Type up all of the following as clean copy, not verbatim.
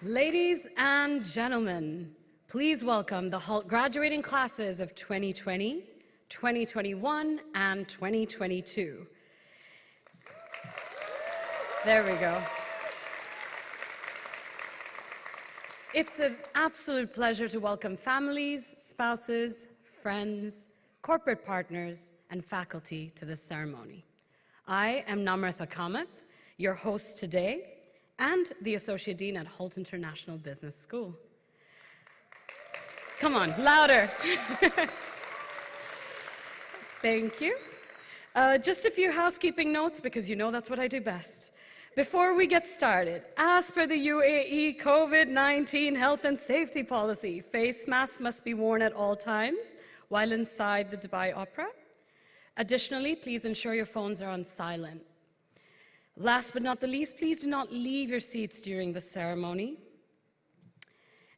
Ladies and gentlemen, please welcome the Hult graduating classes of 2020, 2021, and 2022. There we go. It's an absolute pleasure to welcome families, spouses, friends, corporate partners, and faculty to this ceremony. I am Namrata Kamath, your host today, and the Associate Dean at Hult International Business School. Come on, louder. Thank you. Just a few housekeeping notes, because you know that's what I do best. Before we get started, as per the UAE COVID-19 health and safety policy, face masks must be worn at all times while inside the Dubai Opera. Additionally, please ensure your phones are on silent. Last but not the least, please do not leave your seats during the ceremony.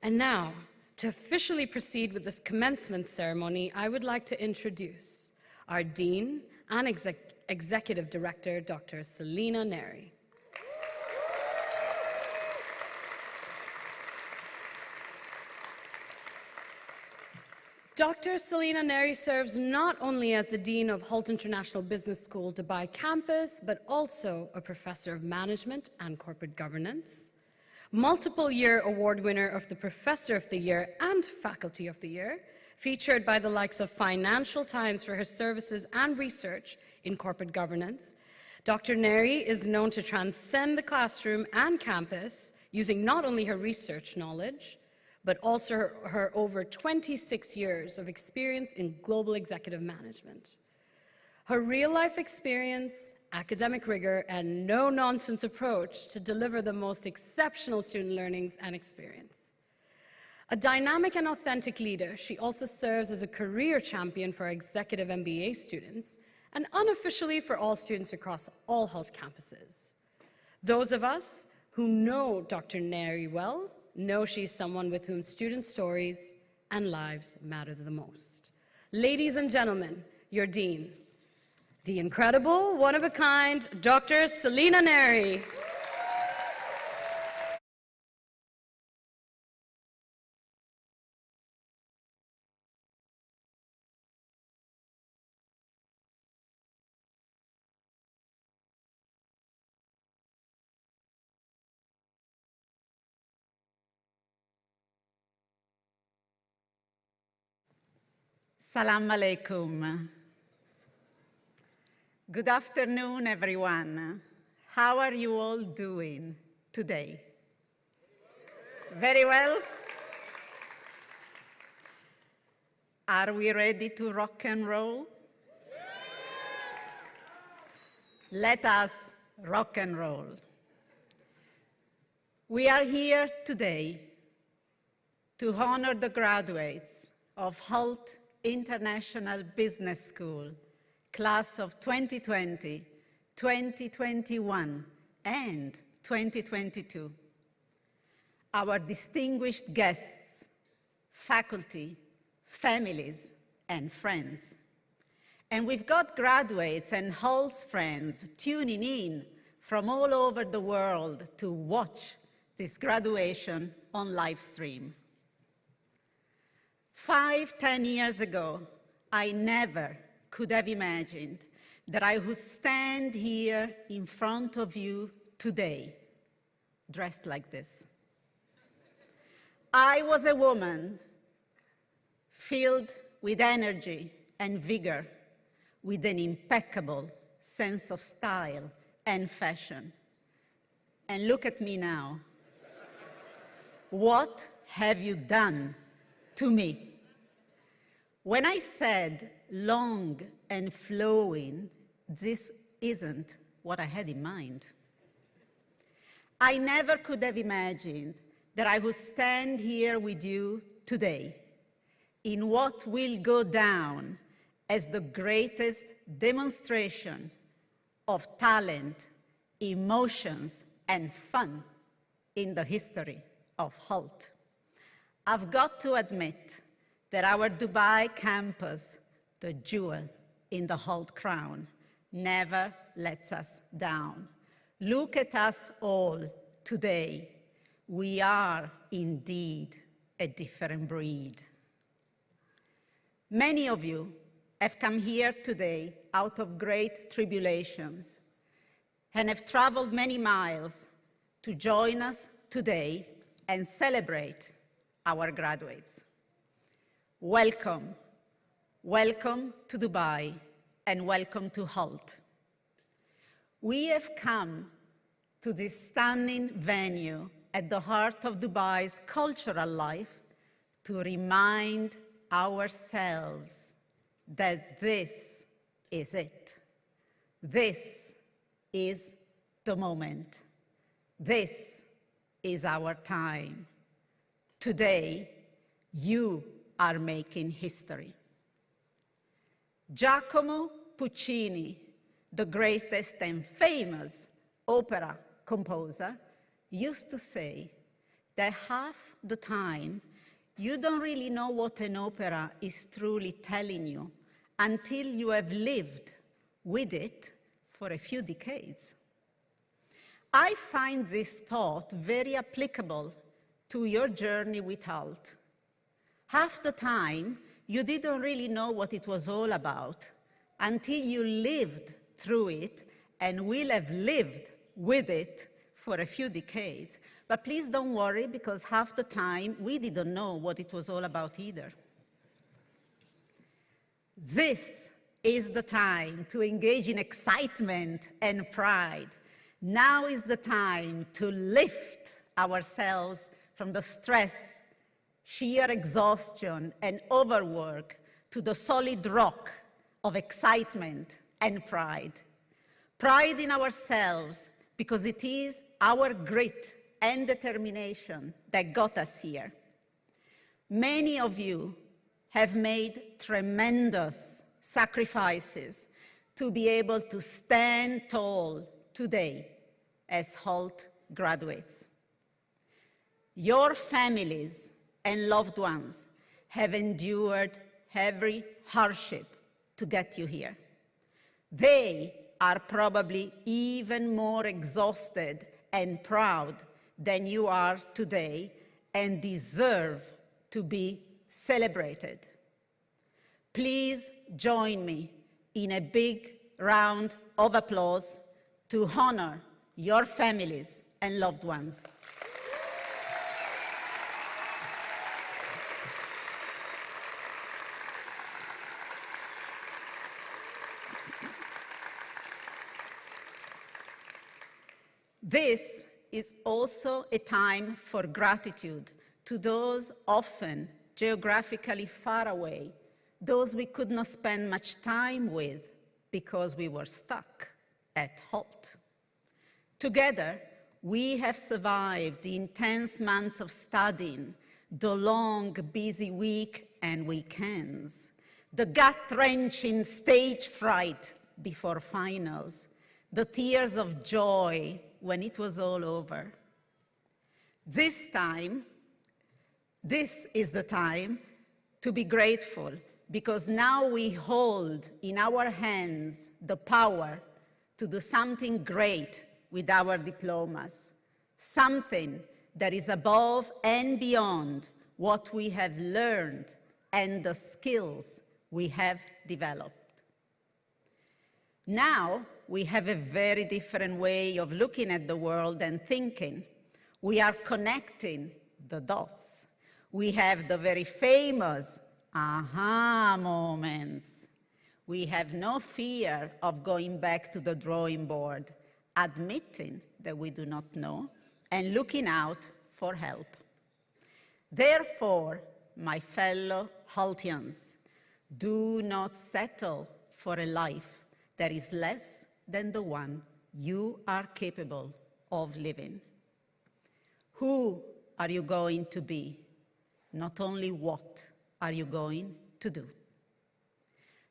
And now, to officially proceed with this commencement ceremony, I would like to introduce our Dean and Executive Director, Dr. Selina Neri. Dr. Selina Neri serves not only as the Dean of Hult International Business School Dubai campus, but also a Professor of Management and Corporate Governance, multiple-year award winner of the Professor of the Year and Faculty of the Year, featured by the likes of Financial Times for her services and research in corporate governance. Dr. Neri is known to transcend the classroom and campus using not only her research knowledge, but also her over 26 years of experience in global executive management. Her real-life experience, academic rigor, and no-nonsense approach to deliver the most exceptional student learnings and experience. A dynamic and authentic leader, she also serves as a career champion for executive MBA students and unofficially for all students across all Hult campuses. Those of us who know Dr. Neri well know she's someone with whom student stories and lives matter the most. Ladies and gentlemen, your Dean, the incredible, one-of-a-kind, Dr. Selina Neri. Salam alaikum. Good afternoon, everyone. How are you all doing today? Very well? Are we ready to rock and roll? Let us rock and roll. We are here today to honor the graduates of Hult International Business School, class of 2020, 2021, and 2022. Our distinguished guests, faculty, families, and friends. And we've got graduates and Hult's friends tuning in from all over the world to watch this graduation on live stream. 10 years ago, I never could have imagined that I would stand here in front of you today, dressed like this. I was a woman filled with energy and vigor, with an impeccable sense of style and fashion. And look at me now. What have you done to me? When I said long and flowing, this isn't what I had in mind. I never could have imagined that I would stand here with you today in what will go down as the greatest demonstration of talent, emotions, and fun in the history of Hult. I've got to admit that our Dubai campus, the jewel in the Hult crown, never lets us down. Look at us all today. we are indeed a different breed. Many of you have come here today out of great tribulations and have traveled many miles to join us today and celebrate our graduates. Welcome. Welcome to Dubai and welcome to Hult. We have come to this stunning venue at the heart of Dubai's cultural life to remind ourselves that this is it. This is the moment. This is our time. Today, you are making history. Giacomo Puccini, the greatest and famous opera composer, used to say that half the time you don't really know what an opera is truly telling you until you have lived with it for a few decades. I find this thought very applicable to your journey with Hult. Half the time, you didn't really know what it was all about until you lived through it and will have lived with it for a few decades. But please don't worry, because half the time, we didn't know what it was all about either. This is the time to engage in excitement and pride. Now is the time to lift ourselves from the stress, sheer exhaustion, and overwork to the solid rock of excitement and pride. Pride in ourselves, because it is our grit and determination that got us here. Many of you have made tremendous sacrifices to be able to stand tall today as Hult graduates. Your families and loved ones have endured every hardship to get you here. They are probably even more exhausted and proud than you are today and deserve to be celebrated. Please join me in a big round of applause to honor your families and loved ones. This is also a time for gratitude to those often geographically far away, those we could not spend much time with because we were stuck at Hult. Together, we have survived the intense months of studying, the long, busy week and weekends, the gut-wrenching stage fright before finals, the tears of joy when it was all over. This is the time to be grateful, because now we hold in our hands the power to do something great with our diplomas, something that is above and beyond what we have learned and the skills we have developed. Now, we have a very different way of looking at the world and thinking. We are connecting the dots. We have the very famous aha moments. We have no fear of going back to the drawing board, admitting that we do not know, and looking out for help. Therefore, my fellow Hultians, do not settle for a life that is less than the one you are capable of living. Who are you going to be? Not only what are you going to do?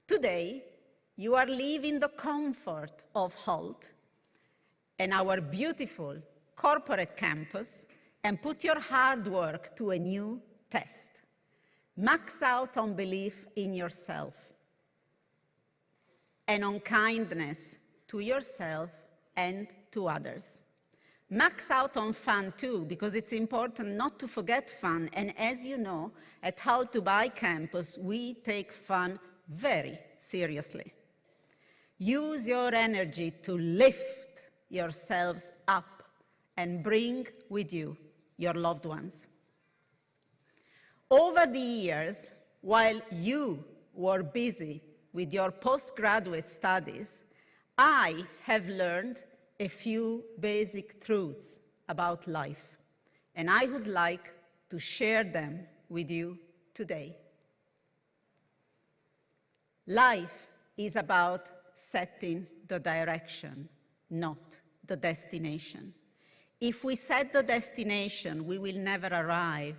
Today, you are leaving the comfort of Hult and our beautiful corporate campus and put your hard work to a new test. Max out on belief in yourself and on kindness to yourself and to others. Max out on fun too, because it's important not to forget fun. And as you know, at Hult Dubai campus, we take fun very seriously. Use your energy to lift yourselves up and bring with you your loved ones. Over the years, while you were busy with your postgraduate studies, I have learned a few basic truths about life, and I would like to share them with you today. Life is about setting the direction, not the destination. If we set the destination, we will never arrive,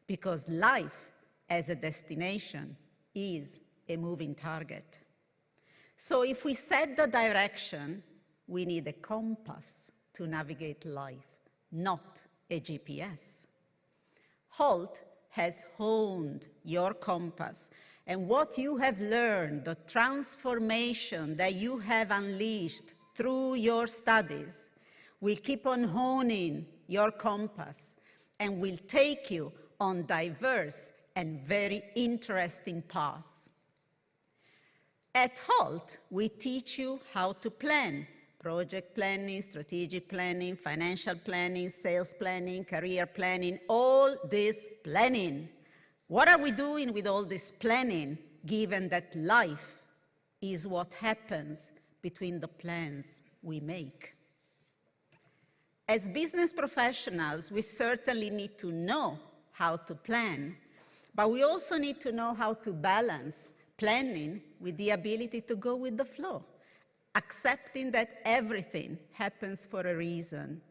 because life as a destination is a moving target. So if we set the direction, we need a compass to navigate life, not a GPS. Hult has honed your compass, and what you have learned, the transformation that you have unleashed through your studies, will keep on honing your compass and will take you on diverse and very interesting paths. At Hult, we teach you how to plan: project planning, strategic planning, financial planning, sales planning, career planning, all this planning. What are we doing with all this planning, given that life is what happens between the plans we make? As business professionals, we certainly need to know how to plan, but we also need to know how to balance planning with the ability to go with the flow, accepting that everything happens for a reason,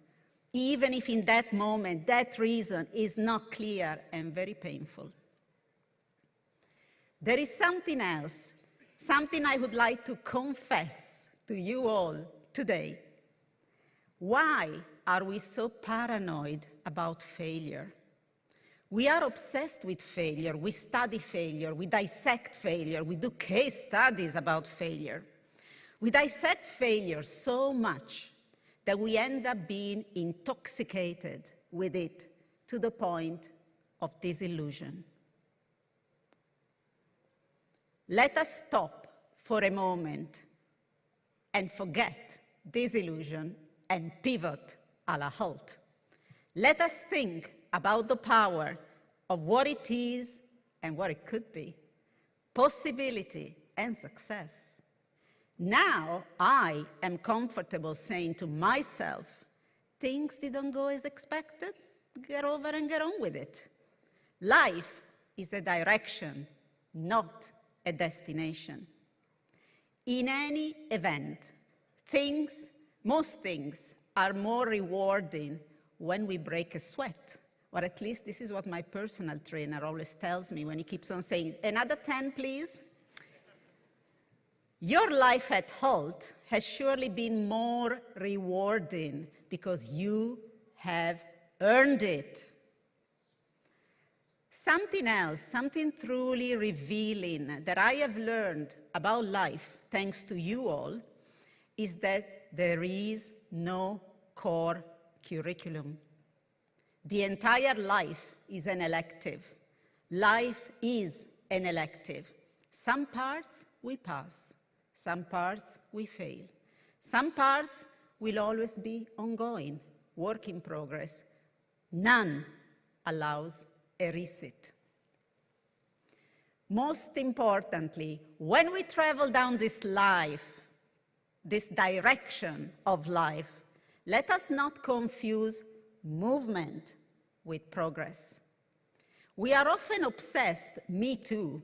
even if in that moment that reason is not clear and very painful. There is something else, something I would like to confess to you all today. Why are we so paranoid about failure? We are obsessed with failure. We study failure. We dissect failure. We do case studies about failure. We dissect failure so much that we end up being intoxicated with it to the point of disillusion. Let us stop for a moment and forget disillusion and pivot a la Hult. Let us think about the power of what it is and what it could be, possibility and success. Now I am comfortable saying to myself, things didn't go as expected, get over and get on with it. Life is a direction, not a destination. In any event, most things are more rewarding when we break a sweat, or at least this is what my personal trainer always tells me when he keeps on saying, another 10, please. Your life at Hult has surely been more rewarding because you have earned it. Something else, something truly revealing that I have learned about life, thanks to you all, is that there is no core curriculum. The entire life is an elective. Life is an elective. Some parts we pass, some parts we fail. Some parts will always be ongoing, work in progress. None allows a reset. Most importantly, when we travel down this direction of life, let us not confuse movement with progress. We are often obsessed, me too,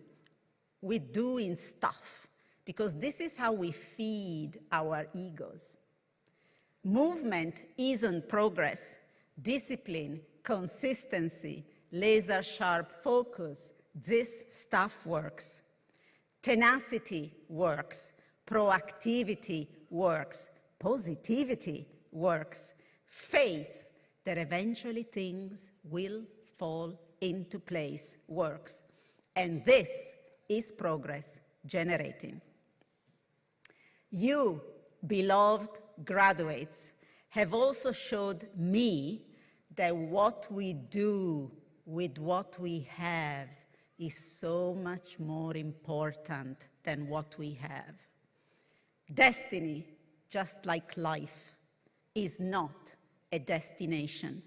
with doing stuff, because this is how we feed our egos. Movement isn't progress. Discipline, consistency, laser-sharp focus, this stuff works. Tenacity works. Proactivity works. Positivity works. Faith that eventually things will fall into place works. And this is progress generating. You, beloved graduates, have also showed me that what we do with what we have is so much more important than what we have. Destiny, just like life, is not a destination.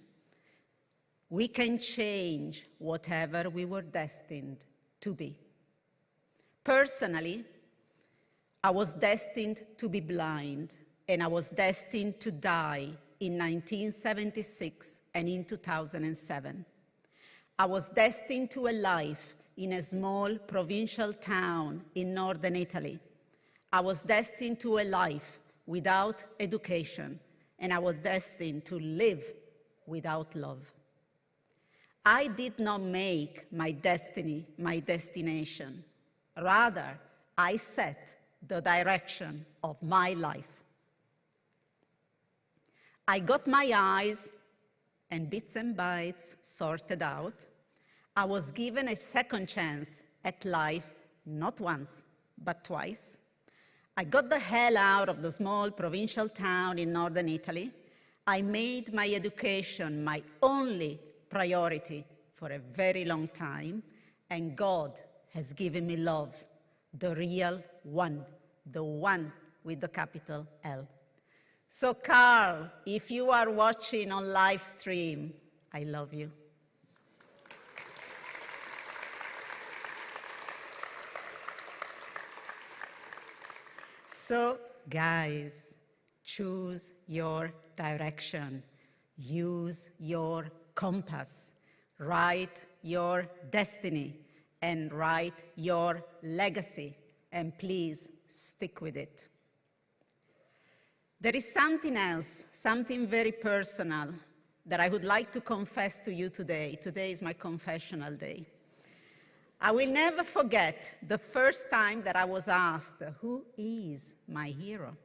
We can change whatever we were destined to be. Personally, I was destined to be blind, and I was destined to die in 1976 and in 2007. I was destined to a life in a small provincial town in northern Italy. I was destined to a life without education, and I was destined to live without love. I did not make my destiny my destination. Rather, I set the direction of my life. I got my eyes and bits and bytes sorted out. I was given a second chance at life, not once, but twice. I got the hell out of the small provincial town in northern Italy. I made my education my only priority for a very long time, and God has given me love, the real one, the one with the capital L. So Carl, if you are watching on live stream, I love you. So guys, choose your direction, use your compass, write your destiny, and write your legacy, and please stick with it. There is something else, something very personal that I would like to confess to you today. Today is my confessional day. I will never forget the first time that I was asked, who is my hero?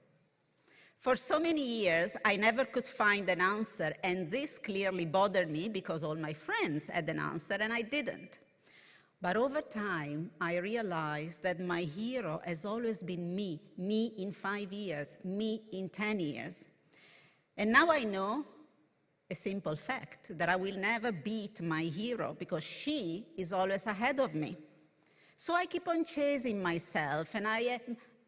For so many years, I never could find an answer, and this clearly bothered me because all my friends had an answer and I didn't. But over time, I realized that my hero has always been me in 5 years, me in 10 years. And now I know a simple fact, that I will never beat my hero because she is always ahead of me. So I keep on chasing myself, and I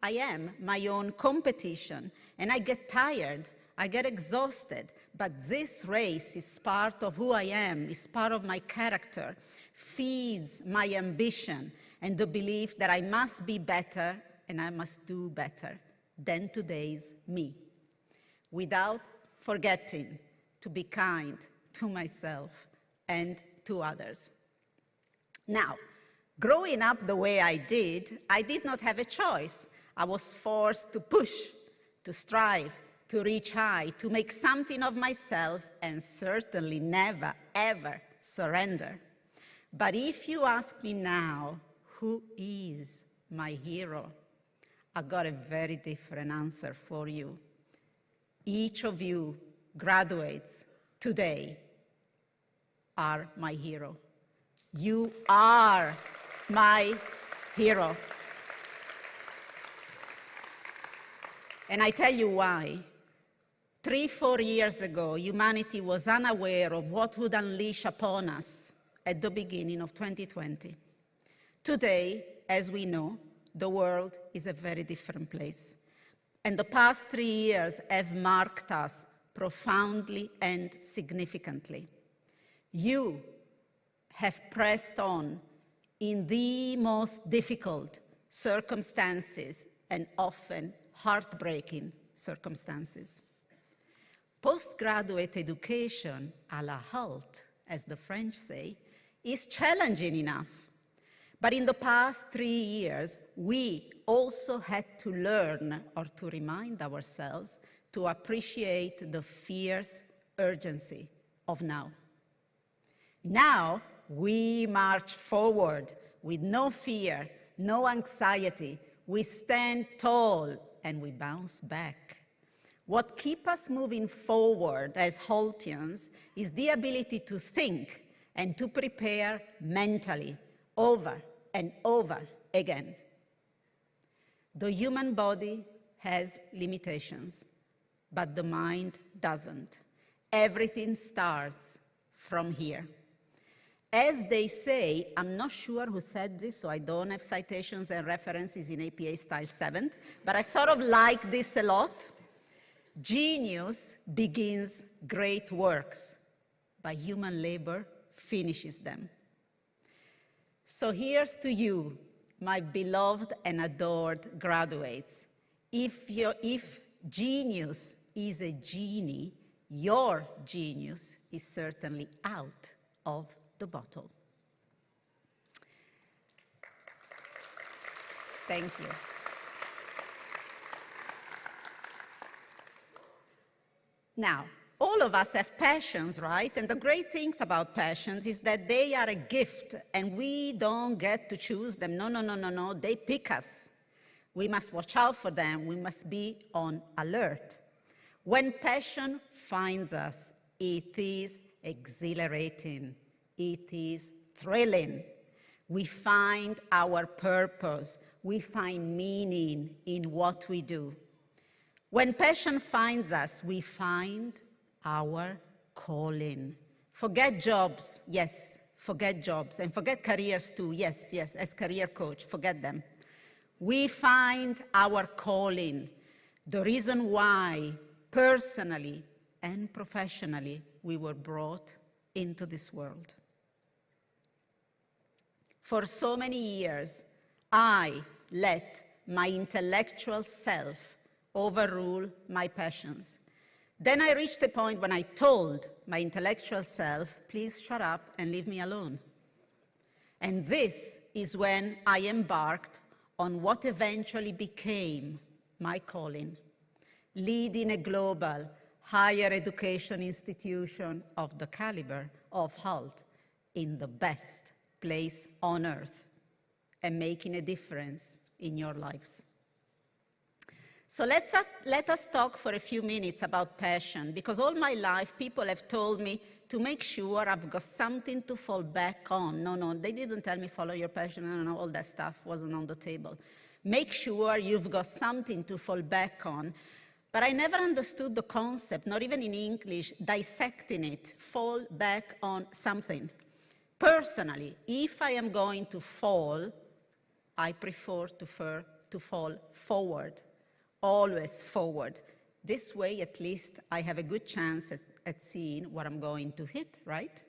am my own competition, and I get tired, I get exhausted, but this race is part of who I am, is part of my character, feeds my ambition and the belief that I must be better and I must do better than today's me, without forgetting to be kind to myself and to others. Now, growing up the way I did not have a choice. I was forced to push, to strive, to reach high, to make something of myself, and certainly never, ever surrender. But if you ask me now, who is my hero? I've got a very different answer for you. Each of you graduates today are my hero. You are my hero. And I tell you why. 3-4 years ago, humanity was unaware of what would unleash upon us at the beginning of 2020. Today, as we know, the world is a very different place. And the past 3 years have marked us profoundly and significantly. You have pressed on in the most difficult circumstances and often heartbreaking circumstances. Postgraduate education, à la Hult, as the French say, is challenging enough. But in the past 3 years, we also had to learn or to remind ourselves to appreciate the fierce urgency of now. Now, we march forward with no fear, no anxiety. We stand tall and we bounce back. What keeps us moving forward as Hultians is the ability to think and to prepare mentally over and over again. The human body has limitations, but the mind doesn't. Everything starts from here. As they say, I'm not sure who said this, so I don't have citations and references in APA Style 7, but I sort of like this a lot. Genius begins great works, but human labor finishes them. So here's to you, my beloved and adored graduates. If genius is a genie, your genius is certainly out of the bottle. Thank you. Now, all of us have passions, right? And the great things about passions is that they are a gift and we don't get to choose them. No, they pick us. We must watch out for them. We must be on alert. When passion finds us, it is exhilarating. It is thrilling. We find our purpose. We find meaning in what we do. When passion finds us, we find our calling. Forget jobs, yes, forget jobs. And forget careers too, yes, as career coach, forget them. We find our calling, the reason why, personally and professionally, we were brought into this world. For so many years, I let my intellectual self overrule my passions. Then I reached a point when I told my intellectual self, please shut up and leave me alone. And this is when I embarked on what eventually became my calling, leading a global higher education institution of the caliber of Hult in the best place on earth and making a difference in your lives. So let us talk for a few minutes about passion, because all my life people have told me to make sure I've got something to fall back on. No, they didn't tell me follow your passion, no, all that stuff wasn't on the table. Make sure you've got something to fall back on. But I never understood the concept, not even in English, dissecting it, fall back on something. Personally, if I am going to fall, I prefer to fall forward, always forward. This way, at least, I have a good chance at seeing what I'm going to hit, right?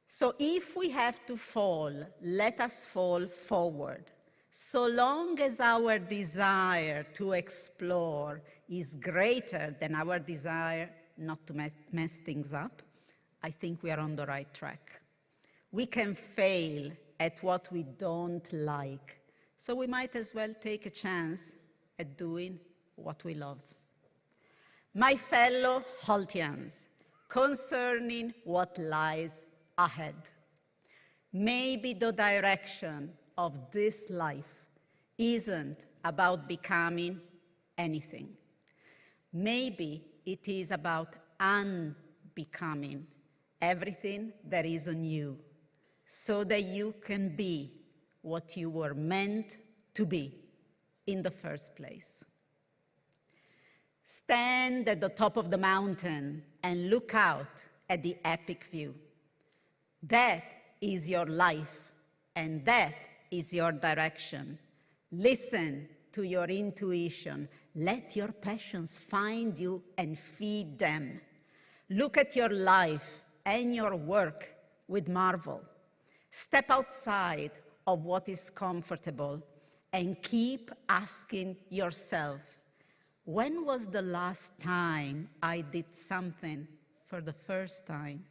So if we have to fall, let us fall forward. So long as our desire to explore is greater than our desire not to mess things up, I think we are on the right track. We can fail at what we don't like, so we might as well take a chance at doing what we love. My fellow Hultians, concerning what lies ahead, maybe the direction of this life isn't about becoming anything. Maybe it is about unbecoming everything that isn't you, so that you can be what you were meant to be in the first place. Stand at the top of the mountain and look out at the epic view. That is your life, and that is your direction. Listen to your intuition. Let your passions find you and feed them. Look at your life and your work with marvel. Step outside of what is comfortable and keep asking yourself, when was the last time I did something for the first time?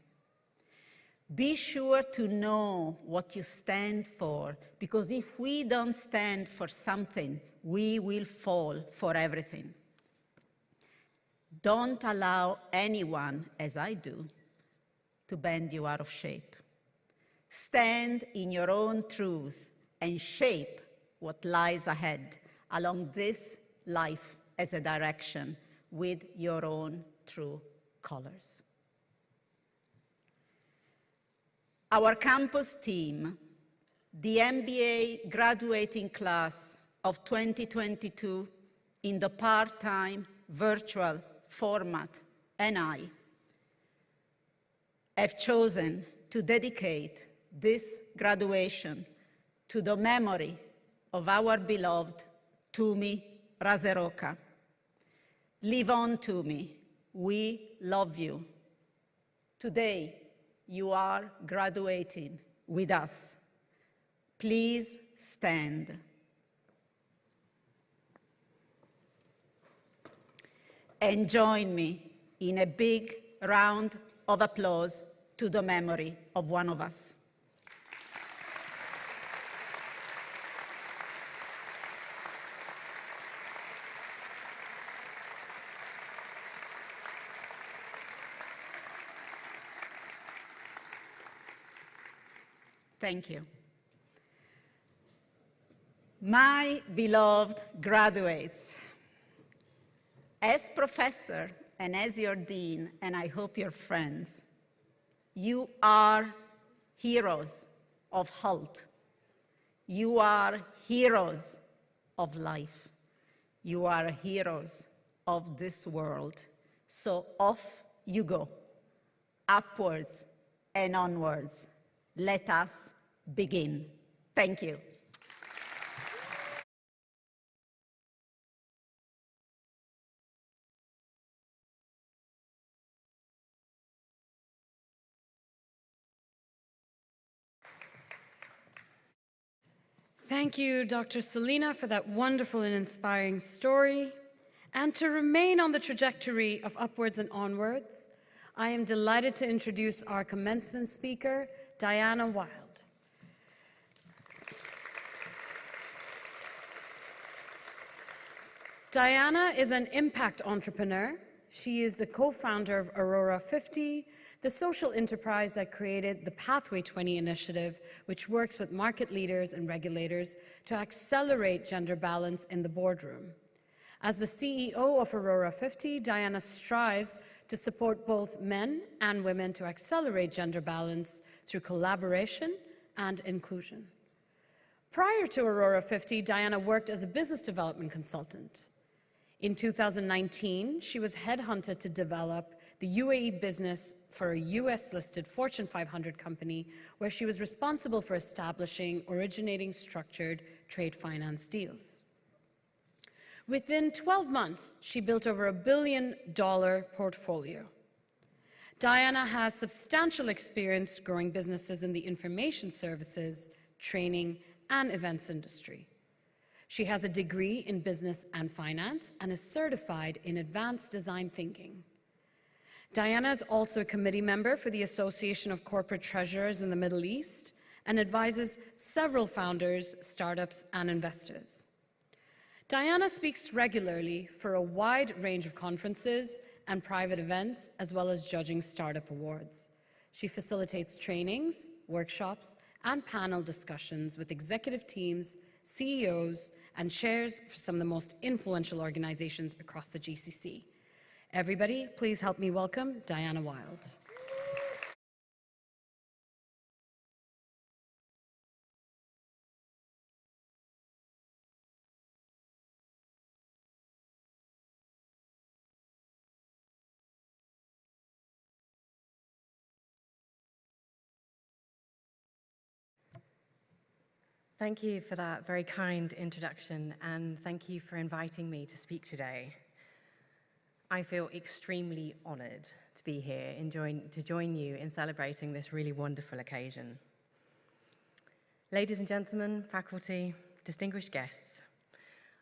Be sure to know what you stand for, because if we don't stand for something, we will fall for everything. Don't allow anyone, as I do, to bend you out of shape. Stand in your own truth and shape what lies ahead along this life as a direction with your own true colors. Our campus team, the MBA graduating class of 2022 in the part-time virtual format, and I have chosen to dedicate this graduation to the memory of our beloved Tumi Razeroka. Live on, Tumi. We love you. Today, you are graduating with us. Please stand. And join me in a big round of applause to the memory of one of us. Thank you. My beloved graduates, as professor and as your dean, and I hope your friends, you are heroes of Hult. You are heroes of life. You are heroes of this world. So off you go, upwards and onwards. Let us begin. Thank you. Thank you, Dr. Selina, for that wonderful and inspiring story. And to remain on the trajectory of upwards and onwards, I am delighted to introduce our commencement speaker, Diana Wilde. Diana is an impact entrepreneur. She is the co-founder of Aurora 50, the social enterprise that created the Pathway 20 initiative, which works with market leaders and regulators to accelerate gender balance in the boardroom. As the CEO of Aurora 50, Diana strives to support both men and women to accelerate gender balance through collaboration and inclusion. Prior to Aurora 50, Diana worked as a business development consultant. In 2019, she was headhunted to develop the UAE business for a US-listed Fortune 500 company, where she was responsible for establishing originating structured trade finance deals. Within 12 months, she built over $1 billion portfolio. Diana has substantial experience growing businesses in the information services, training, and events industry. She has a degree in business and finance and is certified in advanced design thinking. Diana is also a committee member for the Association of Corporate Treasurers in the Middle East and advises several founders, startups, and investors. Diana speaks regularly for a wide range of conferences and private events, as well as judging startup awards. She facilitates trainings, workshops, and panel discussions with executive teams, CEOs, and chairs for some of the most influential organizations across the GCC. Everybody, please help me welcome Diana Wilde. Thank you for that very kind introduction, and thank you for inviting me to speak today. I feel extremely honored to be here and to join you in celebrating this really wonderful occasion. Ladies and gentlemen, faculty, distinguished guests,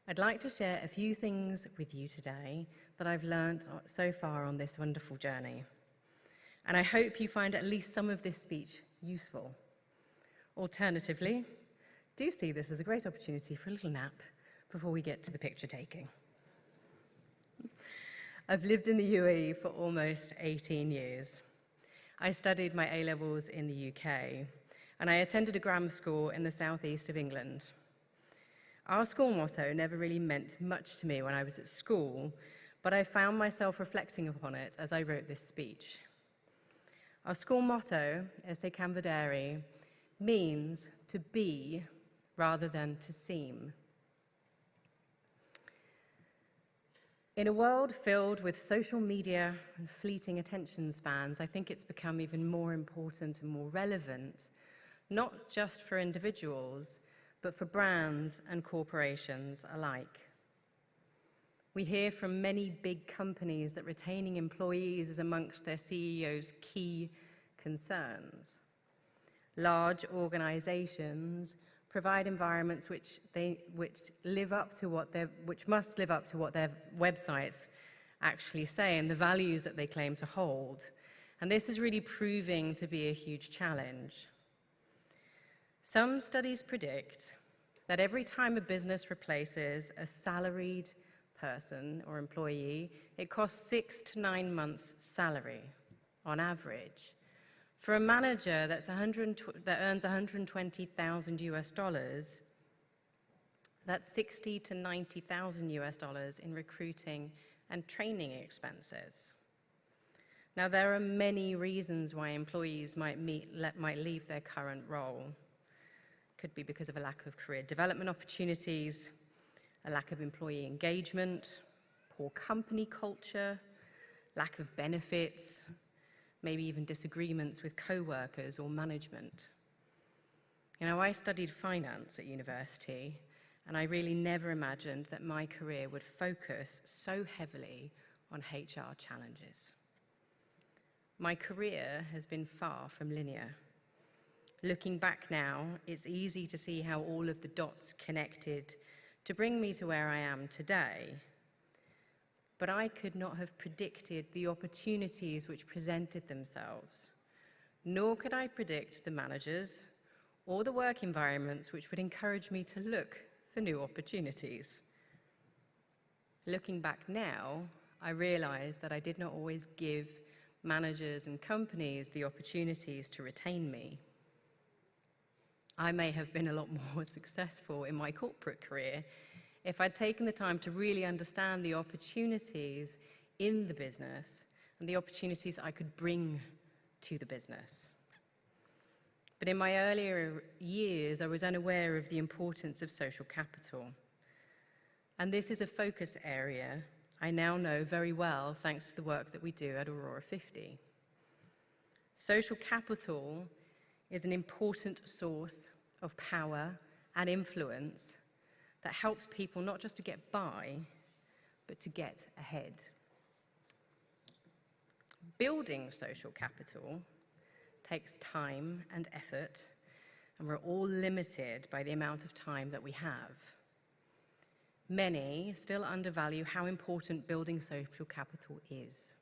I'd like to share a few things with you today that I've learned so far on this wonderful journey. And I hope you find at least some of this speech useful. Alternatively, do see this as a great opportunity for a little nap before we get to the picture taking. I've lived in the UAE for almost 18 years. I studied my A-levels in the UK, and I attended a grammar school in the southeast of England. Our school motto never really meant much to me when I was at school, but I found myself reflecting upon it as I wrote this speech. Our school motto, Esse Camvedere, means to be rather than to seem. In a world filled with social media and fleeting attention spans, I think it's become even more important and more relevant, not just for individuals, but for brands and corporations alike. We hear from many big companies that retaining employees is amongst their CEOs' key concerns. Large organizations provide environments which must live up to what their websites actually say and the values that they claim to hold. And this is really proving to be a huge challenge. Some studies predict that every time a business replaces a salaried person or employee, it costs 6 to 9 months' salary on average. For a manager that earns $120,000 that's $60,000 to $90,000 in recruiting and training expenses. Now, there are many reasons why employees might leave their current role. Could be because of a lack of career development opportunities, a lack of employee engagement, poor company culture, lack of benefits, maybe even disagreements with co-workers or management. You know, I studied finance at university, and I really never imagined that my career would focus so heavily on HR challenges. My career has been far from linear. Looking back now, it's easy to see how all of the dots connected to bring me to where I am today. But I could not have predicted the opportunities which presented themselves, nor could I predict the managers or the work environments which would encourage me to look for new opportunities. Looking back now, I realize that I did not always give managers and companies the opportunities to retain me. I may have been a lot more successful in my corporate career if I'd taken the time to really understand the opportunities in the business and the opportunities I could bring to the business. But in my earlier years, I was unaware of the importance of social capital. And this is a focus area I now know very well thanks to the work that we do at Aurora 50. Social capital is an important source of power and influence that helps people not just to get by, but to get ahead. Building social capital takes time and effort, and we're all limited by the amount of time that we have. Many still undervalue how important building social capital is.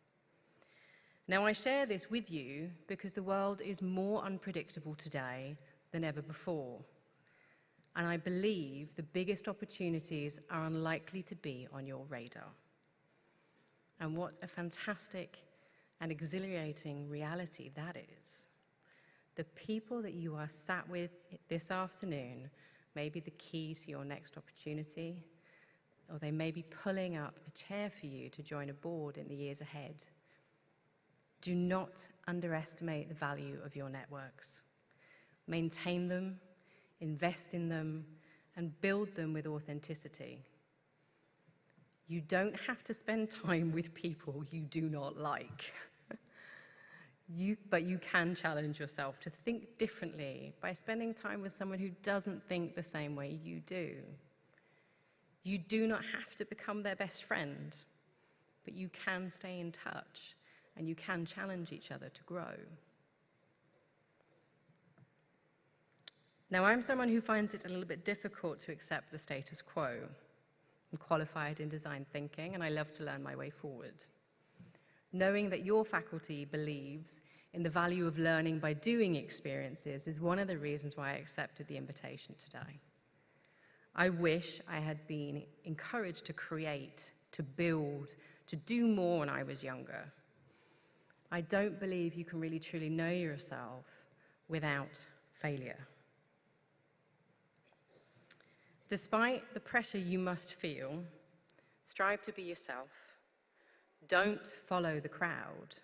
Now, I share this with you because the world is more unpredictable today than ever before. And I believe the biggest opportunities are unlikely to be on your radar. And what a fantastic and exhilarating reality that is. The people that you are sat with this afternoon may be the key to your next opportunity, or they may be pulling up a chair for you to join a board in the years ahead. Do not underestimate the value of your networks. Maintain them, invest in them, and build them with authenticity. You don't have to spend time with people you do not like. But you can challenge yourself to think differently by spending time with someone who doesn't think the same way you do. You do not have to become their best friend, but you can stay in touch and you can challenge each other to grow. Now, I'm someone who finds it a little bit difficult to accept the status quo. I'm qualified in design thinking, and I love to learn my way forward. Knowing that your faculty believes in the value of learning by doing experiences is one of the reasons why I accepted the invitation today. I wish I had been encouraged to create, to build, to do more when I was younger. I don't believe you can really truly know yourself without failure. Despite the pressure you must feel, strive to be yourself. Don't follow the crowd.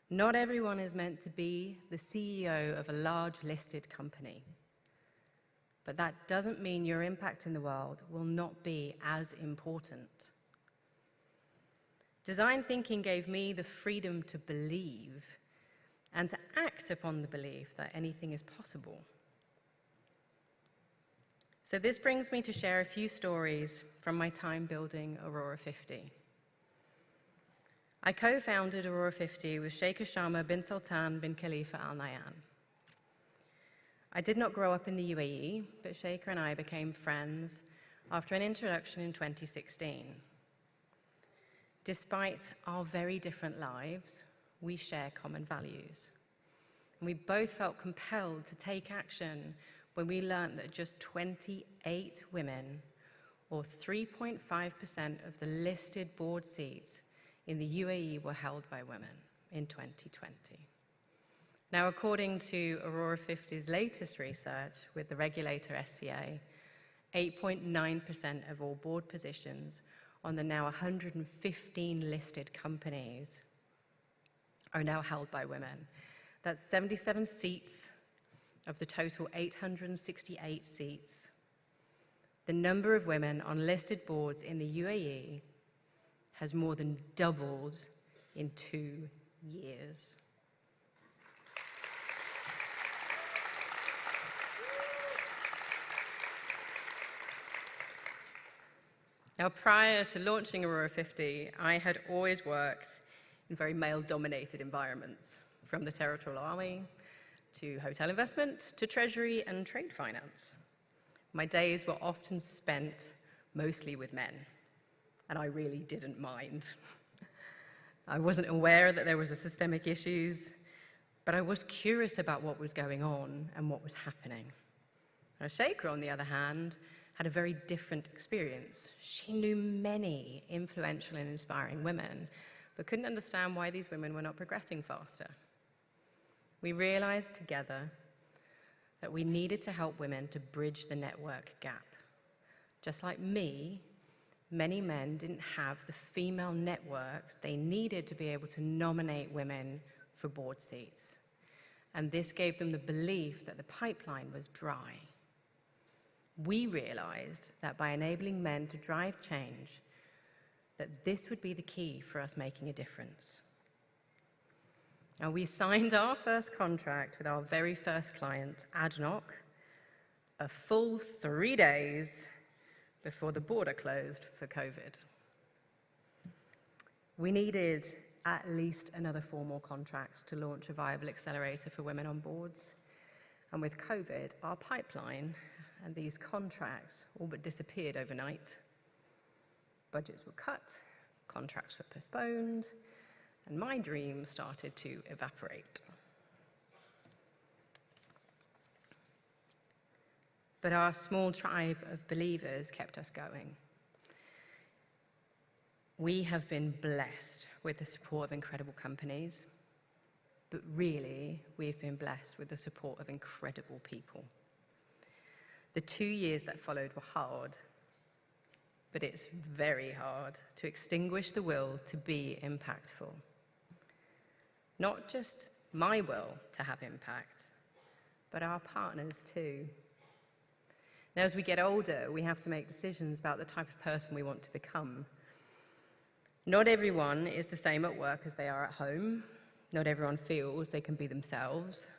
Not everyone is meant to be the CEO of a large listed company. But that doesn't mean your impact in the world will not be as important. Design thinking gave me the freedom to believe and to act upon the belief that anything is possible. So this brings me to share a few stories from my time building Aurora 50. I co-founded Aurora 50 with Sheikh Sharma bin Sultan bin Khalifa Al Nahyan. I did not grow up in the UAE, but Sheikh and I became friends after an introduction in 2016. Despite our very different lives, we share common values. And we both felt compelled to take action when we learned that just 28 women, or 3.5% of the listed board seats in the UAE, were held by women in 2020. Now, according to Aurora 50's latest research with the regulator SCA, 8.9% of all board positions on the now 115 listed companies are now held by women. That's 77 seats of the total 868 seats. The number of women on listed boards in the UAE has more than doubled in 2 years. Now, prior to launching Aurora 50, I had always worked in very male-dominated environments, from the Territorial Army to hotel investment to treasury and trade finance. My days were often spent mostly with men, and I really didn't mind. I wasn't aware that there was a systemic issues, but I was curious about what was going on and what was happening. Now, Sheikha, on the other hand, had a very different experience. She knew many influential and inspiring women, but couldn't understand why these women were not progressing faster. We realized together that we needed to help women to bridge the network gap. Just like me, many men didn't have the female networks they needed to be able to nominate women for board seats. And this gave them the belief that the pipeline was dry. We realized that by enabling men to drive change, that this would be the key for us making a difference. And we signed our first contract with our very first client, ADNOC, a full 3 days before the border closed for COVID. We needed at least another 4 more contracts to launch a viable accelerator for women on boards. And with COVID, our pipeline and these contracts all but disappeared overnight. Budgets were cut, contracts were postponed, and my dream started to evaporate. But our small tribe of believers kept us going. We have been blessed with the support of incredible companies, but really, we've been blessed with the support of incredible people. The 2 years that followed were hard, but it's very hard to extinguish the will to be impactful. Not just my will to have impact, but our partners too. Now, as we get older, we have to make decisions about the type of person we want to become. Not everyone is the same at work as they are at home. Not everyone feels they can be themselves,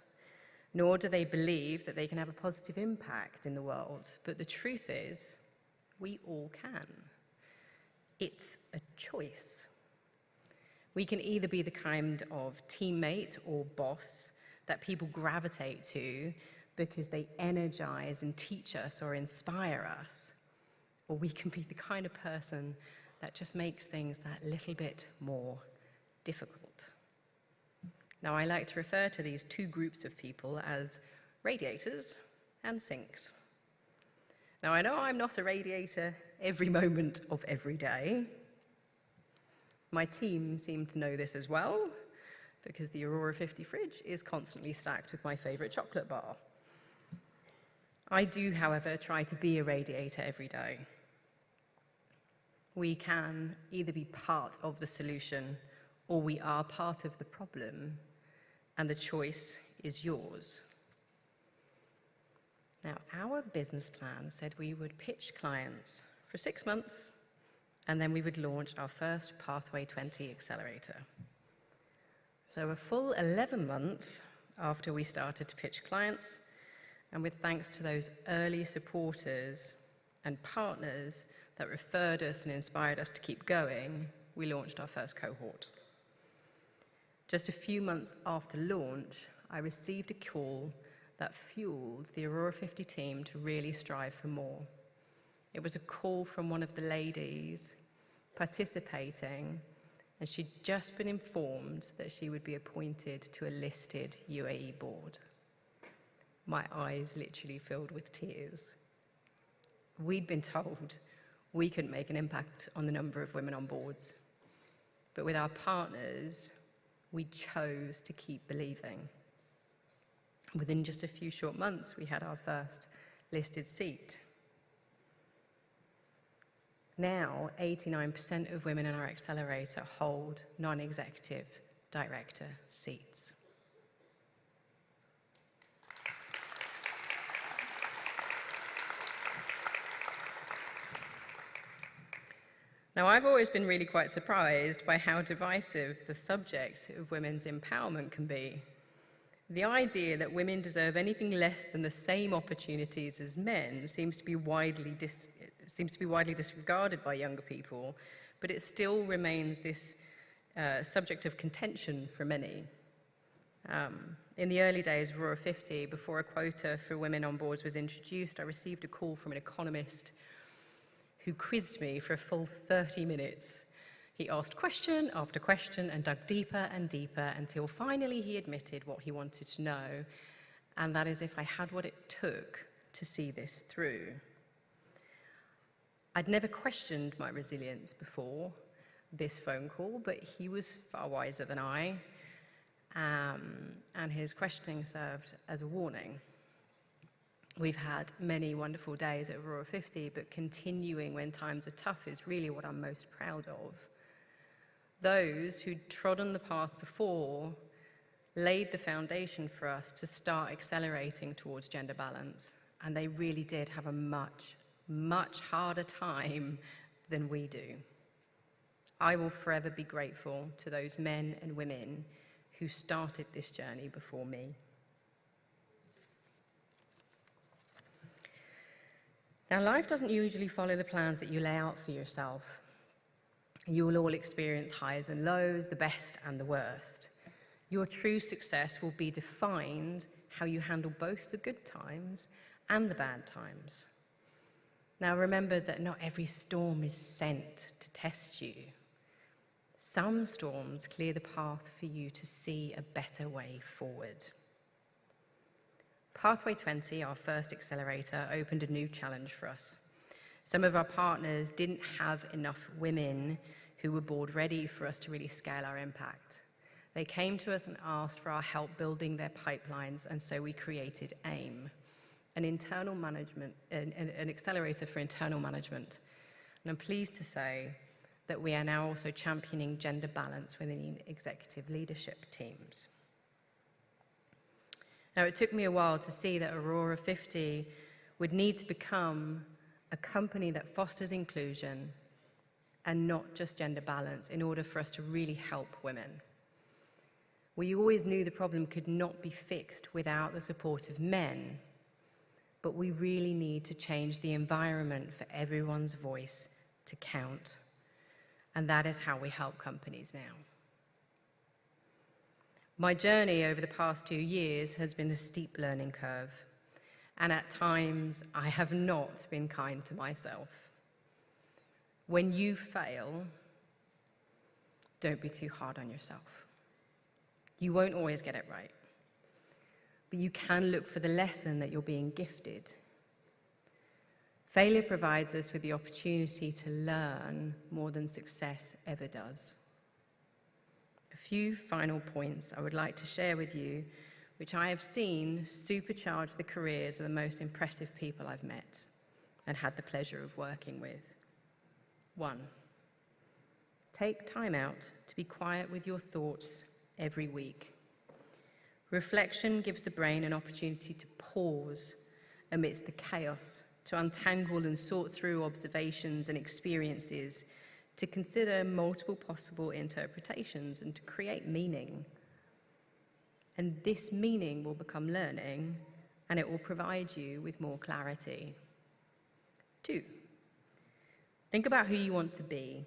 nor do they believe that they can have a positive impact in the world. But the truth is, we all can. It's a choice. We can either be the kind of teammate or boss that people gravitate to because they energize and teach us or inspire us, or we can be the kind of person that just makes things that little bit more difficult. Now, I like to refer to these 2 groups of people as radiators and sinks. Now, I know I'm not a radiator every moment of every day. My team seem to know this as well, because the Aurora 50 fridge is constantly stacked with my favorite chocolate bar. I do, however, try to be a radiator every day. We can either be part of the solution or we are part of the problem, and the choice is yours. Now, our business plan said we would pitch clients for 6 months and then we would launch our first Pathway 20 accelerator. So a full 11 months after we started to pitch clients, and with thanks to those early supporters and partners that referred us and inspired us to keep going, we launched our first cohort. Just a few months after launch, I received a call that fueled the Aurora 50 team to really strive for more. It was a call from one of the ladies participating, and she'd just been informed that she would be appointed to a listed UAE board. My eyes literally filled with tears. We'd been told we couldn't make an impact on the number of women on boards, but with our partners, we chose to keep believing. Within just a few short months, we had our first listed seat. Now, 89% of women in our accelerator hold non-executive director seats. Now, I've always been really quite surprised by how divisive the subject of women's empowerment can be. The idea that women deserve anything less than the same opportunities as men seems to be widely disregarded by younger people, but it still remains this subject of contention for many. In the early days of Aurora 50, before a quota for women on boards was introduced, I received a call from an economist who quizzed me for a full 30 minutes. He asked question after question and dug deeper and deeper until finally he admitted what he wanted to know, and that is if I had what it took to see this through. I'd never questioned my resilience before this phone call, but he was far wiser than I, and his questioning served as a warning. We've had many wonderful days at Aurora 50, but continuing when times are tough is really what I'm most proud of. Those who'd trodden the path before laid the foundation for us to start accelerating towards gender balance, and they really did have a much, much harder time than we do. I will forever be grateful to those men and women who started this journey before me. Now, life doesn't usually follow the plans that you lay out for yourself. You will all experience highs and lows, the best and the worst. Your true success will be defined how you handle both the good times and the bad times. Now, remember that not every storm is sent to test you. Some storms clear the path for you to see a better way forward. Pathway 20, our first accelerator, opened a new challenge for us. Some of our partners didn't have enough women who were board ready for us to really scale our impact. They came to us and asked for our help building their pipelines, and so we created AIM, an accelerator for internal management. And I'm pleased to say that we are now also championing gender balance within executive leadership teams. Now, it took me a while to see that Aurora 50 would need to become a company that fosters inclusion and not just gender balance in order for us to really help women. We always knew the problem could not be fixed without the support of men, but we really need to change the environment for everyone's voice to count. And that is how we help companies now. My journey over the past 2 years has been a steep learning curve, and at times I have not been kind to myself. When you fail, don't be too hard on yourself. You won't always get it right, but you can look for the lesson that you're being gifted. Failure provides us with the opportunity to learn more than success ever does. A few final points I would like to share with you, which I have seen supercharge the careers of the most impressive people I've met and had the pleasure of working with. 1, take time out to be quiet with your thoughts every week. Reflection gives the brain an opportunity to pause amidst the chaos, to untangle and sort through observations and experiences to consider multiple possible interpretations and to create meaning. And this meaning will become learning, and it will provide you with more clarity. 2, think about who you want to be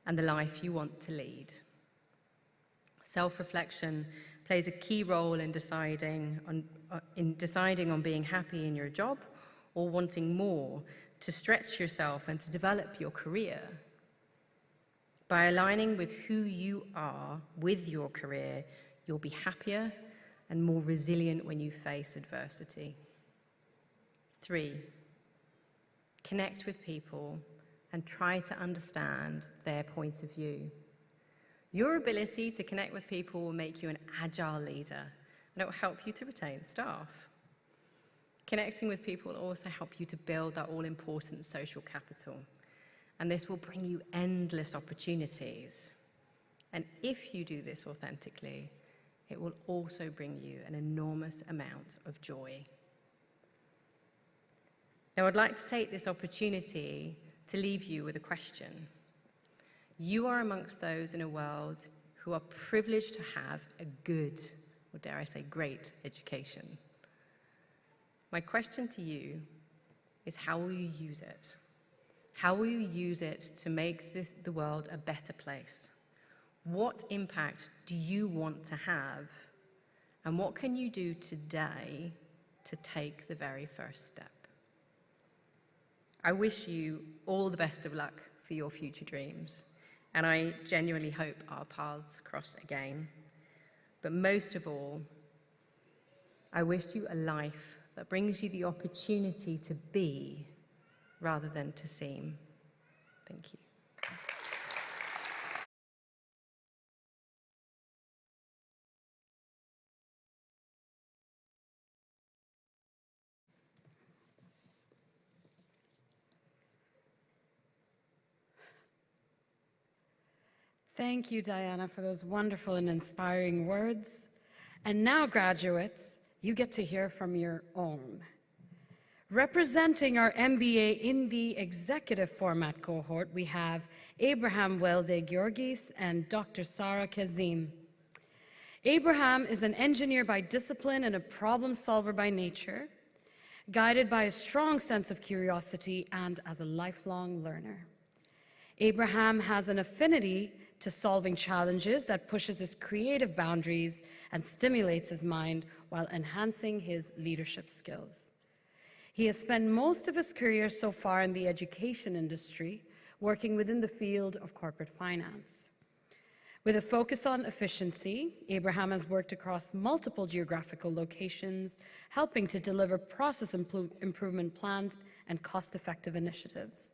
and the life you want to lead. Self-reflection plays a key role in deciding on being happy in your job or wanting more to stretch yourself and to develop your career. By aligning with who you are with your career, you'll be happier and more resilient when you face adversity. 3, connect with people and try to understand their point of view. Your ability to connect with people will make you an agile leader, and it will help you to retain staff. Connecting with people will also help you to build that all-important social capital, and this will bring you endless opportunities. And if you do this authentically, it will also bring you an enormous amount of joy. Now, I'd like to take this opportunity to leave you with a question. You are amongst those in a world who are privileged to have a good, or dare I say great, education. My question to you is, how will you use it? How will you use it to make the world a better place? What impact do you want to have? And what can you do today to take the very first step? I wish you all the best of luck for your future dreams, and I genuinely hope our paths cross again. But most of all, I wish you a life that brings you the opportunity to be rather than to seem. Thank you. Thank you, Diana, for those wonderful and inspiring words. And now, graduates, you get to hear from your own. Representing our MBA in the executive format cohort, we have Abraham Welde-Georgis and Dr. Sarah Kazim. Abraham is an engineer by discipline and a problem solver by nature, guided by a strong sense of curiosity and as a lifelong learner. Abraham has an affinity to solving challenges that pushes his creative boundaries and stimulates his mind while enhancing his leadership skills. He has spent most of his career so far in the education industry, working within the field of corporate finance. With a focus on efficiency, Abraham has worked across multiple geographical locations, helping to deliver process improvement plans and cost-effective initiatives.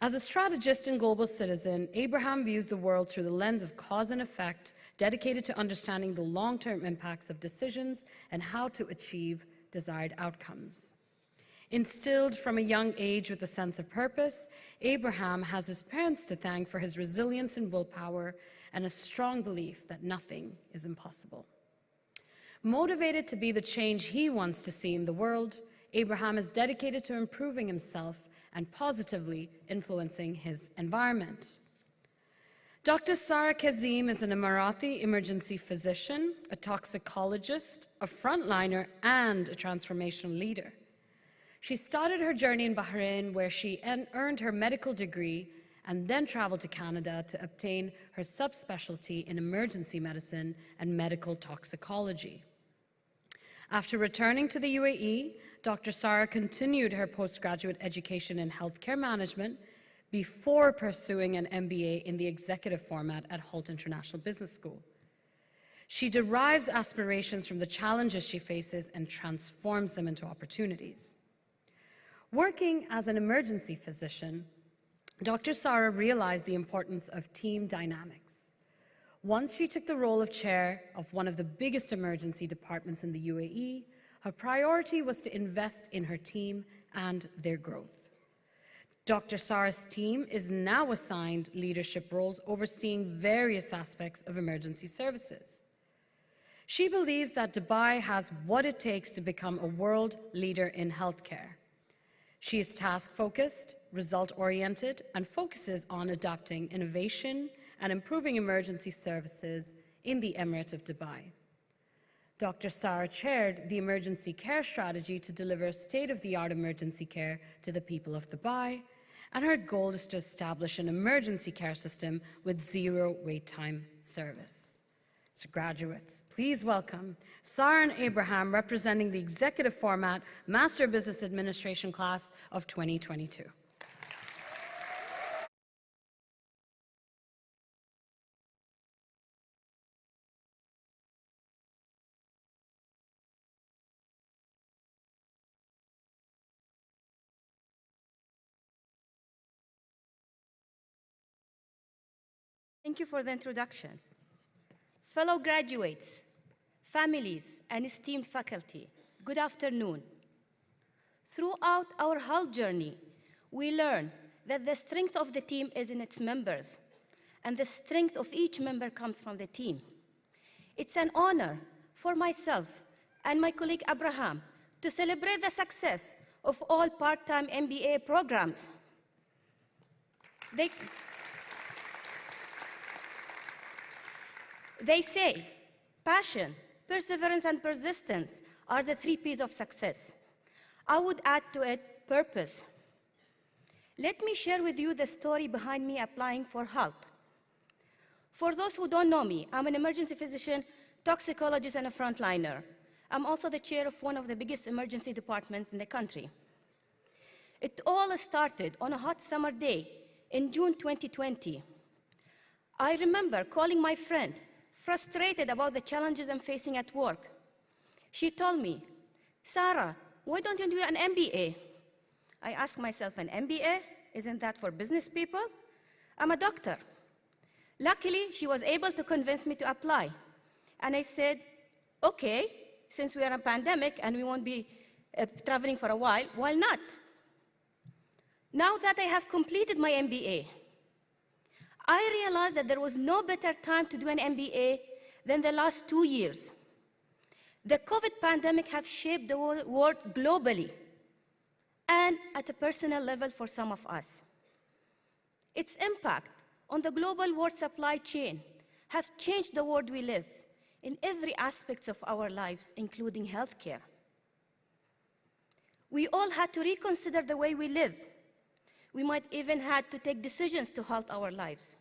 As a strategist and global citizen, Abraham views the world through the lens of cause and effect, dedicated to understanding the long-term impacts of decisions and how to achieve desired outcomes. Instilled from a young age with a sense of purpose, Abraham has his parents to thank for his resilience and willpower and a strong belief that nothing is impossible. Motivated to be the change he wants to see in the world, Abraham is dedicated to improving himself and positively influencing his environment. Dr. Sarah Kazim is an Emirati emergency physician, a toxicologist, a frontliner, and a transformational leader. She started her journey in Bahrain, where she earned her medical degree and then traveled to Canada to obtain her subspecialty in emergency medicine and medical toxicology. After returning to the UAE, Dr. Sarah continued her postgraduate education in healthcare management before pursuing an MBA in the executive format at Hult International Business School. She derives aspirations from the challenges she faces and transforms them into opportunities. Working as an emergency physician, Dr. Sarah realized the importance of team dynamics. Once she took the role of chair of one of the biggest emergency departments in the UAE, her priority was to invest in her team and their growth. Dr. Sarah's team is now assigned leadership roles overseeing various aspects of emergency services. She believes that Dubai has what it takes to become a world leader in healthcare. She is task-focused, result-oriented, and focuses on adopting innovation and improving emergency services in the Emirate of Dubai. Dr. Sarah chaired the emergency care strategy to deliver state-of-the-art emergency care to the people of Dubai, and her goal is to establish an emergency care system with zero wait time service. So graduates, please welcome Saran Abraham, representing the executive format Master Business Administration class of 2022. Thank you for the introduction. Fellow graduates, families, and esteemed faculty, good afternoon. Throughout our Hult journey, we learn that the strength of the team is in its members, and the strength of each member comes from the team. It's an honor for myself and my colleague Abraham to celebrate the success of all part-time MBA programs. They say passion, perseverance, and persistence are the 3 P's of success. I would add to it purpose. Let me share with you the story behind me applying for Hult. For those who don't know me, I'm an emergency physician, toxicologist, and a frontliner. I'm also the chair of one of the biggest emergency departments in the country. It all started on a hot summer day in June 2020. I remember calling my friend, frustrated about the challenges I'm facing at work. She told me, Sarah, why don't you do an MBA? I asked myself, an MBA? Isn't that for business people? I'm a doctor. Luckily, she was able to convince me to apply. And I said, okay, since we are in a pandemic and we won't be traveling for a while, why not? Now that I have completed my MBA, I realized that there was no better time to do an MBA than the last 2 years. The COVID pandemic has shaped the world globally and at a personal level for some of us. Its impact on the global world supply chain have changed the world we live in every aspect of our lives, including healthcare. We all had to reconsider the way we live. We might even had to take decisions to halt our lives.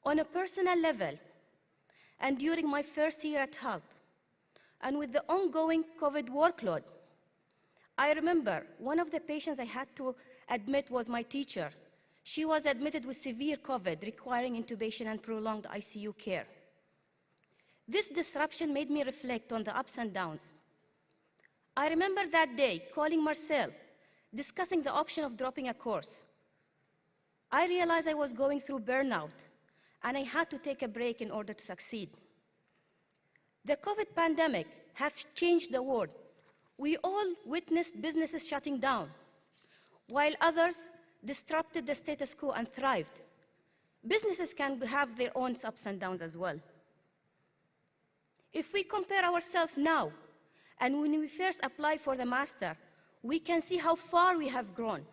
On a personal level, and during my first year at Hult, and with the ongoing COVID workload, I remember one of the patients I had to admit was my teacher. She was admitted with severe COVID, requiring intubation and prolonged ICU care. This disruption made me reflect on the ups and downs. I remember that day calling Marcel, discussing the option of dropping a course. I realized I was going through burnout, and I had to take a break in order to succeed. The COVID pandemic has changed the world. We all witnessed businesses shutting down, while others disrupted the status quo and thrived. Businesses can have their own ups and downs as well. If we compare ourselves now, and when we first applied for the master, we can see how far we have grown.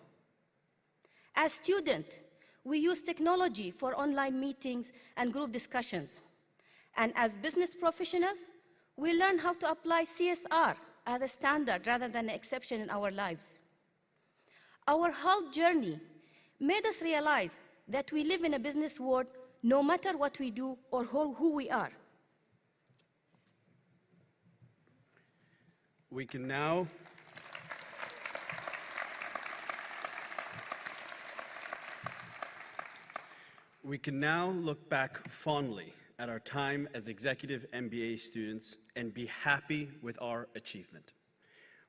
As students, we use technology for online meetings and group discussions. And as business professionals, we learn how to apply CSR as a standard rather than an exception in our lives. Our Hult journey made us realize that we live in a business world no matter what we do or who we are. We can now look back fondly at our time as executive MBA students and be happy with our achievement.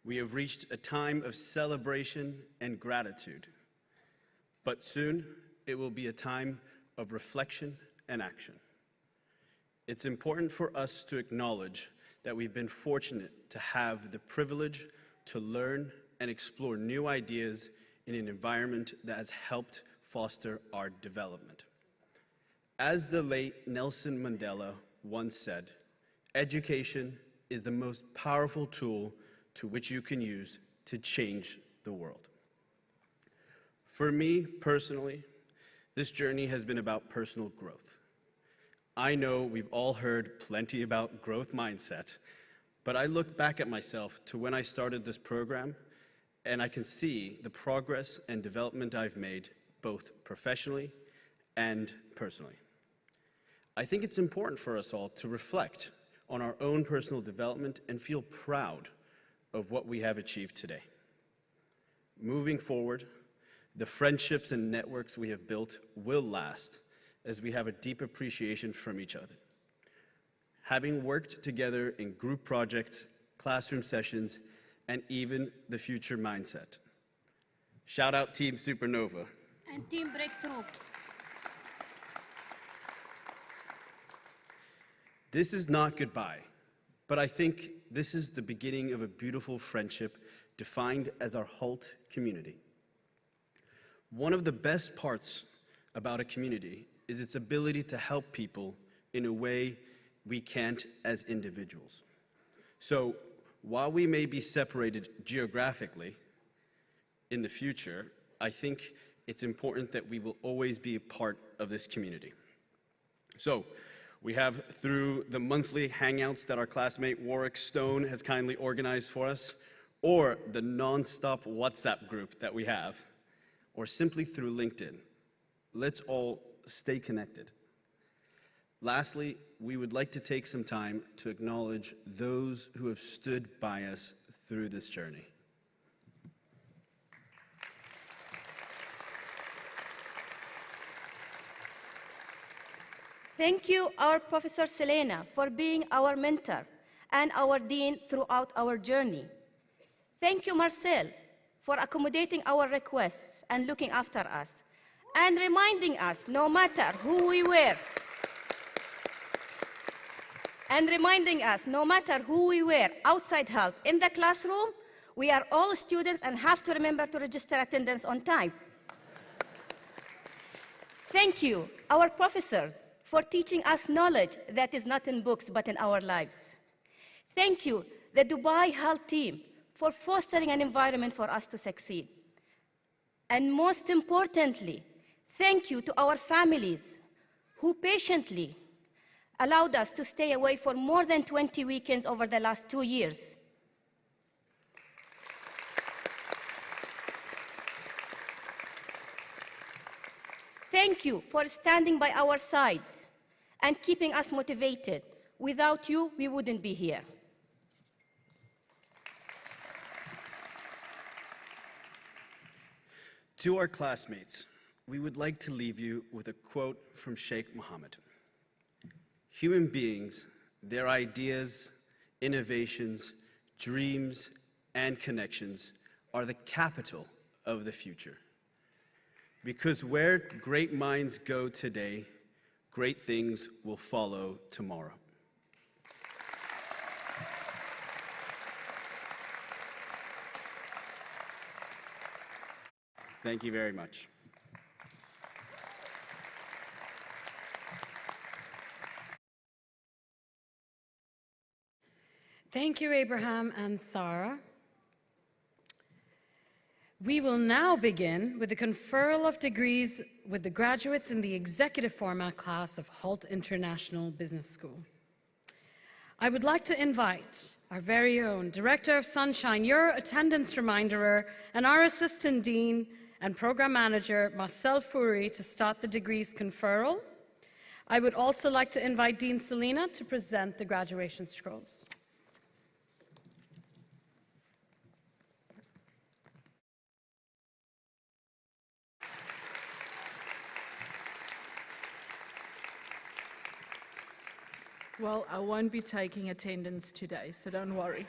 We have reached a time of celebration and gratitude, but soon it will be a time of reflection and action. It's important for us to acknowledge that we've been fortunate to have the privilege to learn and explore new ideas in an environment that has helped foster our development. As the late Nelson Mandela once said, education is the most powerful tool to which you can use to change the world. For me, personally, this journey has been about personal growth. I know we've all heard plenty about growth mindset, but I look back at myself to when I started this program, and I can see the progress and development I've made, both professionally and personally. I think it's important for us all to reflect on our own personal development and feel proud of what we have achieved today. Moving forward, the friendships and networks we have built will last as we have a deep appreciation from each other. Having worked together in group projects, classroom sessions, and even the future mindset. Shout out Team Supernova. And Team Breakthrough. This is not goodbye, but I think this is the beginning of a beautiful friendship defined as our Hult community. One of the best parts about a community is its ability to help people in a way we can't as individuals. So while we may be separated geographically in the future, I think it's important that we will always be a part of this community. So we have, through the monthly hangouts that our classmate Warwick Stone has kindly organized for us, or the non-stop WhatsApp group that we have, or simply through LinkedIn. Let's all stay connected. Lastly, we would like to take some time to acknowledge those who have stood by us through this journey. Thank you, our Professor Selina, for being our mentor and our dean throughout our journey. Thank you, Marcel, for accommodating our requests and looking after us, and reminding us no matter who we were, outside Hult, in the classroom, we are all students and have to remember to register attendance on time. Thank you, our professors, for teaching us knowledge that is not in books but in our lives. Thank you, the Dubai Hult team, for fostering an environment for us to succeed. And most importantly, thank you to our families who patiently allowed us to stay away for more than 20 weekends over the last 2 years. Thank you for standing by our side and keeping us motivated. Without you, we wouldn't be here. To our classmates, we would like to leave you with a quote from Sheikh Mohammed. Human beings, their ideas, innovations, dreams, and connections are the capital of the future. Because where great minds go today, great things will follow tomorrow. Thank you very much. Thank you, Abraham and Sarah. We will now begin with the conferral of degrees with the graduates in the executive format class of Hult International Business School. I would like to invite our very own Director of Sunshine, your attendance reminderer, and our Assistant Dean and Program Manager, Marcel Fourie, to start the degrees conferral. I would also like to invite Dean Selina to present the graduation scrolls. Well, I won't be taking attendance today, so don't worry.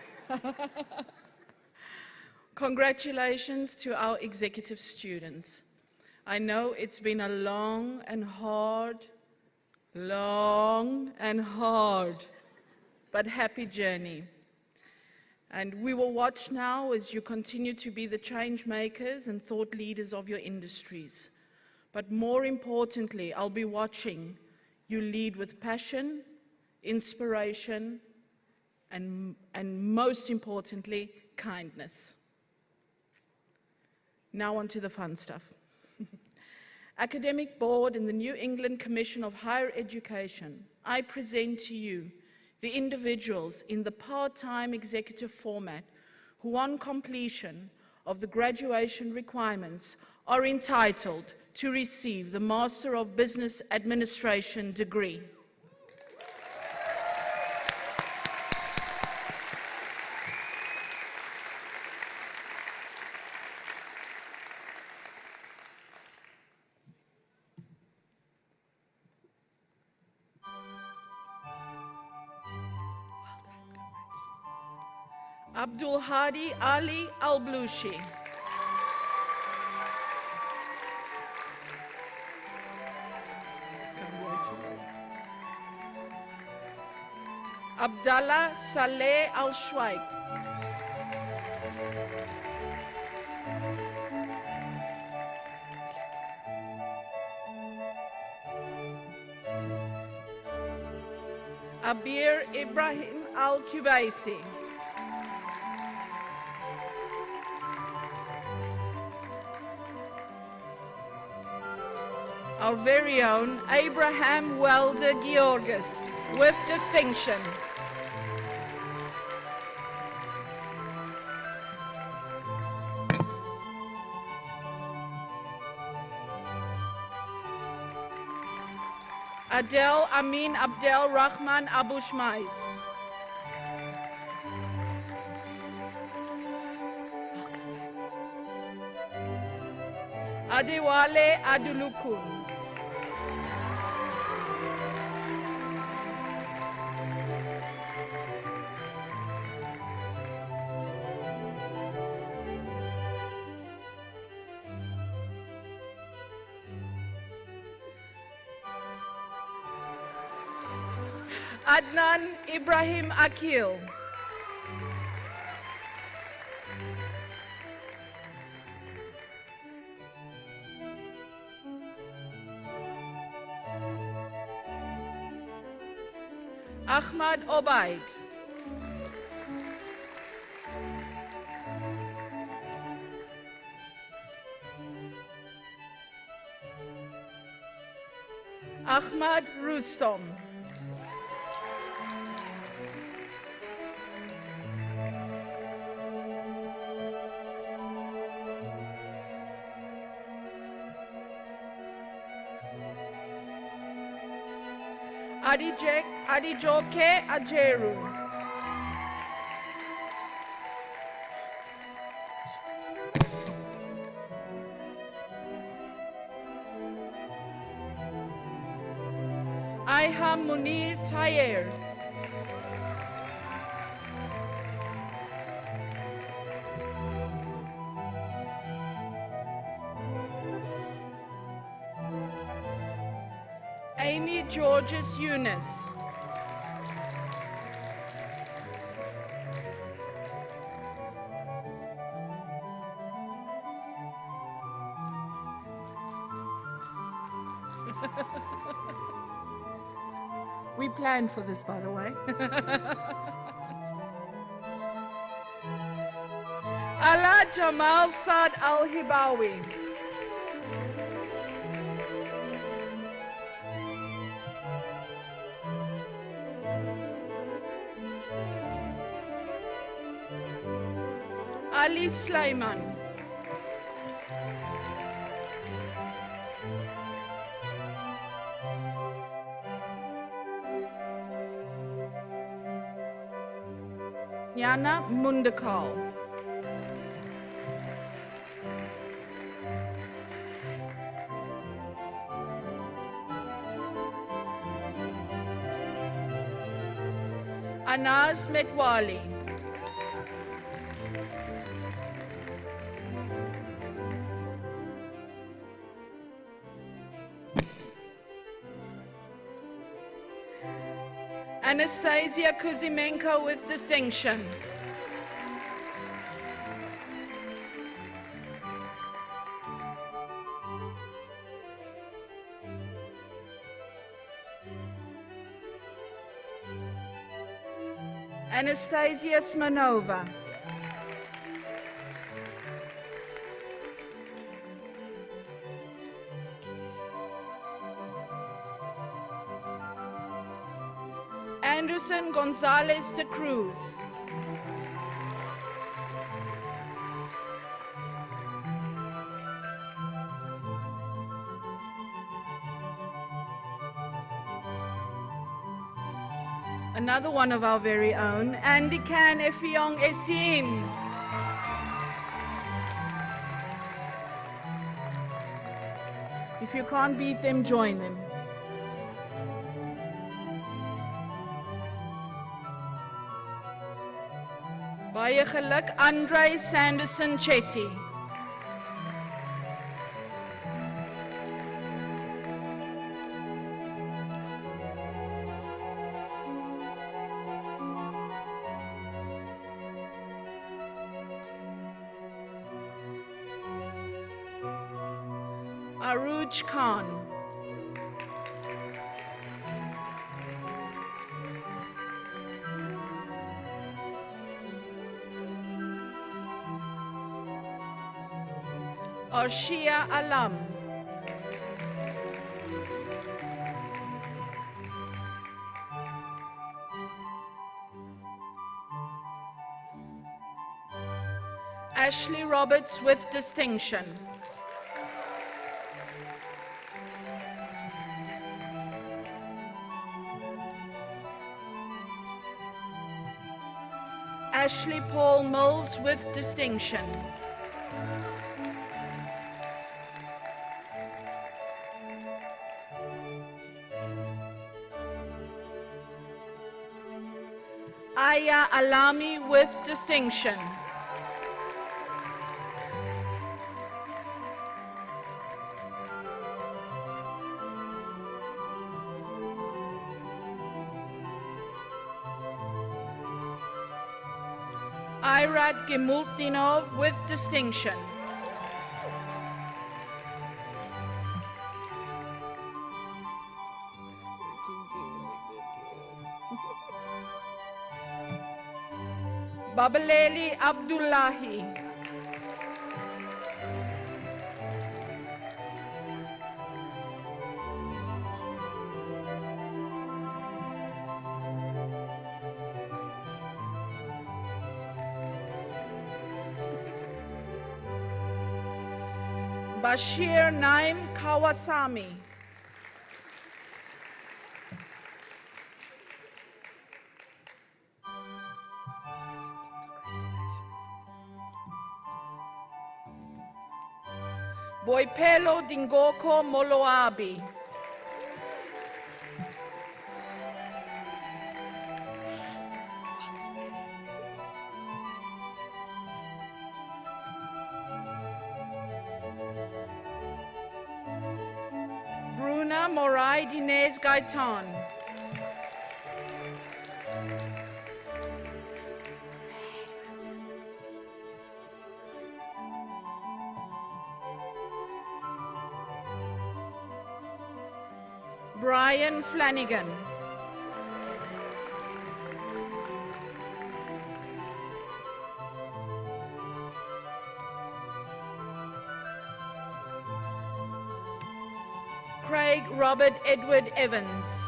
Congratulations to our executive students. I know it's been a long and hard, but happy journey. And we will watch now as you continue to be the change makers and thought leaders of your industries. But more importantly, I'll be watching you lead with passion, inspiration, and most importantly, kindness. Now on to the fun stuff. Academic Board and the New England Commission of Higher Education, I present to you the individuals in the part-time executive format who, on completion of the graduation requirements, are entitled to receive the Master of Business Administration degree. Abdul Hadi Ali Al-Blushi. Abdallah Saleh Al-Shwaik. Abir Ibrahim Al-Kubaisi. Our very own Abraham Wilde Georges, with distinction. Adel Amin Abdel Rahman Abu Shmais. Adewale Adulukun. Adnan Ibrahim Akil. Ahmad Obaid. Ahmad Rustom. Adijoke Ajeru. Ayham Munir Tayer. Amy Georges Eunice. We planned for this, by the way. Ala Jamal Saad Al-Hibawi. Ali Sleiman. Jana Mundekal. Anaz Metwali. Anastasia Kuzimenko with distinction. Anastasia Smanova. Anderson Gonzalez de Cruz. Another one of our very own, Andikan Effiong Esim. If you can't beat them, join them. Baie geluk, Andre Sanderson Chetty. Aruj Khan. Arshia Alam. Ashley Roberts with distinction. Ashley Paul Mills with distinction. Aya Alami with distinction. Irat Gemultinov with distinction. Babaleli Abdullahi. Bashir Naim Kawasami. Boipelo Dingoko Moloabi. Bruna Morai Dinez Gaitan. Brian Flanagan. Craig Robert Edward Evans.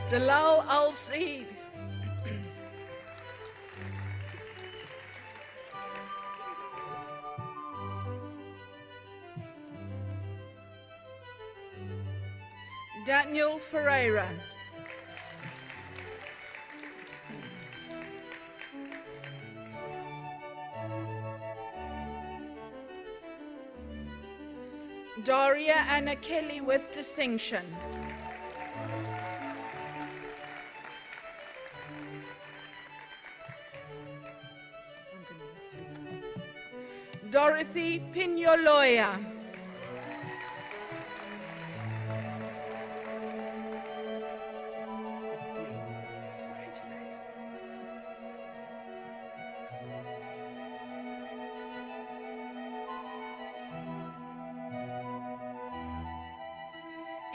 Dalal Al-Said. Daniel Ferreira. Daria Anna Kelly with distinction. Dorothy Pinoloya.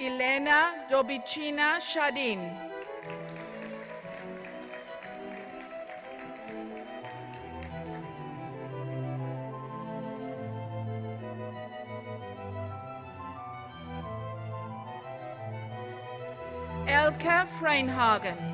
Elena Dobicina Shadin. Elke Freinhagen.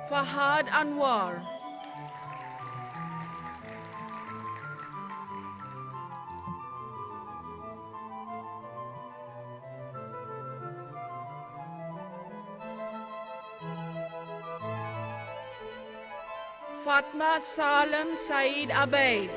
Fahad Anwar. Fatma Salem Saeed Abeid.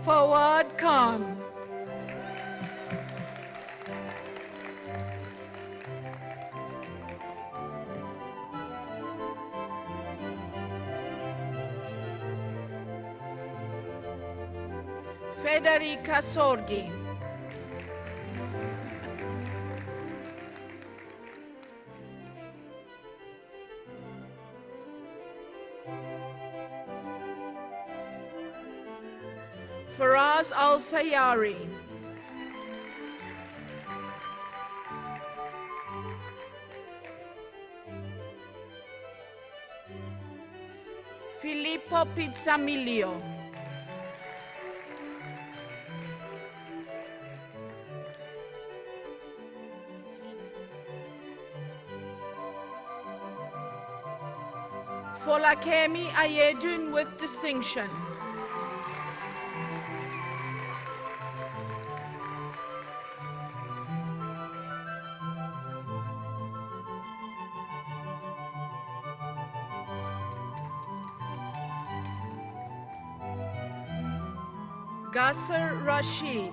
Fawad Khan. Federica Sorgi. Faraz Al-Sayari. Filippo Pizzamiglio. Folakemi Ayedun with distinction. Gasser Rashid.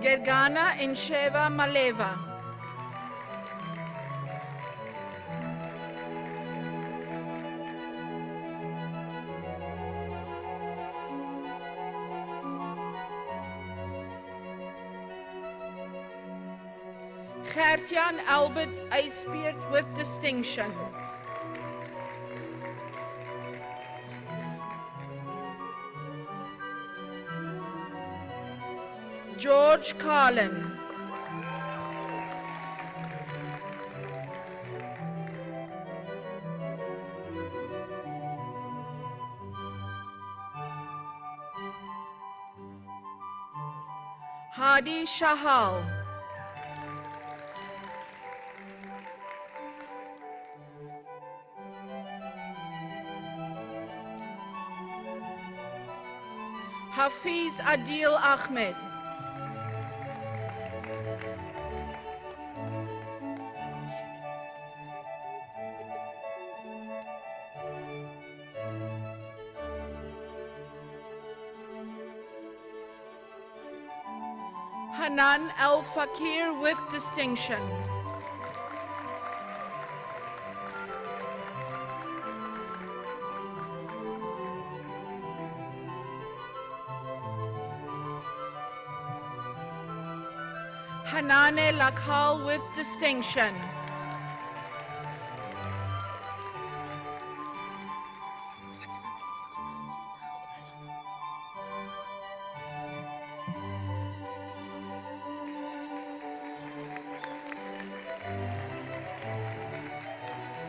Gergana Insheva Maleva. Gertjan Albert Eispiert with distinction. George Carlin. Hadi Shahal. Hafiz Adil Ahmed. Hanan Al Fakir with distinction. Hanane Lakhal with distinction.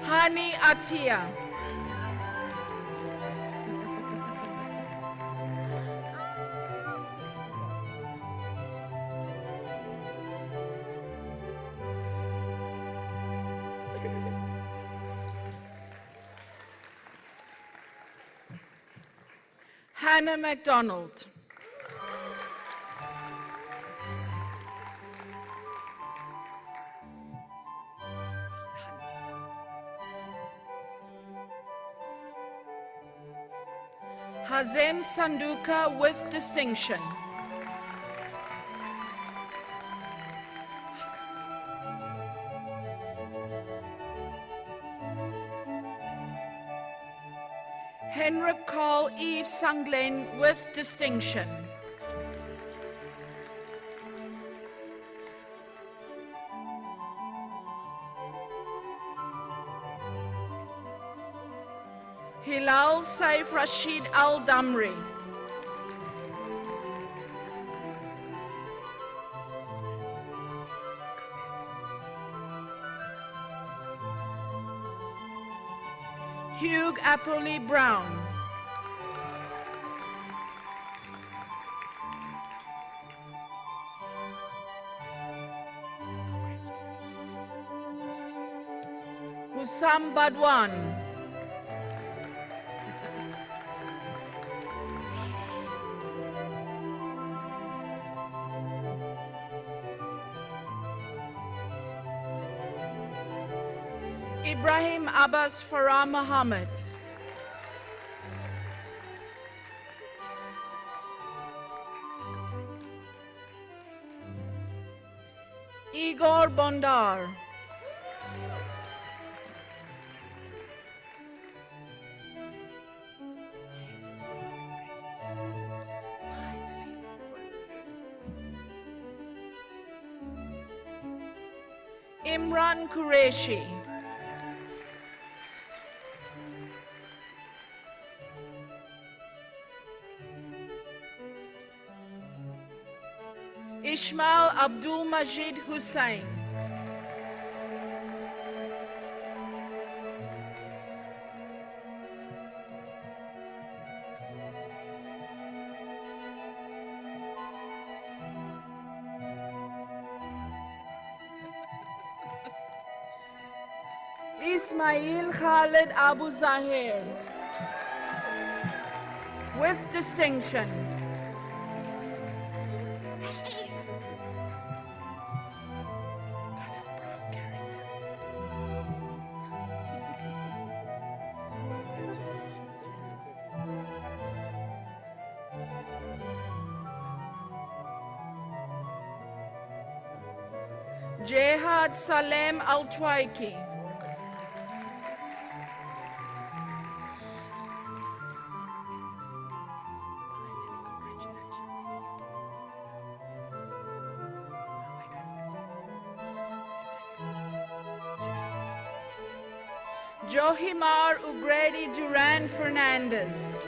Hani Atia. Hannah MacDonald. Hazem Sanduka with distinction. Henrik Carl Eve Sanglen with distinction. Hilal Saif Rashid Al Damri. Hugh Apolli Brown. Hussam Badwan. Ibrahim Abbas Farah Muhammad. Igor Bondar. Imran Qureshi. Ishmael Abdul Majid Hussain. Ismail Khalid Abu Zahir with distinction. Jehad Salem Al-Twaiki. Johimar Ugredi Duran Fernandez.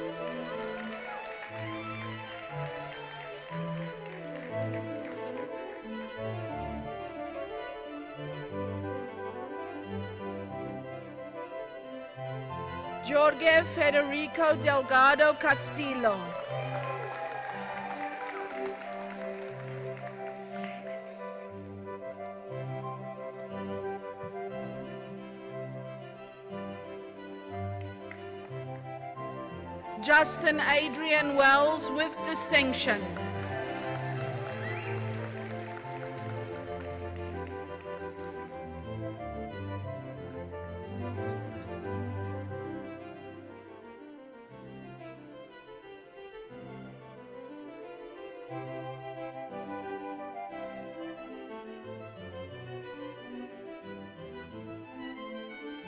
Jorge Federico Delgado Castillo. Justin Adrian Wells with distinction.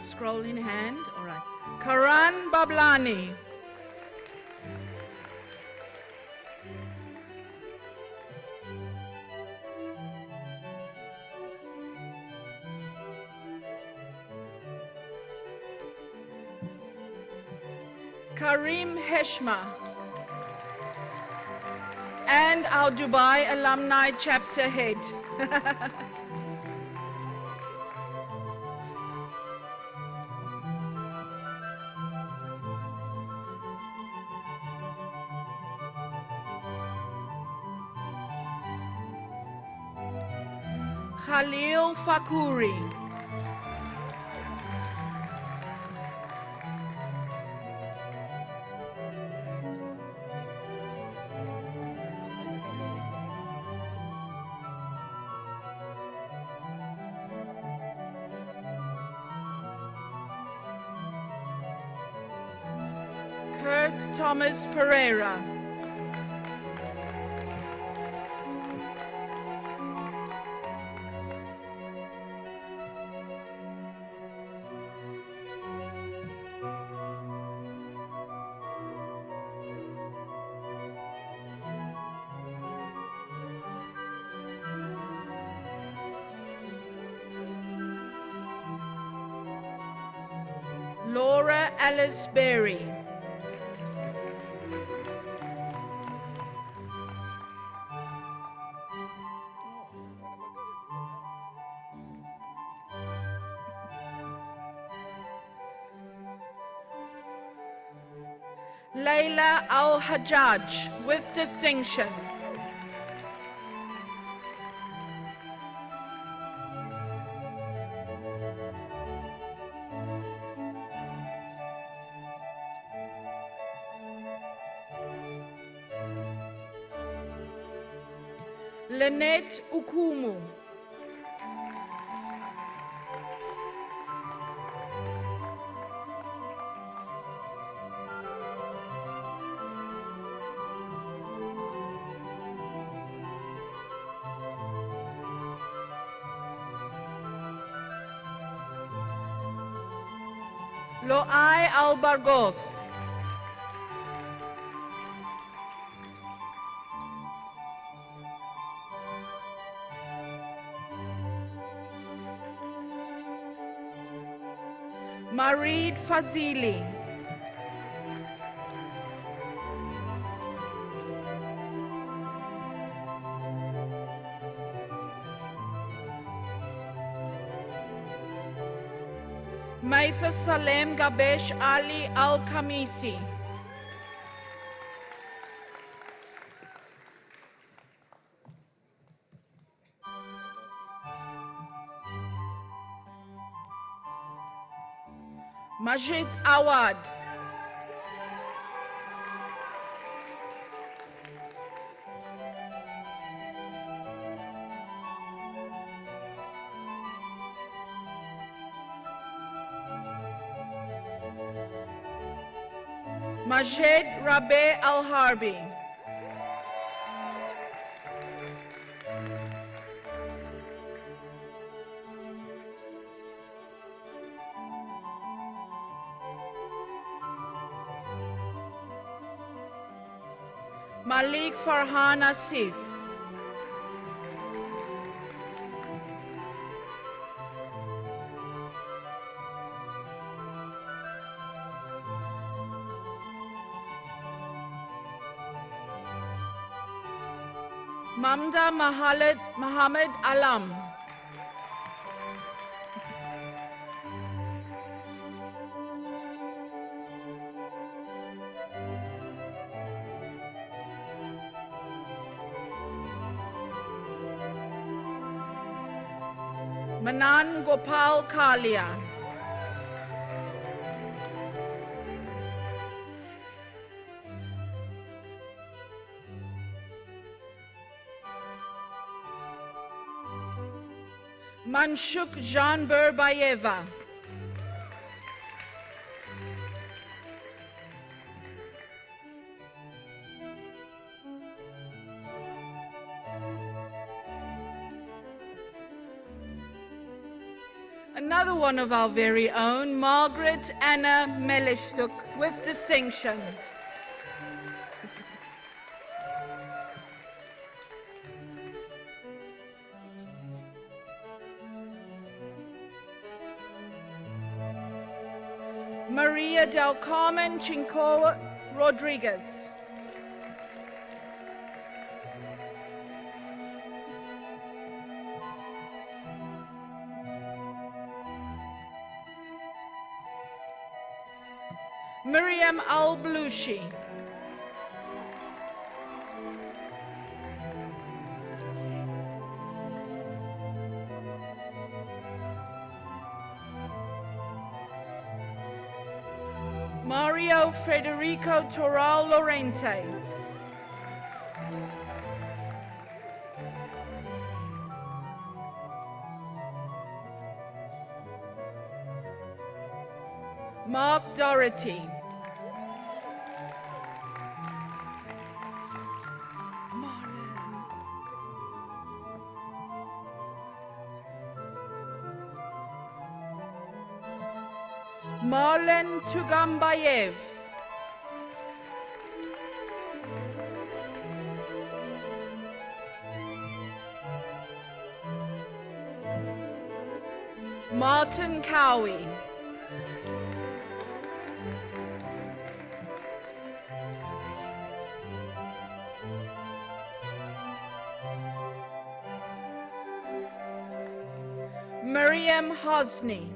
Scroll in hand, all right. Karan Bablani. Karim Heshma. And our Dubai Alumni Chapter Head. Khalil Fakuri. Kurt Thomas Pereira. Laura Alice Berry. Layla Al-Hajjaj with distinction. Lynette Ukumu. Loai Albargoth. Marid Fazili. Maitha Salem Gabesh Ali Al-Khamisi. Majid Awad. Majid Rabe Al-Harbi. Malik Farhan Asif. Mamda Mohammed Alam. Manan Gopal Kalia. Manshuk Jean Burbayeva. Another one of our very own, Margaret Anna Melishtuk, with distinction. Maria del Carmen Chinco Rodriguez. Miriam Al-Blushi. Mario Federico Toral Lorente. Mark Doherty. Marlon Tugambayev. Martin Cowie. Miriam Hosni.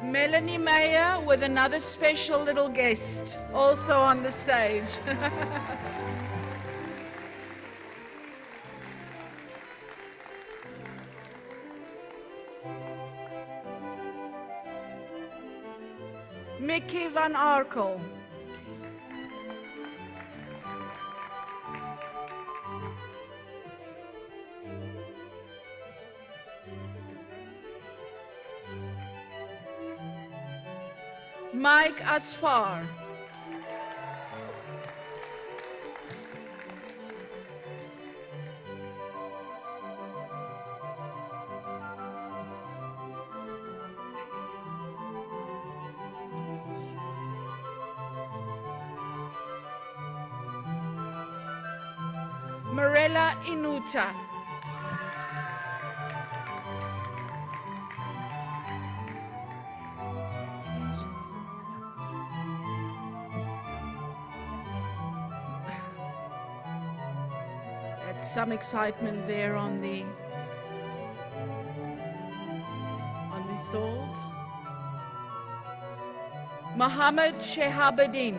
Melanie Mayer with another special little guest also on the stage. Mickey van Arkel. Mike Asfar. Marella Inuta. That's some excitement there on the stalls. Mohammed Shehabuddin.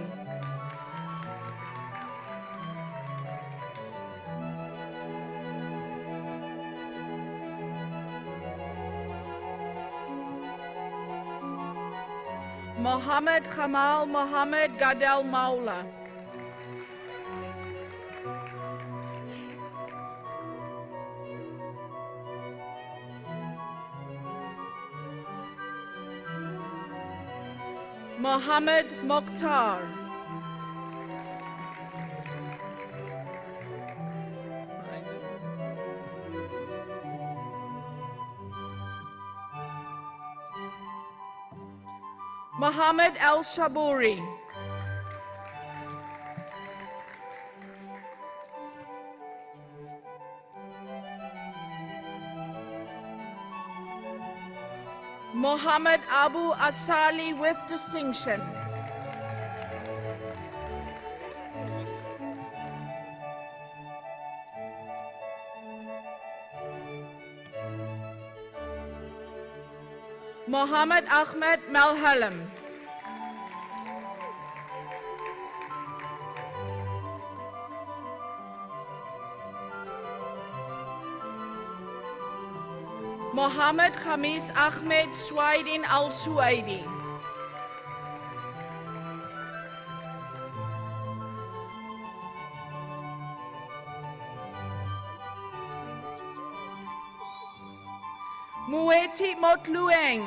Mohammed Kamal Mohammed Gadel Maula. Mohammed Mokhtar. Mohammed El Shabouri. Mohammed Abu Asali with distinction. Mohammed Ahmed Malhalam. Mohammed Khamis Ahmed Swaidin Al-Suwaidi. Mueti Motlueng.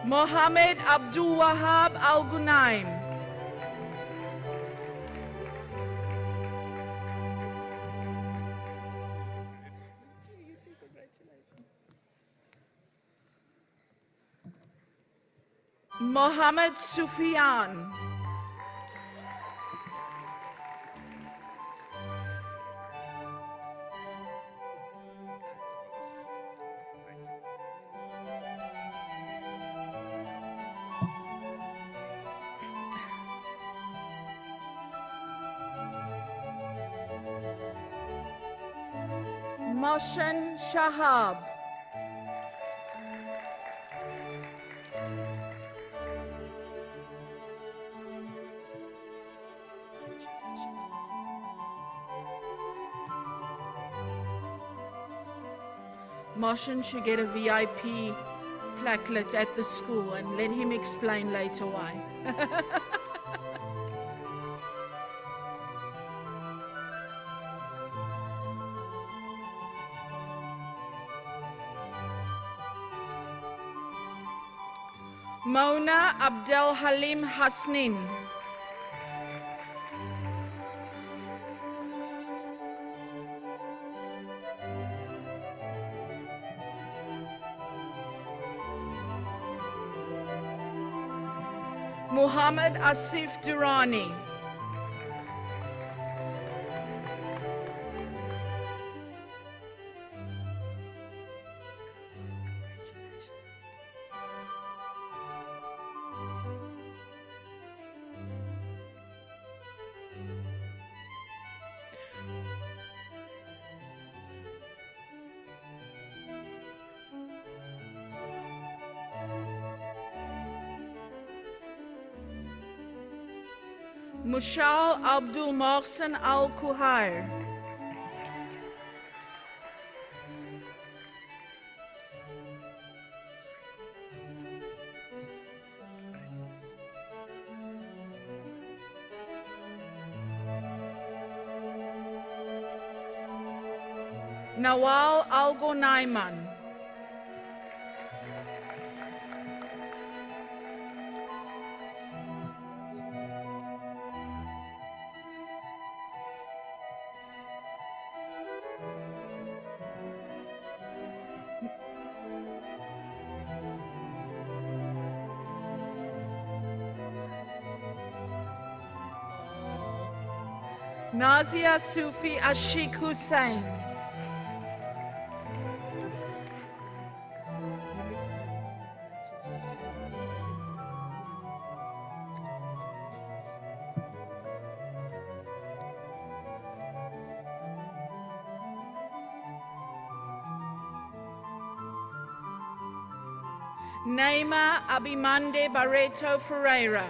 Mohammed Abdul Wahab Al Gunaim. Mohammed Sufyan. Moshan Shahab. Moshan should get a VIP plaquette at the school and let him explain later why. Mona Abdel Halim Hasnin. Muhammad Asif Durrani. Mushal Abdul Mohsen Al Kuhair. Nawal Al Gonaiman. Nazia Sufi Ashik Hussain. Naima Abimande Barreto Ferreira.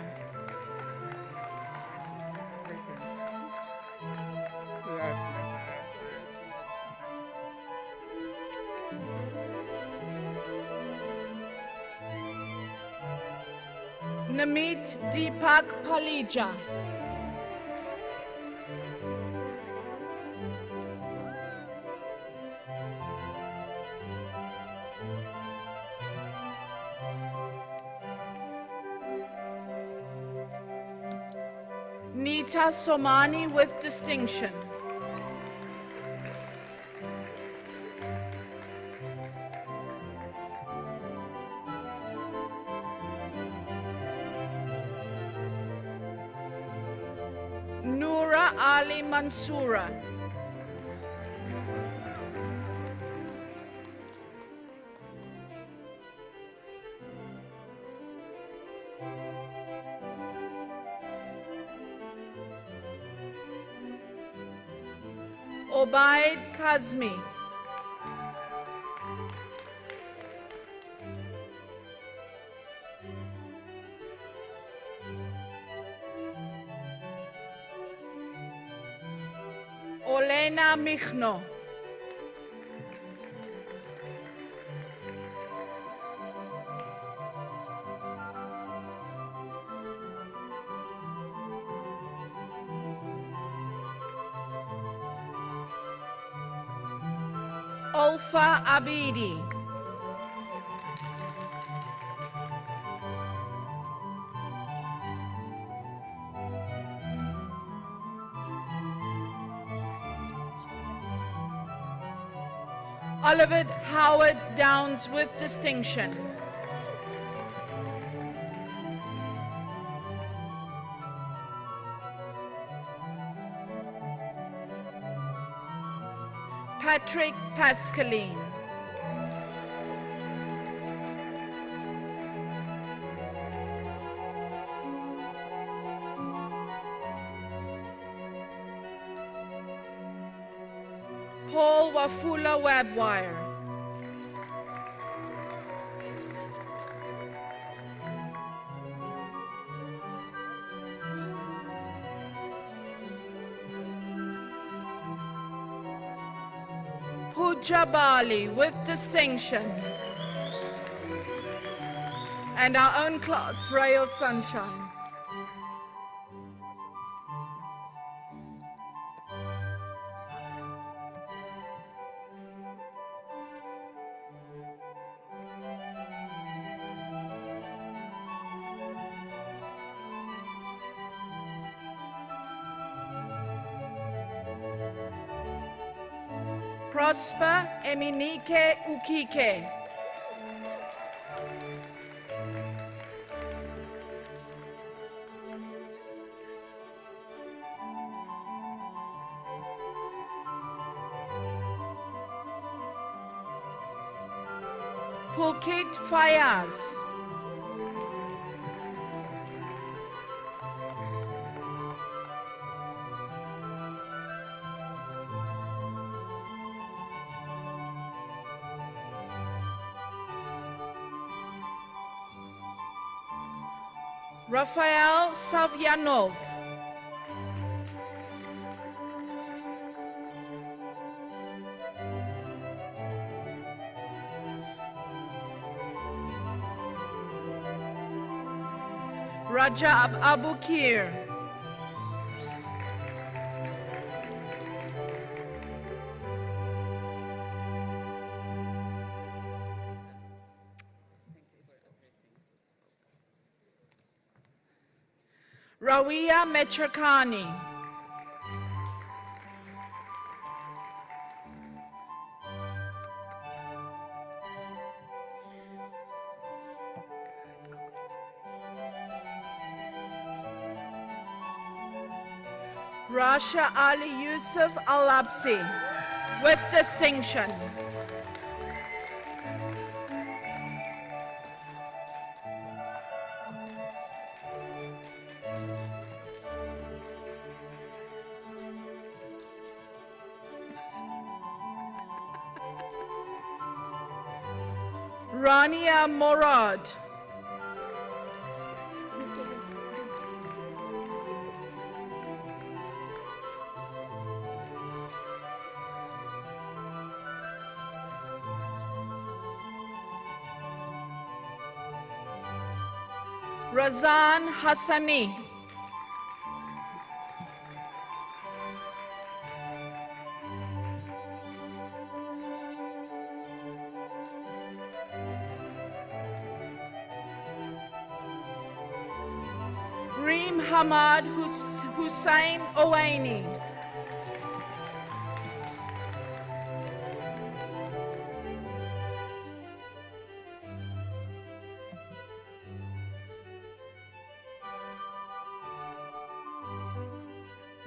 Namit Deepak Palija. Nita Somani with distinction. Noura Ali Mansoura. Obaid Kazmi. Olena Michno. Olfa Abidi. Oliver Howard Downs with distinction. Patrick Pascaline. Paul Wafula Webwire. Pujabali with distinction. And our own class, Ray of Sunshine. Prosper Eminike Ukike. Pulkit Fayaz. Rafael Savyanov. Rajab Abukir. Rawia Metrakani. Rasha Ali Yusuf Alapsi, with distinction. Rania Morad. Razan Hassani. Reem Hamad Hussain Owaini.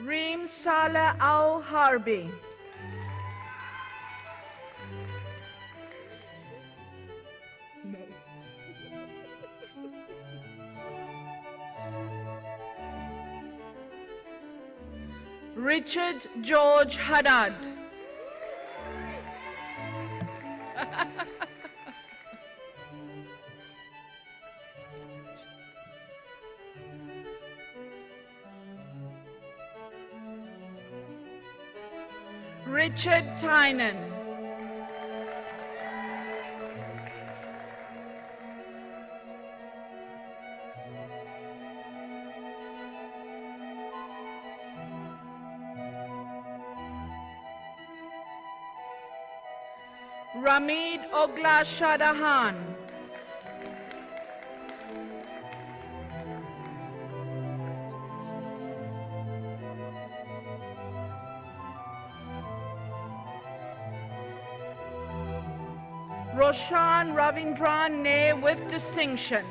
Reem Saleh Al Harbi. Richard George Haddad. Richard Tynan. Ramid Ogla Shadahan. Roshan Ravindran Ne with distinction.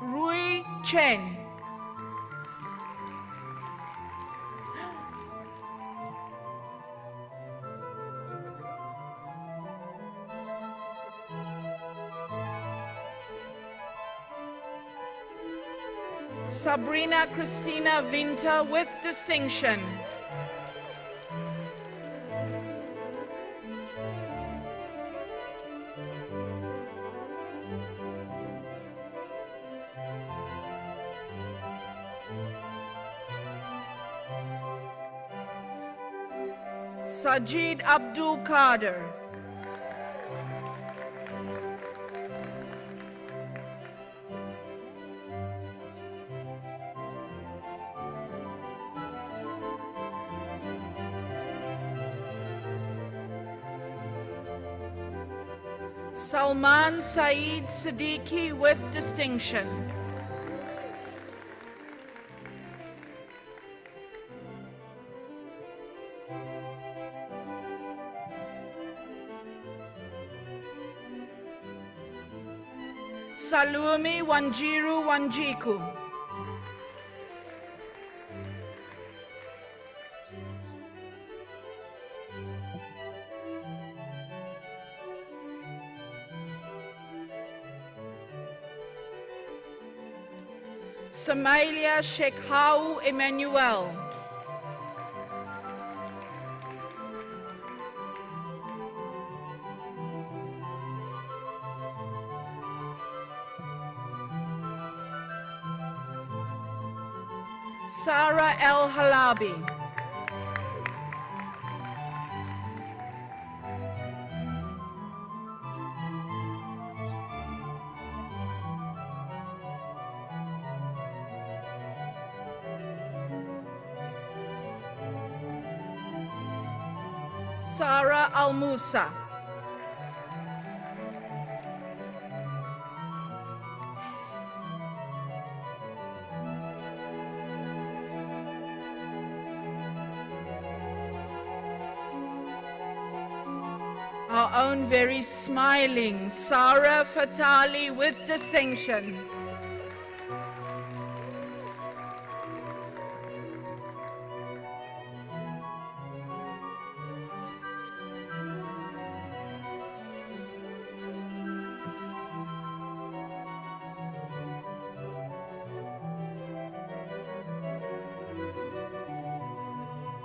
Rui Chen. Sabrina Christina Vinta with distinction. Sajid Abdul Qadir. Salman Saeed Siddiqui with distinction. Salumi Wanjiru Wanjiku. Samalia Shekhau Emmanuel. Sarah El Halabi. Sarah Al Musa. Our own very smiling Sarah Fatali with distinction.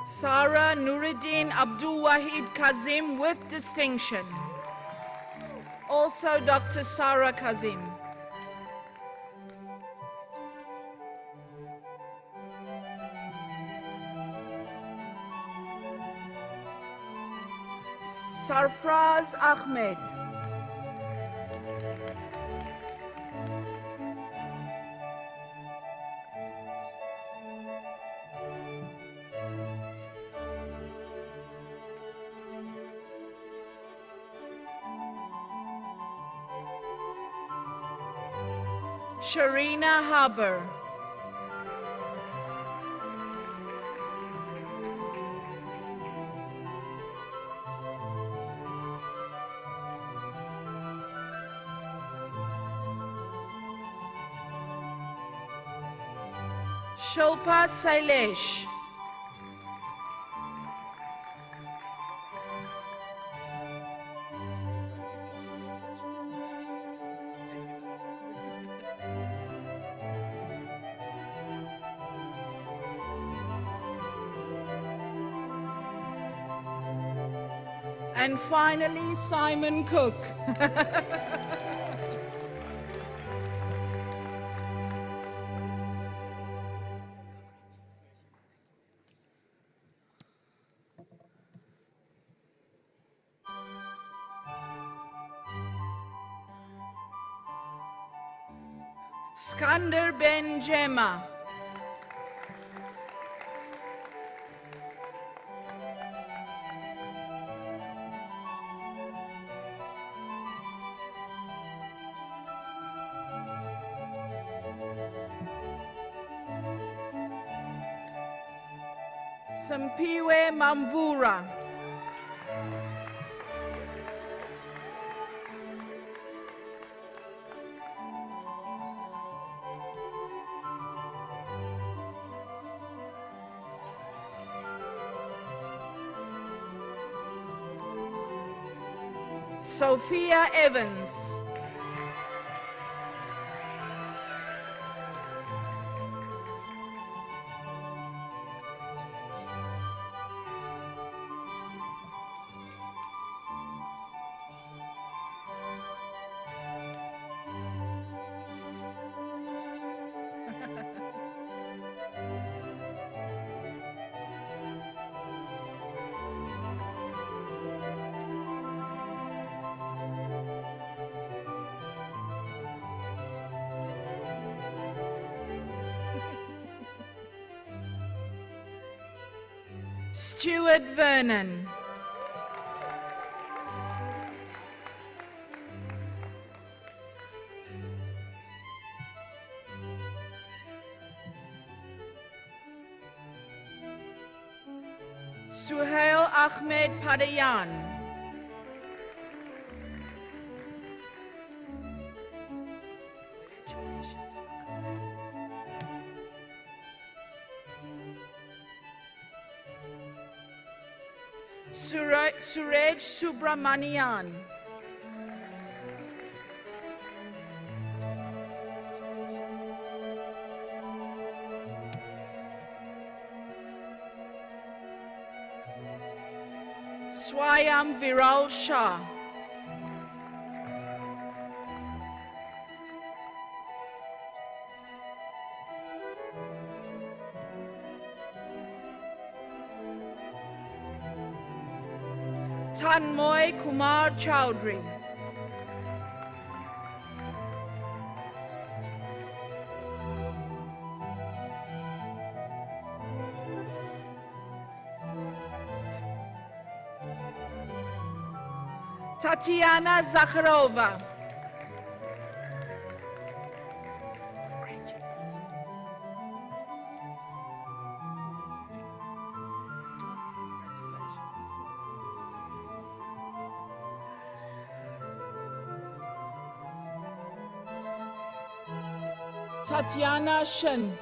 Sarah Nuruddin Abdul Wahid Kazim with distinction. Also Dr. Sarah Kazim. Sarfraz Ahmed. Sharina Haber. Shilpa Sailesh. And finally, Simon Cook. Skander Ben Jema. Sampiwe Mamvura. Sophia Evans. Stuart Vernon. Suhail Ahmed Padayan. Suraj Subramanian. Swayam Viral Shah. Tanmoy Kumar Chowdhury. Tatiana Zakharova. Tatiana Shen.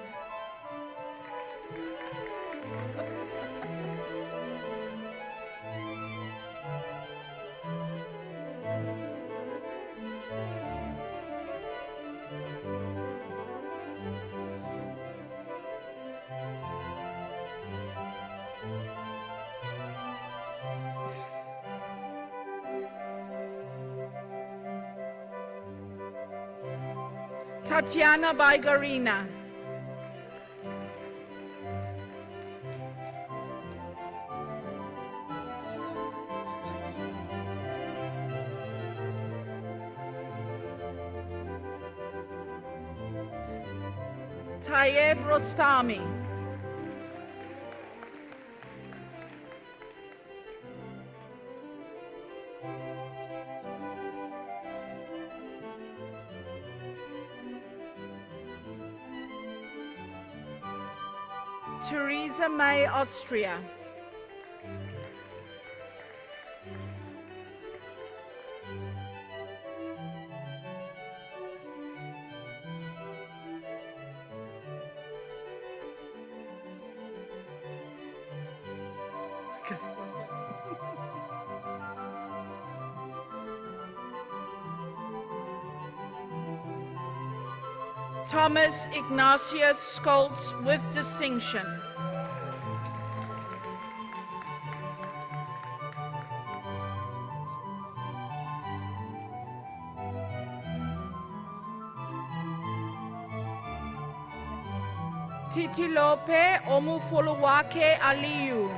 Tatiana Baigarina. Tayeb Rostami. Theresa May, Austria. Thomas Ignatius Scholz with distinction. Titilope Omufoluwake Aliyu.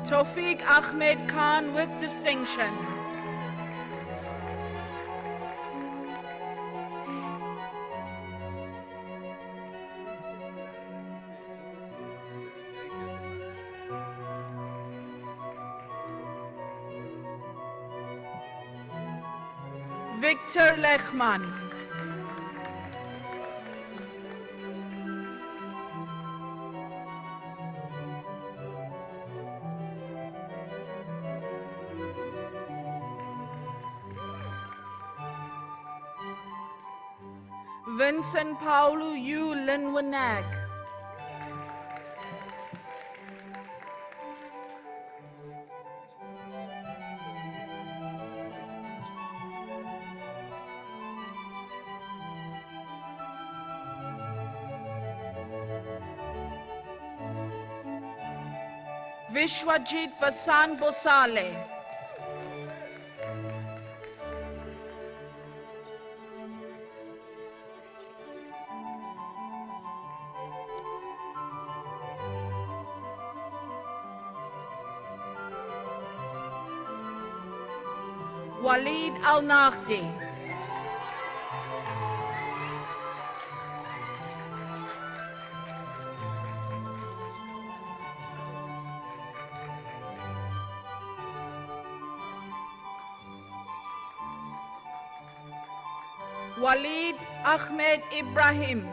Toufiq Ahmed Khan with distinction. Victor Lechman. Vincent Paulo U. Linwanag. Vishwajit Vasan Bosale. Walid Al-Nahdi. Walid Ahmed Ibrahim.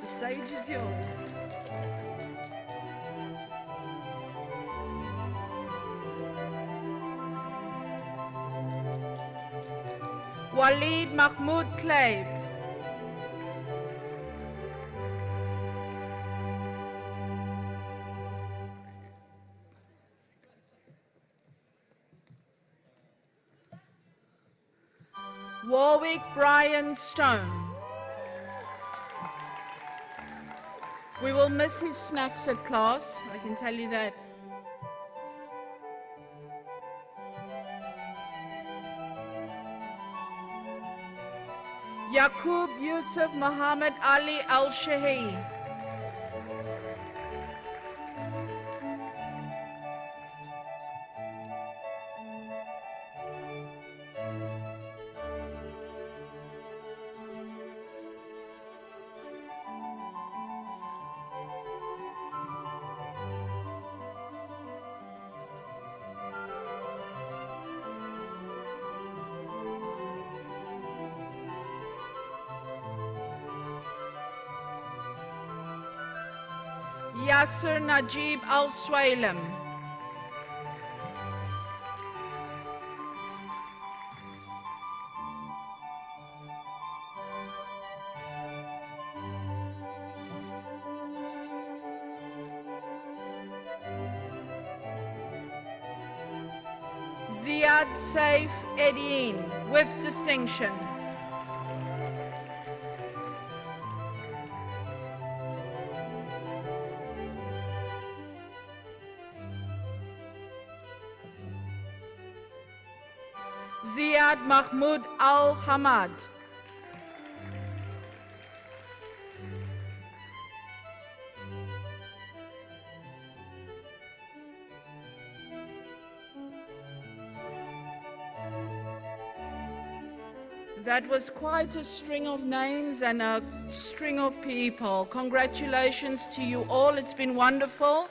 The stage is yours. Walid Mahmoud Kleib. Warwick Brian Stone. We will miss his snacks at class, I can tell you that. Yaqub Yusuf Muhammad Ali Al-Shahi. Yasser Najib Al-Swaylam. Ziad Saif Edin with distinction. Ziad Mahmoud Al-Hamad. That was quite a string of names and a string of people. Congratulations to you all. It's been wonderful.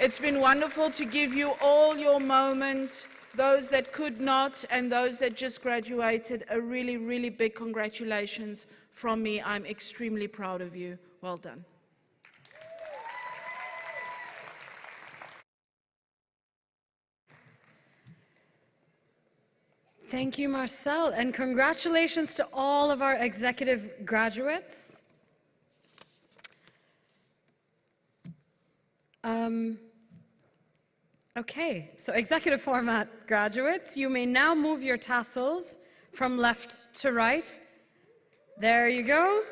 It's been wonderful to give you all your moment, those that could not and those that just graduated. A really, really big congratulations from me. I'm extremely proud of you. Well done. Thank you, Marcel, and congratulations to all of our executive graduates. Okay, so executive format graduates, you may now move your tassels from left to right. There you go.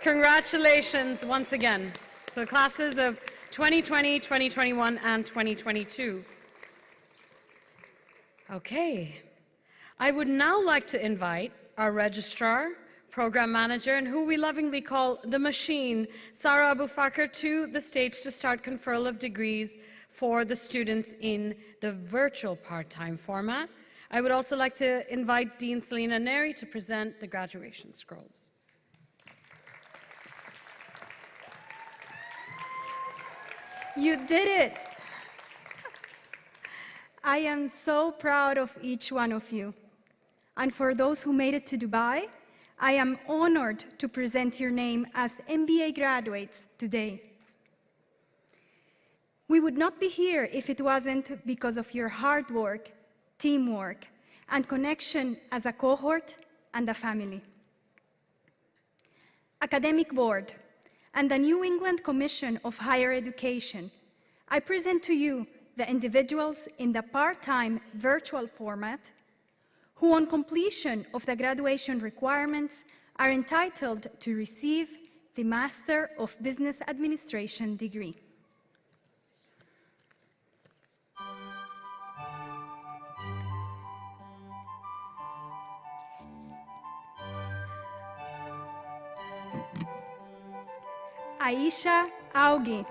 Congratulations once again to the classes of 2020, 2021, and 2022. Okay, I would now like to invite our registrar, program manager, and who we lovingly call the machine, Sarah Abu Fakr, to the stage to start conferral of degrees for the students in the virtual part-time format. I would also like to invite Dean Selina Neri to present the graduation scrolls. You did it! I am so proud of each one of you. And for those who made it to Dubai, I am honored to present your name as MBA graduates today. We would not be here if it wasn't because of your hard work, teamwork, and connection as a cohort and a family. Academic Board and the New England Commission of Higher Education, I present to you the individuals in the part-time virtual format who, on completion of the graduation requirements, are entitled to receive the Master of Business Administration degree. Aisha Augi.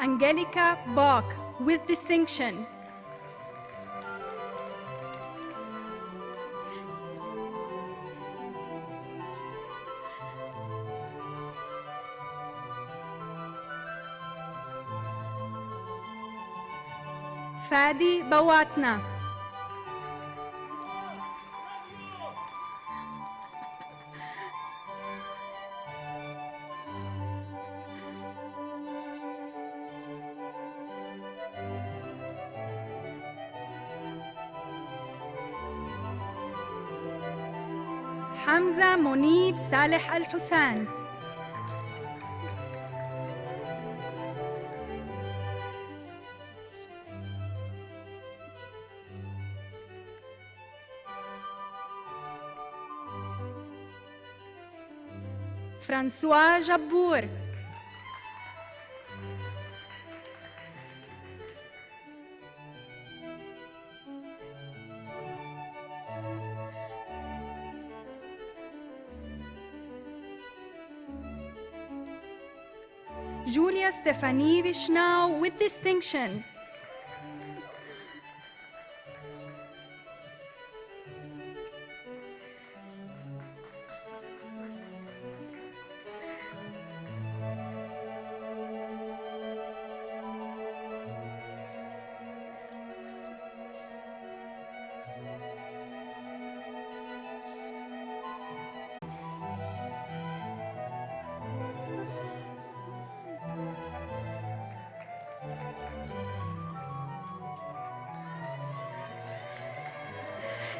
Angelica Bach, with distinction. Fadi Bawatna. Hamza Monib Saleh Al-Hussein. François Jabbour. Julia Stephanie Vishnau, with distinction.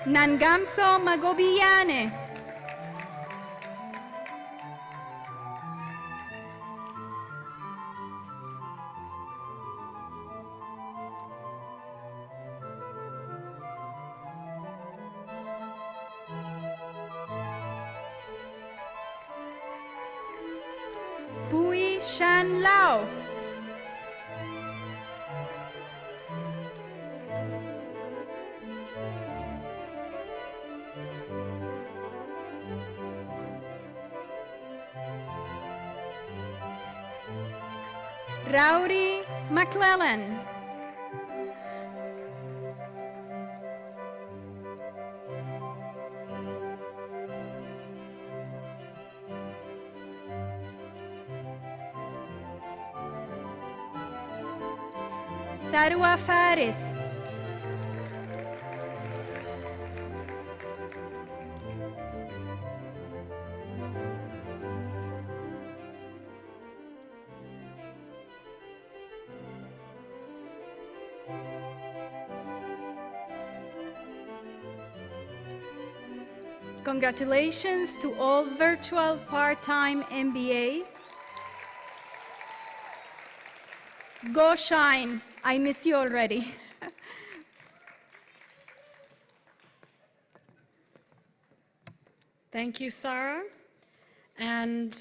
Nangamso Magobiyane. Bui Shan Lao. Rowdy McClellan. Tharwa Faris. Congratulations to all virtual part-time MBA. Go shine. I miss you already. Thank you, Sarah. And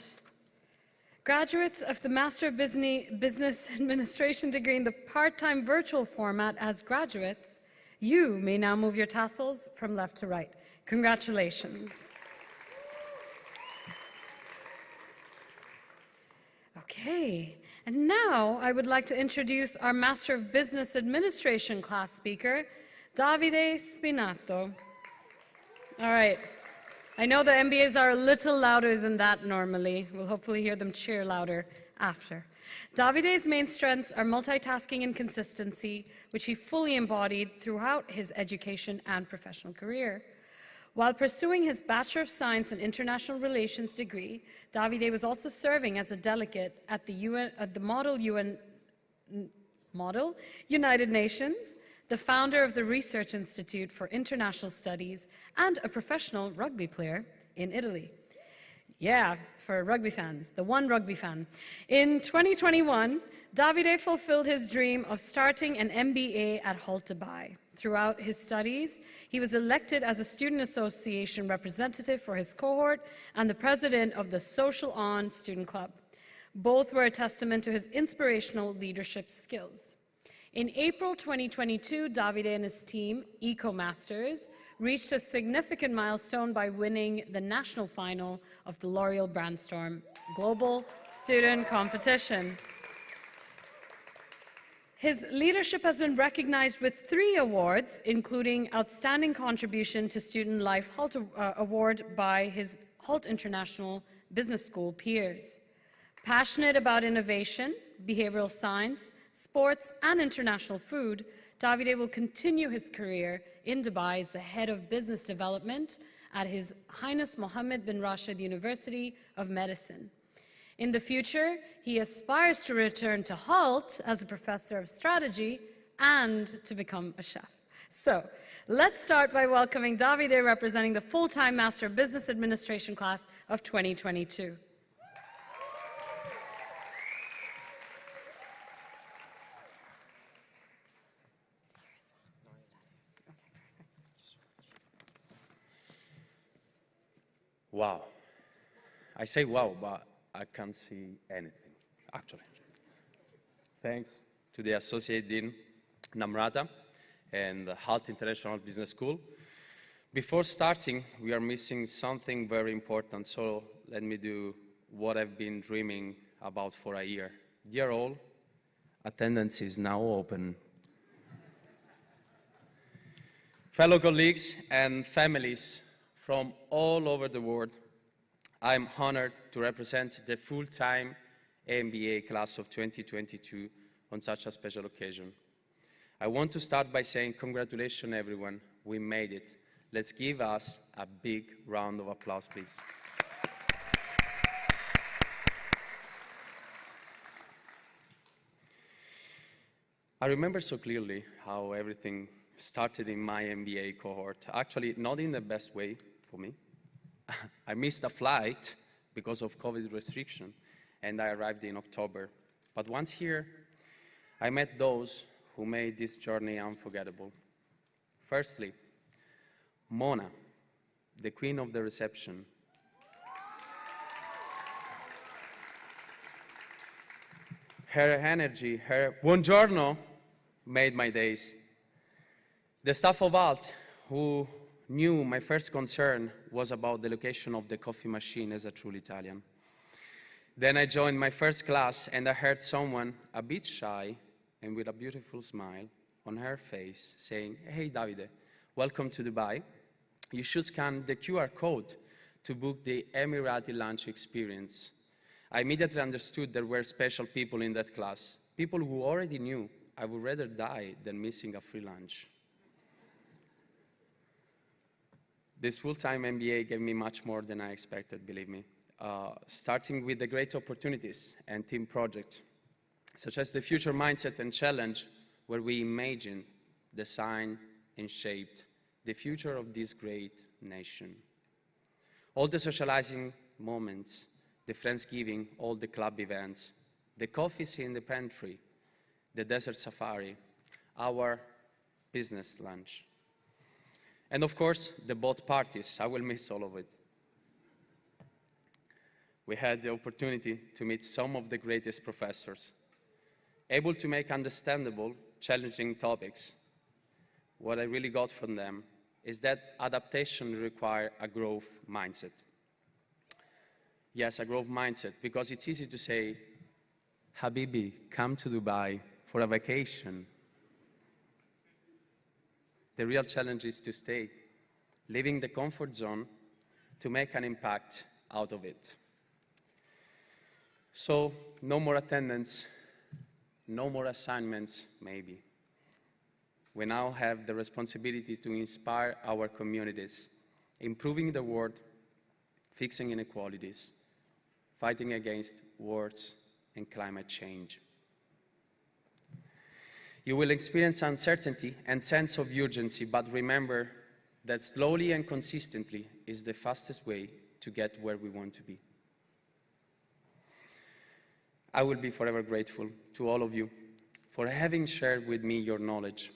graduates of the Master of Business Administration degree in the part-time virtual format as graduates, you may now move your tassels from left to right. Congratulations. Okay, and now I would like to introduce our Master of Business Administration class speaker, Davide Spinato. All right, I know the MBAs are a little louder than that normally. We'll hopefully hear them cheer louder after. Davide's main strengths are multitasking and consistency, which he fully embodied throughout his education and professional career. While pursuing his Bachelor of Science in International Relations degree, Davide was also serving as a delegate at the Model United Nations, the founder of the Research Institute for International Studies, and a professional rugby player in Italy. Yeah, for rugby fans, the one rugby fan. In 2021, Davide fulfilled his dream of starting an MBA at Hult Dubai. Throughout his studies, he was elected as a student association representative for his cohort and the president of the Social On Student Club. Both were a testament to his inspirational leadership skills. In April 2022, Davide and his team, EcoMasters, reached a significant milestone by winning the national final of the L'Oreal Brandstorm Global Student Competition. His leadership has been recognized with 3 awards, including Outstanding Contribution to Student Life Hult Award by his Hult International Business School peers. Passionate about innovation, behavioral science, sports, and international food, Davide will continue his career in Dubai as the head of business development at His Highness Mohammed bin Rashid University of Medicine. In the future, he aspires to return to Hult as a professor of strategy and to become a chef. So, let's start by welcoming Davide, representing the full-time Master of Business Administration class of 2022. Wow. I say wow, but I can't see anything, actually. Thanks to the Associate Dean, Namrata, and the Hult International Business School. Before starting, we are missing something very important, so let me do what I've been dreaming about for a year. Dear all, attendance is now open. Fellow colleagues and families from all over the world, I'm honored to represent the full-time MBA class of 2022 on such a special occasion. I want to start by saying congratulations, everyone. We made it. Let's give us a big round of applause, please. I remember so clearly how everything started in my MBA cohort. Actually, not in the best way for me. I missed a flight because of COVID restriction, and I arrived in October. But once here, I met those who made this journey unforgettable. Firstly, Mona, the queen of the reception. Her energy, her buongiorno made my days. The staff of Hult, who knew my first concern was about the location of the coffee machine as a true Italian. Then I joined my first class and I heard someone a bit shy and with a beautiful smile on her face saying, "Hey Davide, welcome to Dubai. You should scan the QR code to book the Emirati lunch experience." I immediately understood there were special people in that class, people who already knew I would rather die than missing a free lunch. This full-time MBA gave me much more than I expected, believe me, starting with the great opportunities and team projects, such as the Future Mindset and Challenge, where we imagine, design, and shaped the future of this great nation. All the socializing moments, the Friendsgiving, all the club events, the coffees in the pantry, the desert safari, our business lunch. And of course, the boat parties. I will miss all of it. We had the opportunity to meet some of the greatest professors, able to make understandable, challenging topics. What I really got from them is that adaptation requires a growth mindset. Yes, a growth mindset, because it's easy to say, Habibi, come to Dubai for a vacation. The real challenge is to stay, leaving the comfort zone to make an impact out of it. So, no more attendance, no more assignments, maybe. We now have the responsibility to inspire our communities, improving the world, fixing inequalities, fighting against wars and climate change. You will experience uncertainty and sense of urgency, but remember that slowly and consistently is the fastest way to get where we want to be. I will be forever grateful to all of you for having shared with me your knowledge.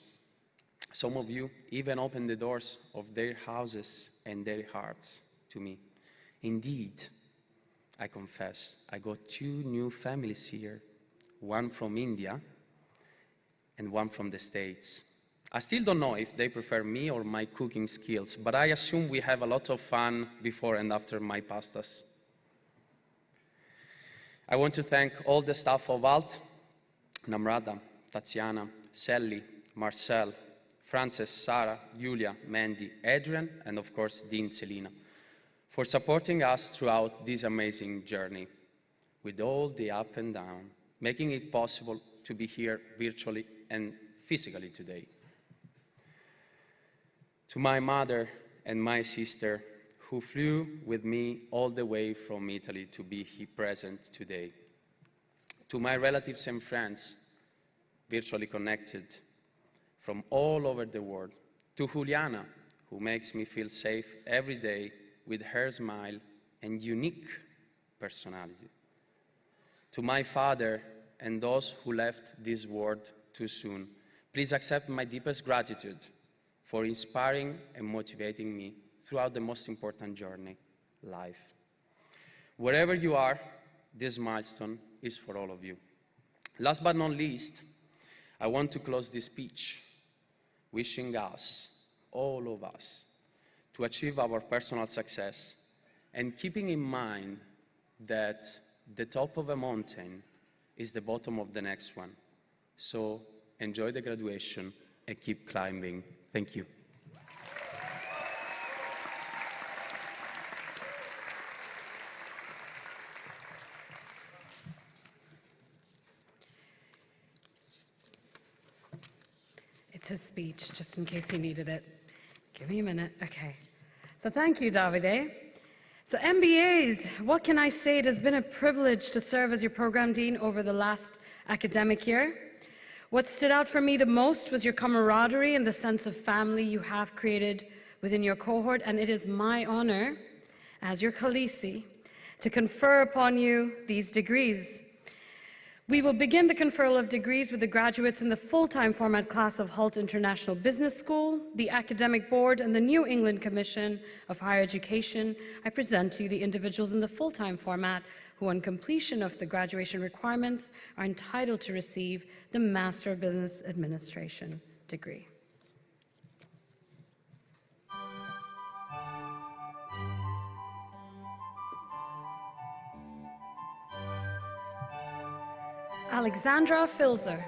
Some of you even opened the doors of their houses and their hearts to me. Indeed, I confess, I got 2 new families here, one from India and one from the States. I still don't know if they prefer me or my cooking skills, but I assume we have a lot of fun before and after my pastas. I want to thank all the staff of Hult, Namrata, Tatiana, Sally, Marcel, Frances, Sarah, Julia, Mandy, Adrian, and of course, Dean Selina, for supporting us throughout this amazing journey with all the up and down, making it possible to be here virtually and physically today. To my mother and my sister, who flew with me all the way from Italy to be here present today. To my relatives and friends, virtually connected from all over the world. To Juliana, who makes me feel safe every day with her smile and unique personality. To my father and those who left this world too soon, please accept my deepest gratitude for inspiring and motivating me throughout the most important journey, life. Wherever you are, this milestone is for all of you. Last but not least, I want to close this speech wishing us, all of us, to achieve our personal success and keeping in mind that the top of a mountain is the bottom of the next one. So enjoy the graduation and keep climbing. Thank you. It's his speech, just in case he needed it. Give me a minute. Okay. So thank you, Davide. So MBAs, what can I say? It has been a privilege to serve as your program dean over the last academic year. What stood out for me the most was your camaraderie and the sense of family you have created within your cohort, and it is my honor, as your Khalisi, to confer upon you these degrees. We will begin the conferral of degrees with the graduates in the full-time format class of Hult International Business School, the Academic Board, and the New England Commission of Higher Education. I present to you the individuals in the full-time format who, on completion of the graduation requirements, are entitled to receive the Master of Business Administration degree. Alexandra Filzer.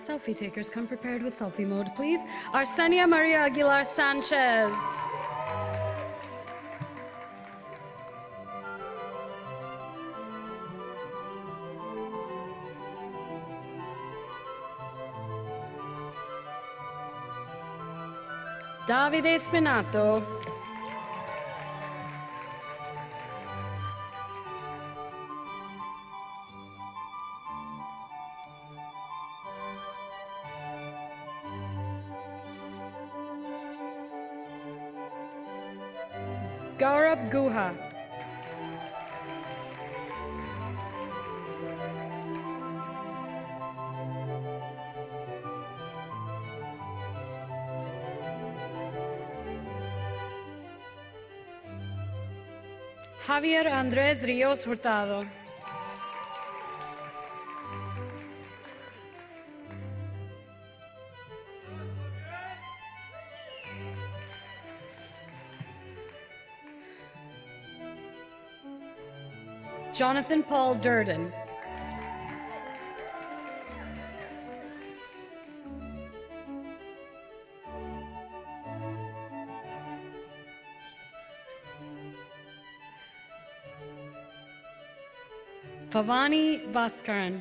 Selfie takers, come prepared with selfie mode, please. Arsenia Maria Aguilar Sanchez. Davide Spinato. Gaurav Guha. Javier Andrés Ríos Hurtado. Jonathan Paul Durden. Pavani Bhaskaran.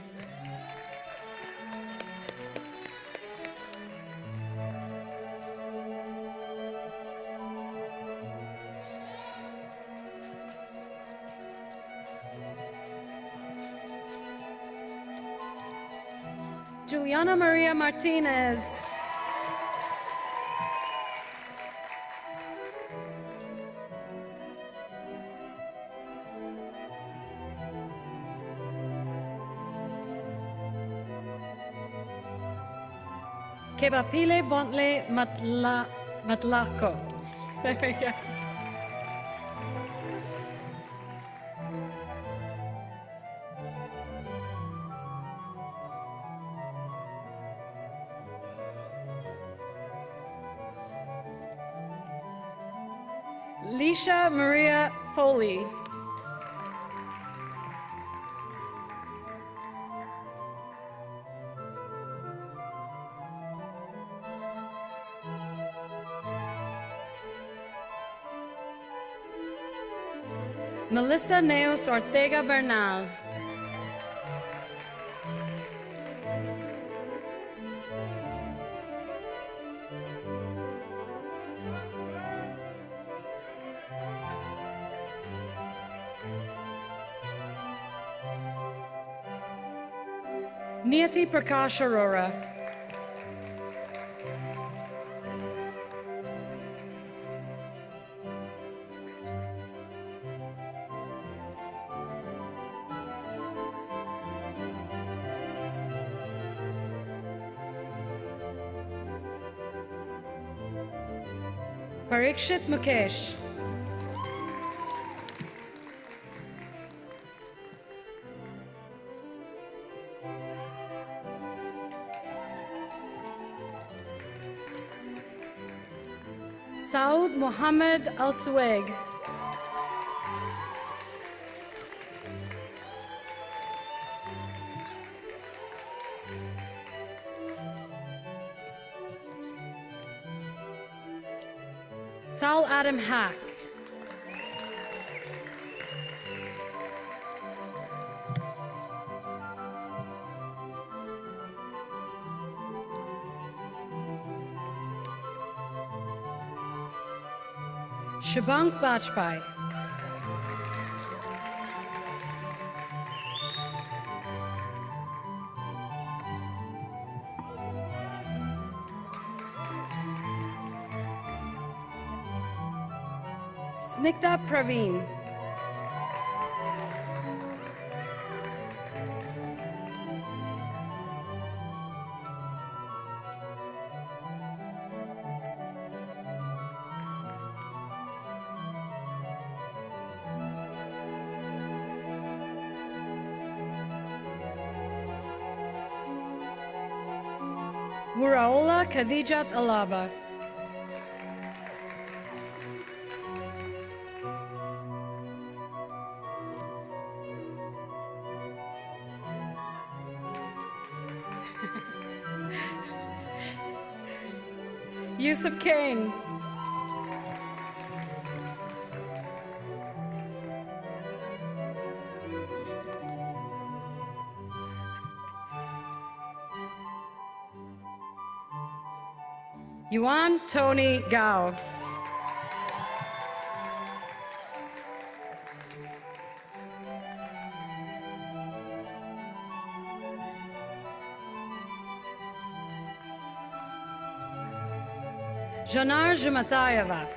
Juliana Maria Martinez. Kebapile Bontle Matlako. There we go. Lisha Maria Foley. Melissa Neos Ortega Bernal. Niyati Prakash Arora. Parikshit Mukesh. Saud Mohammed Al-Suwaig. Sal Adam Hack. Shabank Bajpai. Snigdha Praveen. Muraola Khadijat Alaba. Yusuf Kane. Yuan Tony Gao. Janar Jumatayeva.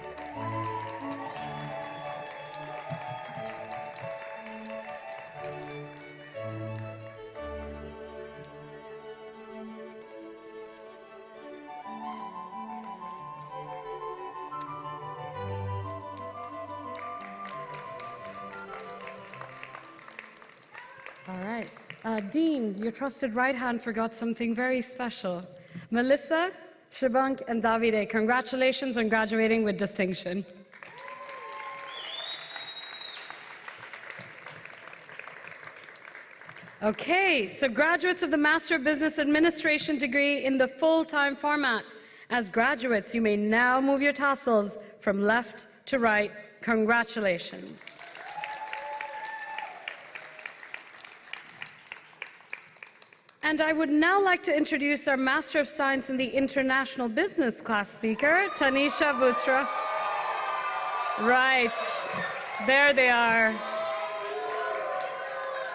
All right. Dean, your trusted right hand forgot something very special. Melissa, Shivank, and Davide, congratulations on graduating with distinction. Okay, so graduates of the Master of Business Administration degree in the full-time format. As graduates, you may now move your tassels from left to right. Congratulations. And I would now like to introduce our Master of Science in the International Business class speaker, Tanisha Butra. Right, there they are.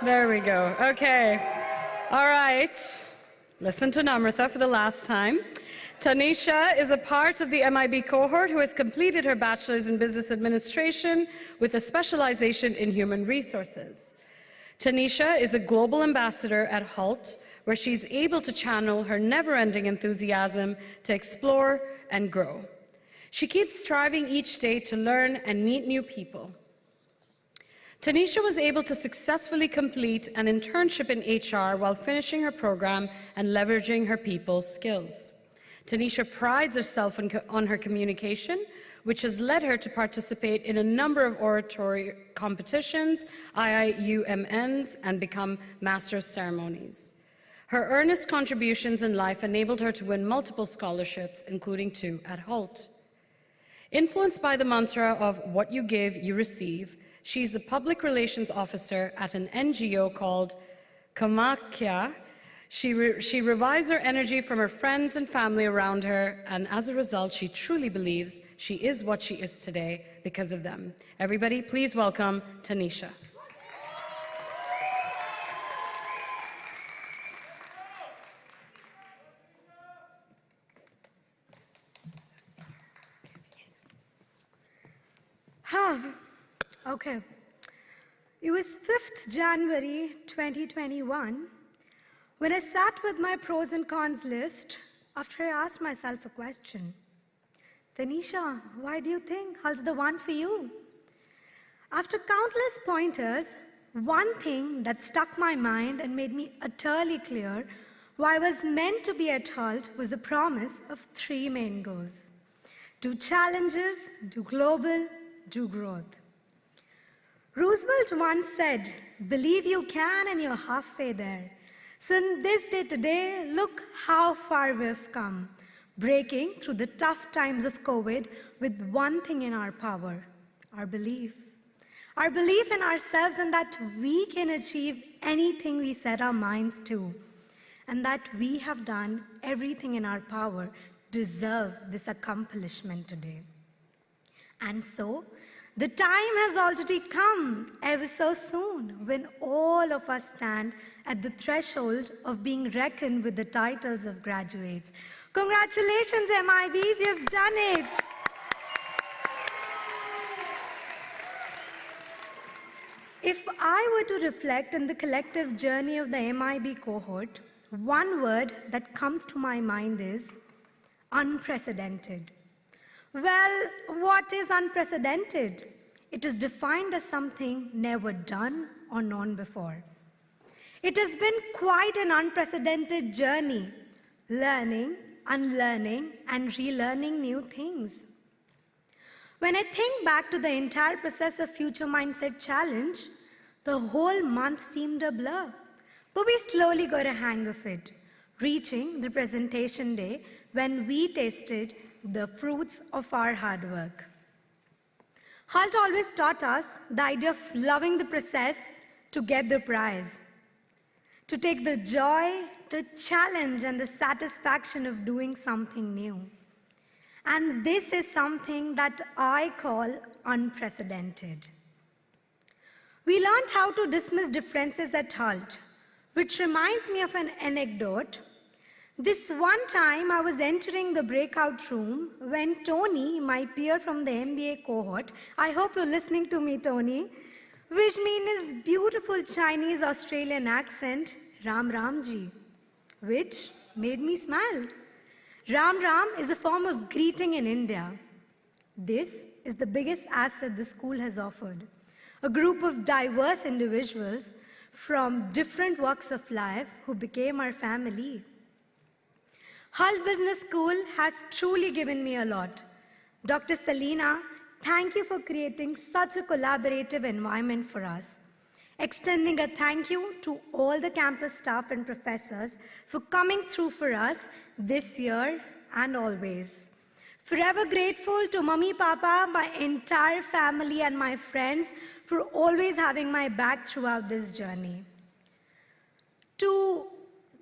There we go, okay. All right, listen to Namrata for the last time. Tanisha is a part of the MIB cohort who has completed her bachelor's in business administration with a specialization in human resources. Tanisha is a global ambassador at Hult, where she's able to channel her never-ending enthusiasm to explore and grow. She keeps striving each day to learn and meet new people. Tanisha was able to successfully complete an internship in HR while finishing her program and leveraging her people skills. Tanisha prides herself on her communication, which has led her to participate in a number of oratory competitions, IIUMNs, and become master's ceremonies. Her earnest contributions in life enabled her to win multiple scholarships, including 2 at Hult. Influenced by the mantra of what you give, you receive, she's the public relations officer at an NGO called Kamath. She revives her energy from her friends and family around her, and as a result, she truly believes she is what she is today because of them. Everybody, please welcome Tanisha. Okay. It was 5th January 2021 when I sat with my pros and cons list after I asked myself a question. Tanisha, why do you think Hult's the one for you? After countless pointers, one thing that stuck my mind and made me utterly clear why I was meant to be at Hult was the promise of 3 main goals. Do challenges, do global, do growth. Roosevelt once said, believe you can and you're halfway there. So in this day today, look how far we've come, breaking through the tough times of COVID with one thing in our power, our belief. Our belief in ourselves and that we can achieve anything we set our minds to, and that we have done everything in our power to deserve this accomplishment today. And so, the time has already come ever so soon when all of us stand at the threshold of being reckoned with the titles of graduates. Congratulations, MIB, we have done it. If I were to reflect on the collective journey of the MIB cohort, one word that comes to my mind is unprecedented. Well, what is unprecedented? It is defined as something never done or known before. It has been quite an unprecedented journey, learning, unlearning, and relearning new things. When I think back to the entire process of Future Mindset Challenge, the whole month seemed a blur, but we slowly got a hang of it, reaching the presentation day when we tasted the fruits of our hard work. Hult always taught us the idea of loving the process to get the prize, to take the joy, the challenge, and the satisfaction of doing something new. And this is something that I call unprecedented. We learned how to dismiss differences at Hult, which reminds me of an anecdote. This one time I was entering the breakout room when Tony, my peer from the MBA cohort, I hope you're listening to me, Tony, which means his beautiful Chinese Australian accent, Ram Ramji, which made me smile. Ram Ram is a form of greeting in India. This is the biggest asset the school has offered. A group of diverse individuals from different walks of life who became our family. Hult Business School has truly given me a lot. Dr. Selina, thank you for creating such a collaborative environment for us. Extending a thank you to all the campus staff and professors for coming through for us this year and always. Forever grateful to Mummy, Papa, my entire family and my friends for always having my back throughout this journey.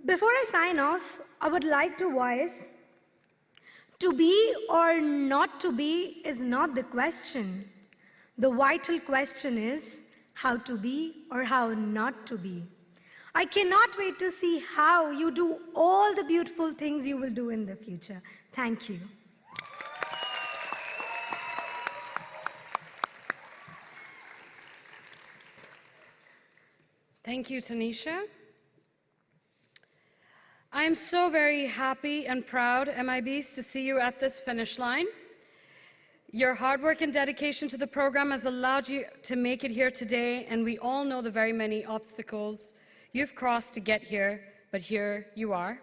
Before I sign off, I would like to voice, to be or not to be is not the question. The vital question is how to be or how not to be. I cannot wait to see how you do all the beautiful things you will do in the future. Thank you. Thank you, Tanisha. I am so very happy and proud, MIBs, to see you at this finish line. Your hard work and dedication to the program has allowed you to make it here today, and we all know the very many obstacles you've crossed to get here, but here you are.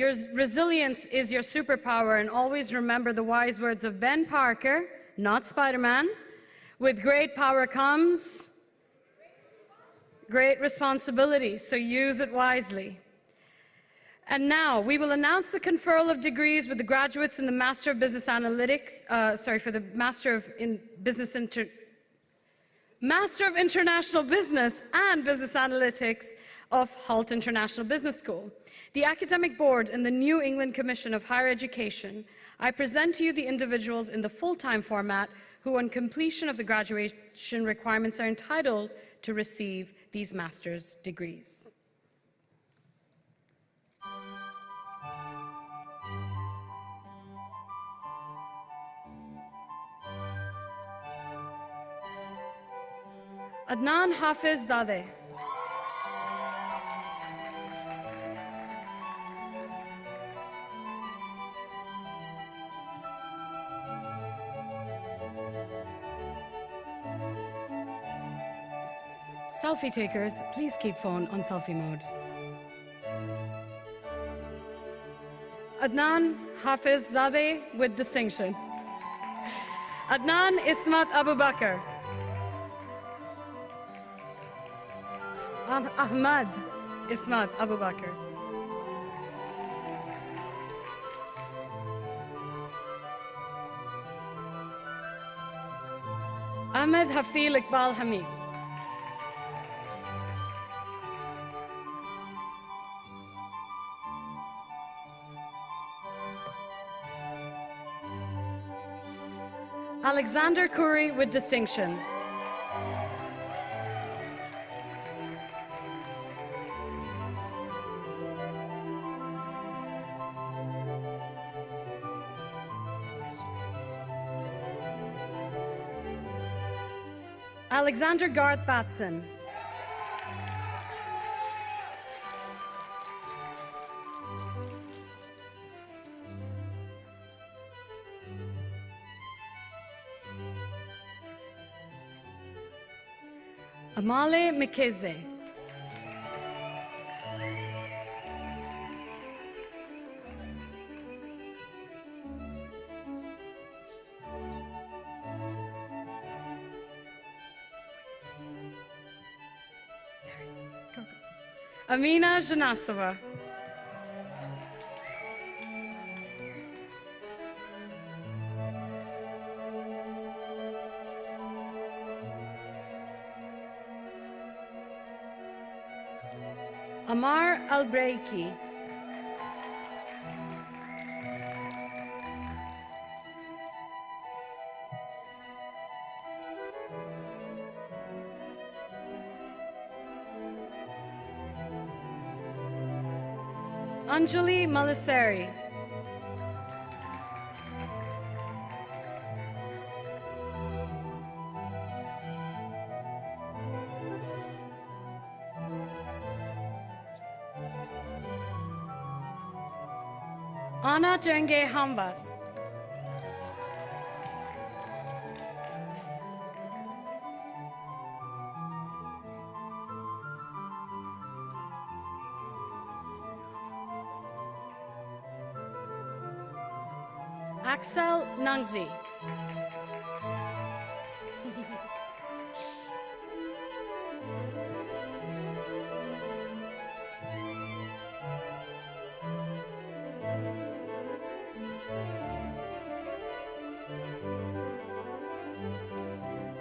Your resilience is your superpower, and always remember the wise words of Ben Parker, not Spider-Man. With great power comes great responsibility, so use it wisely. And now we will announce the conferral of degrees with the graduates in the Master of Business Analytics, for the Master of International Business and Business Analytics of Hult International Business School. The Academic Board and the New England Commission of Higher Education, I present to you the individuals in the full-time format who, on completion of the graduation requirements, are entitled to receive these master's degrees. Adnan Hafiz Zadeh. Selfie takers, please keep phone on selfie mode. Adnan Hafiz Zadeh with distinction. Adnan Ismat Abu Bakr. Ahmad Ismat Abu Bakr. Ahmed Hafil Iqbal Hamid. Alexander Khoury with distinction. Alexander Garth Batson. Amale Mekeze. Amina Janasova. Amar Al-Breiki. Anjali Malasari. Ana Jenge Hambas. Axel Nangzi.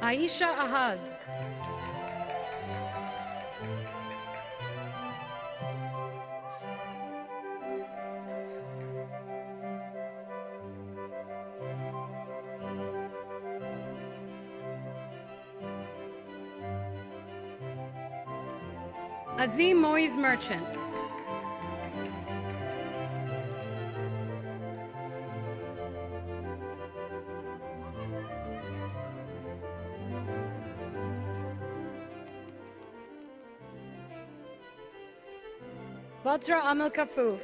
Aisha Ahad. Azim Moise Merchant. Badra Amal Kafuf.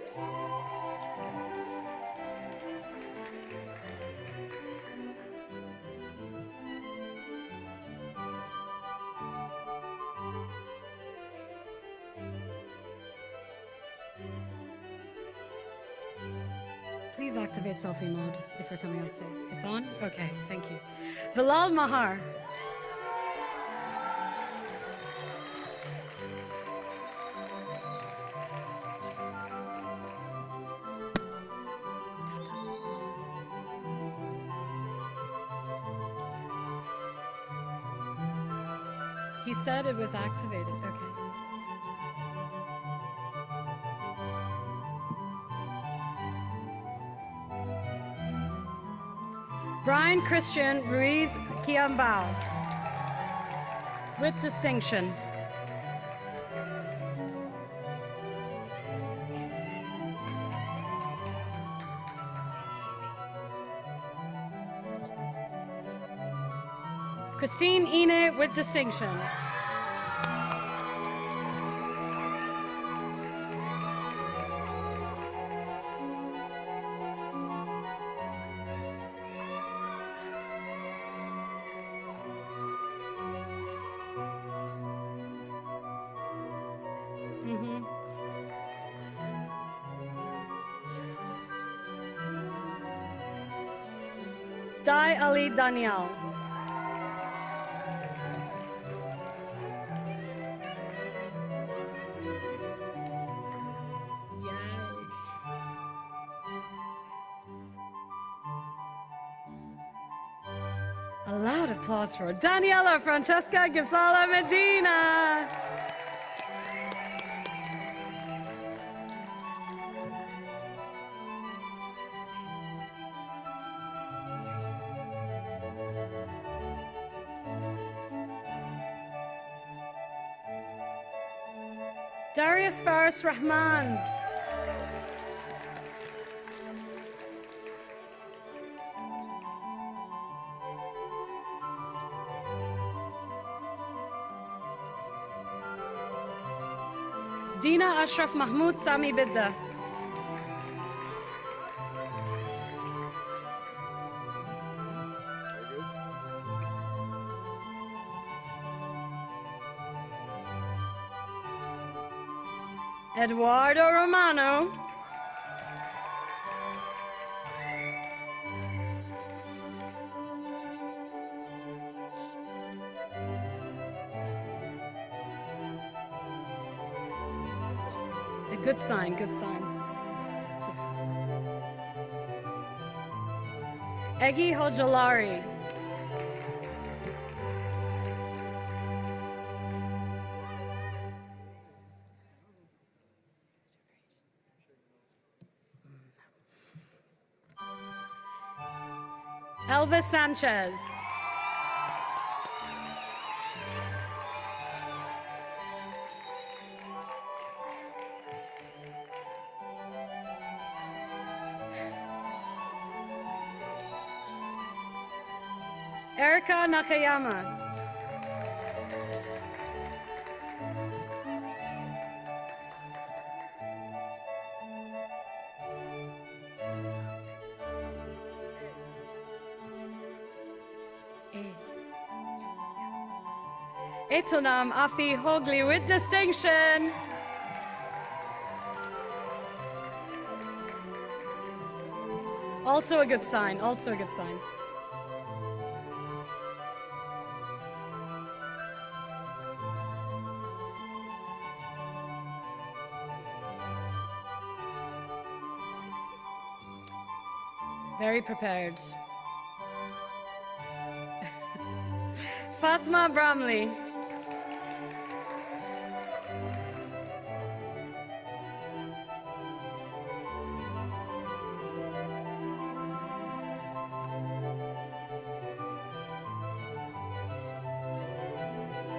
Please activate selfie mode if you're coming on stage. It's on? Okay, thank you. Bilal Mahar. He said it was activated. Okay. Brian Christian Ruiz Kiambao, with distinction. Christine Ine, with distinction. Dai Ali Daniel. A loud applause for Daniela Francesca Gisala Medina. Darius Faris Rahman. Dina Ashraf Mahmoud Sami Bidda. Eduardo Romano. A good sign, good sign. Egi Hojalari. Elvis Sanchez. Erica Nakayama. Etonam Afi Hogli with distinction. Also a good sign, also a good sign. Very prepared. Fatma Bramley.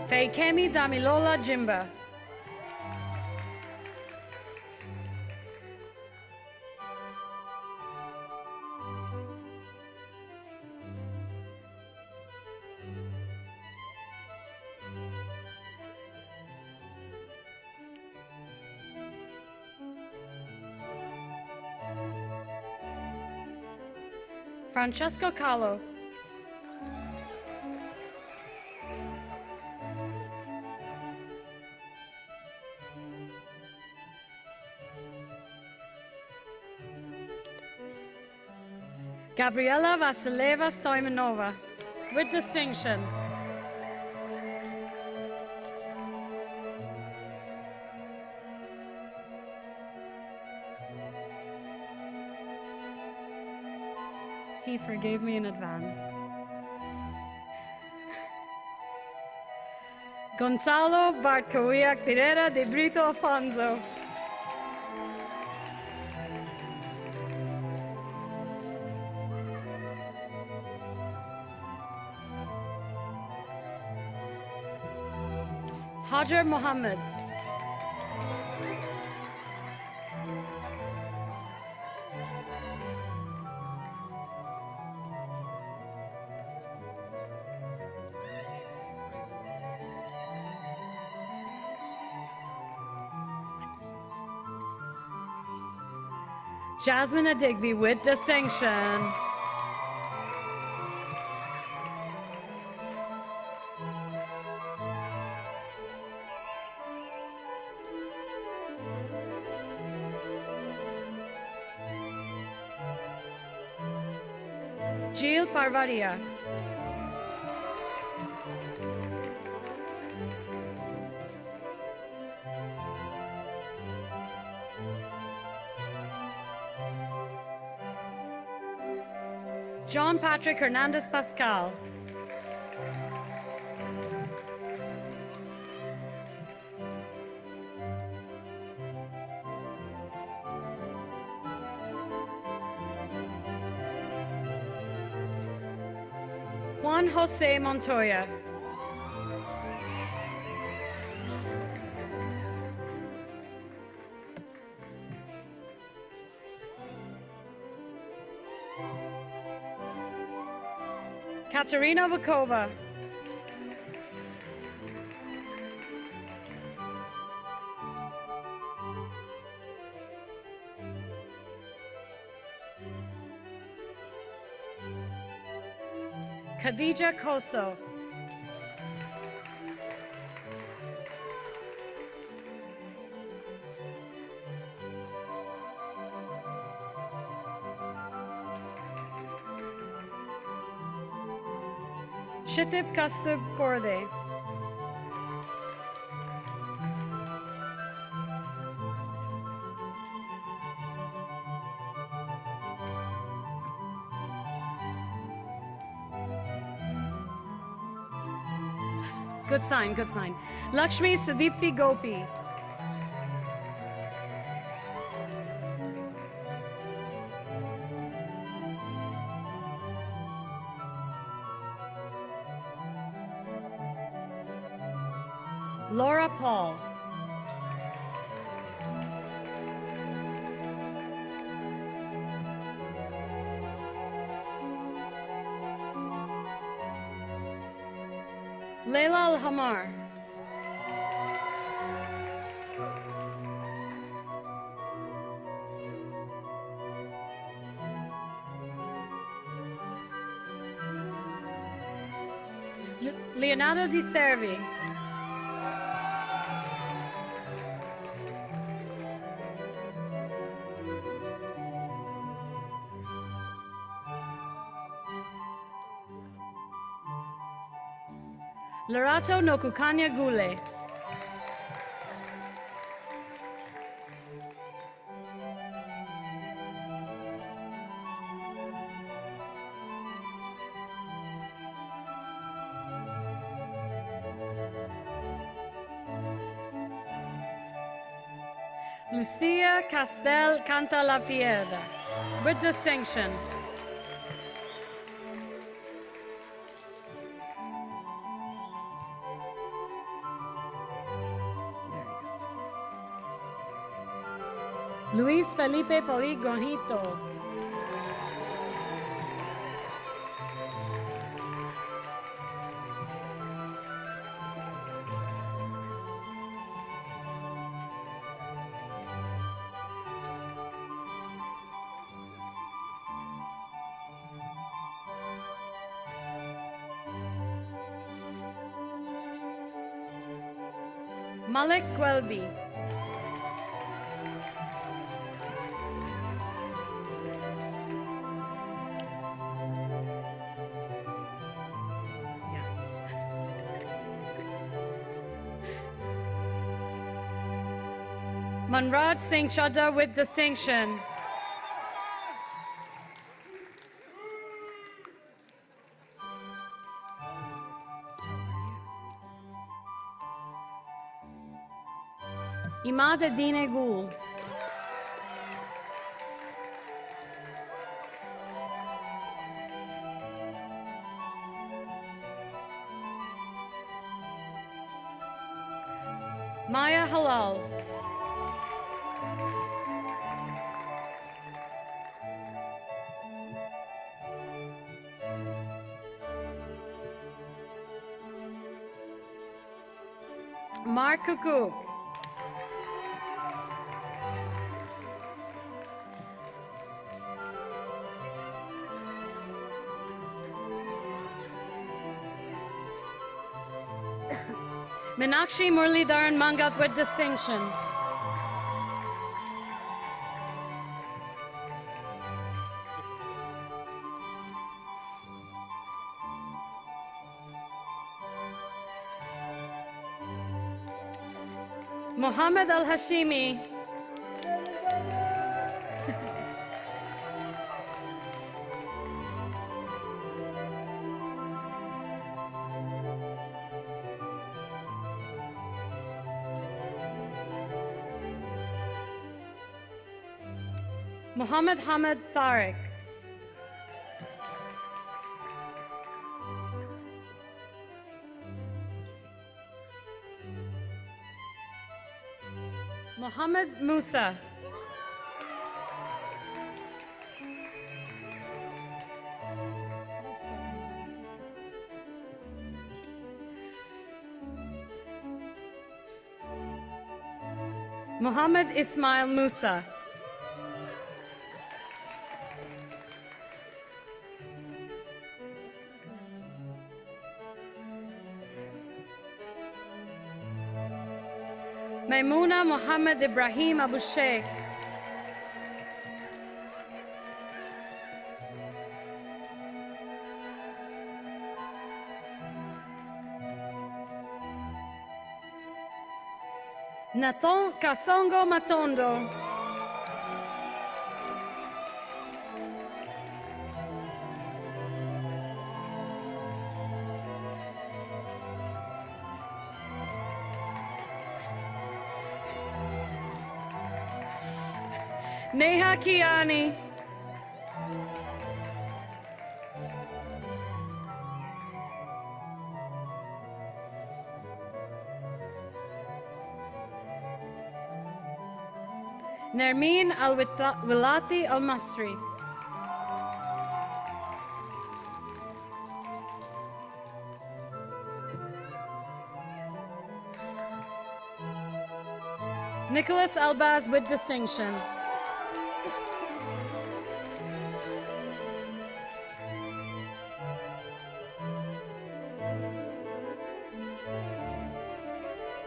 Feikemi Damilola Jimba. Francesco Callo. Gabriela Vasileva Stoimanova, with distinction. He forgave me in advance. Gonzalo Bartcoiac Pereira de Brito Afonso. Hajar Mohammed. Jasmine Adigby with distinction. Jill Parvaria. John Patrick Hernandez Pascal. Juan Jose Montoya. Katerina Vukova. Khadija Koso. Shitib Kasub Korde. Good sign, good sign. Lakshmi Sudipti Gopi. Laura Paul. Leila Al-Hamar. Leonardo Di Servi. Lorato Nokukanya Gule. Lucia Castel Cantalapieda, with distinction. Luis Felipe Poligonito. Malik Welby. Manraj Singh Chadha with distinction. Imad Adine Gul. Maya Halal. Mark Kukuk. Meenakshi Muralidharan Mangat with distinction. Mohammed Al-Hashimi. Mohammed Hamid Tariq. Mohammed Musa. Mohammed Ismail Musa. Maimuna Mohammed Ibrahim Abu Sheikh. Nathan Kasongo Matondo. Neha Kiani. Nermeen Al-Wilati Al-Masri. Nicholas Albaz with distinction.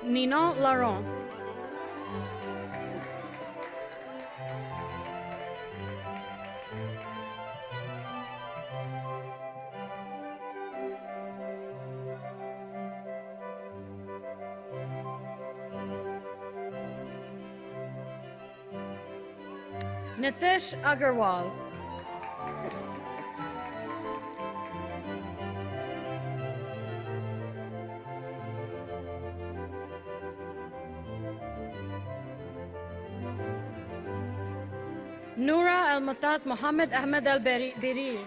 Ninon Laurent. Nitish Agarwal. Noura Al-Mutaz Mohammed Ahmed Al-Biri.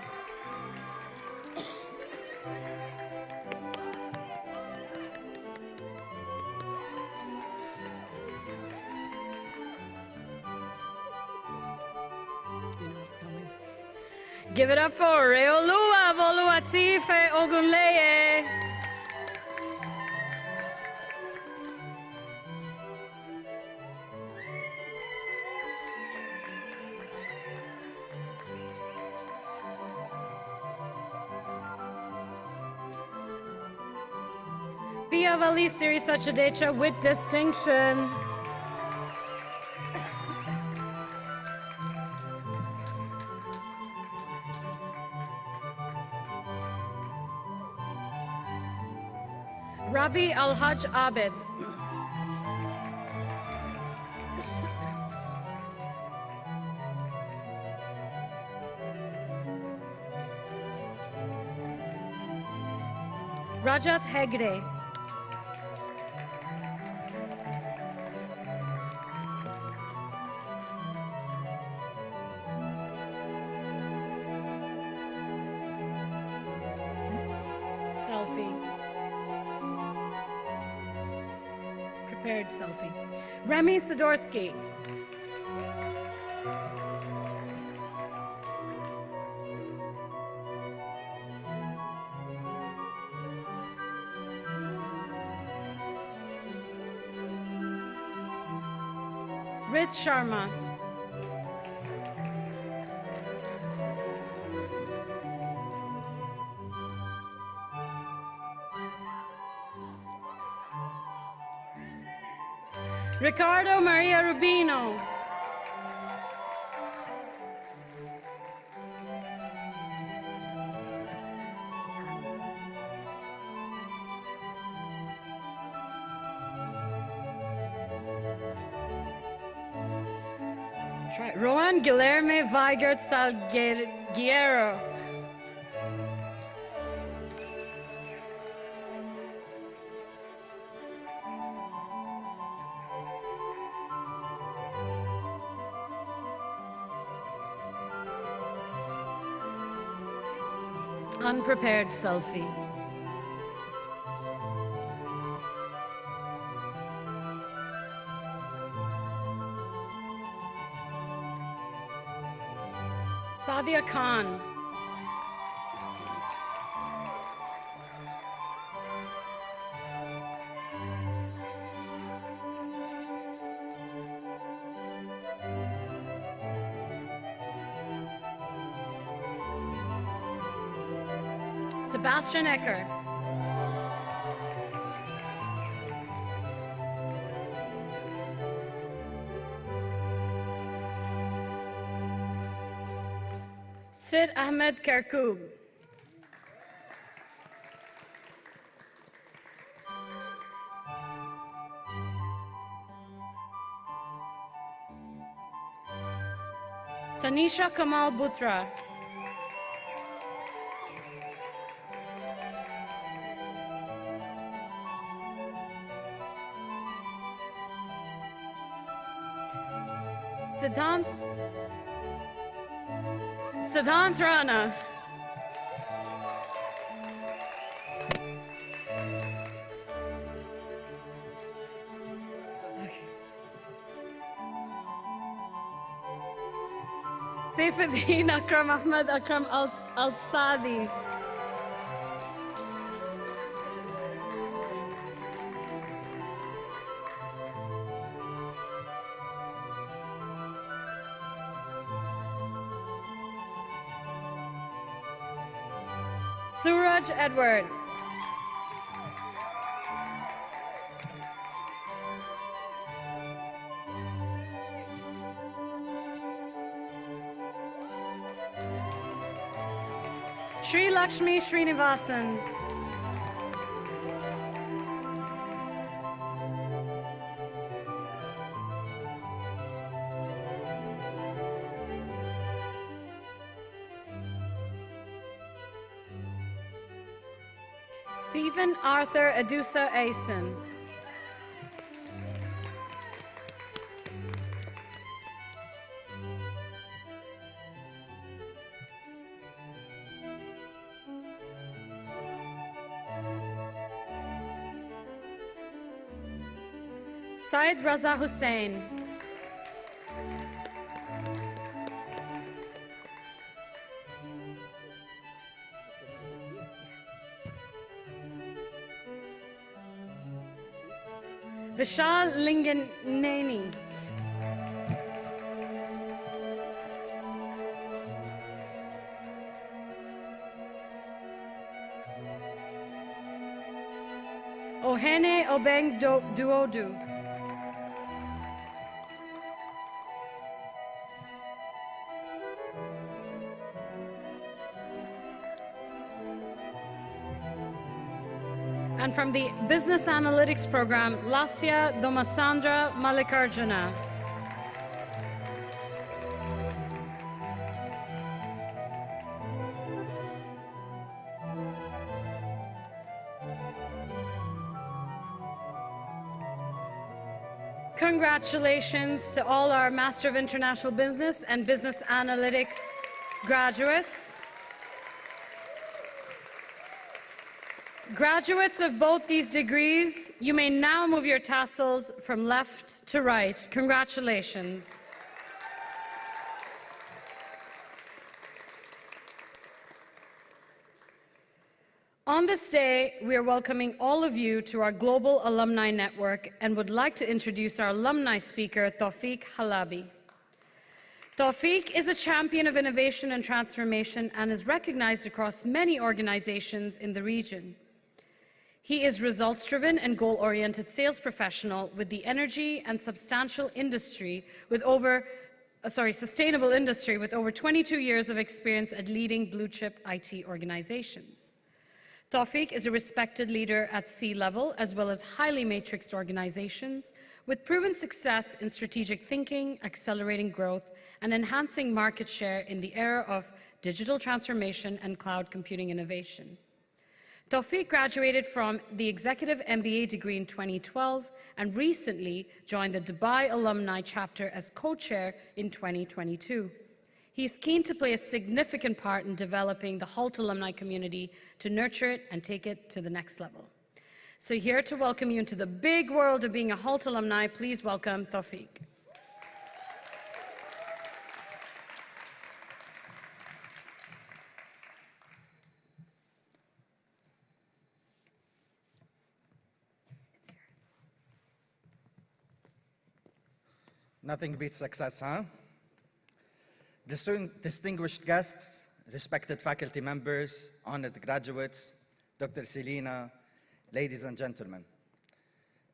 Give it up for Reolua Voluatife Ogunleye. Pia Vali Siri Sachadecha with distinction. Rabi Al-Hajj Abed. Rajat Hegde. Selfie. Prepared selfie. Remy Sidorsky. Rich Sharma. Ricardo Maria Rubino. Rohan Guilherme Weigert Salgueiro. Unprepared selfie. Sadia Khan. Sebastian Ecker. Sid Ahmed Kirkuk. Tanisha Kamal Butra. Siddhant Rana. Saifuddin Akram Ahmed Akram Al-Sadi. Suraj Edward. Sri Lakshmi Srinivasan. Stephen Arthur Adusa Asen. Syed Raza Hussain. Vishal Linganeni. Ohene Obeng Duodu. And from the Business Analytics Program, Lasya Domasandra Malikarjuna. congratulations to all our Master of International Business and Business Analytics graduates. Graduates of both these degrees, you may now move your tassels from left to right. Congratulations. On this day, we are welcoming all of you to our global alumni network and would like to introduce our alumni speaker, Toufiq Halabi. Toufiq is a champion of innovation and transformation and is recognized across many organizations in the region. He is results-driven and goal-oriented sales professional with the energy and sustainable industry with over 22 years of experience at leading blue-chip IT organizations. Toufiq is a respected leader at C-level as well as highly matrixed organizations with proven success in strategic thinking, accelerating growth, and enhancing market share in the era of digital transformation and cloud computing innovation. Toufiq graduated from the Executive MBA degree in 2012 and recently joined the Dubai Alumni chapter as co-chair in 2022. He is keen to play a significant part in developing the Hult alumni community to nurture it and take it to the next level. So here to welcome you into the big world of being a Hult alumni, please welcome Toufiq. Nothing beats success, huh? Distinguished guests, respected faculty members, honored graduates, Dr. Selina, ladies and gentlemen.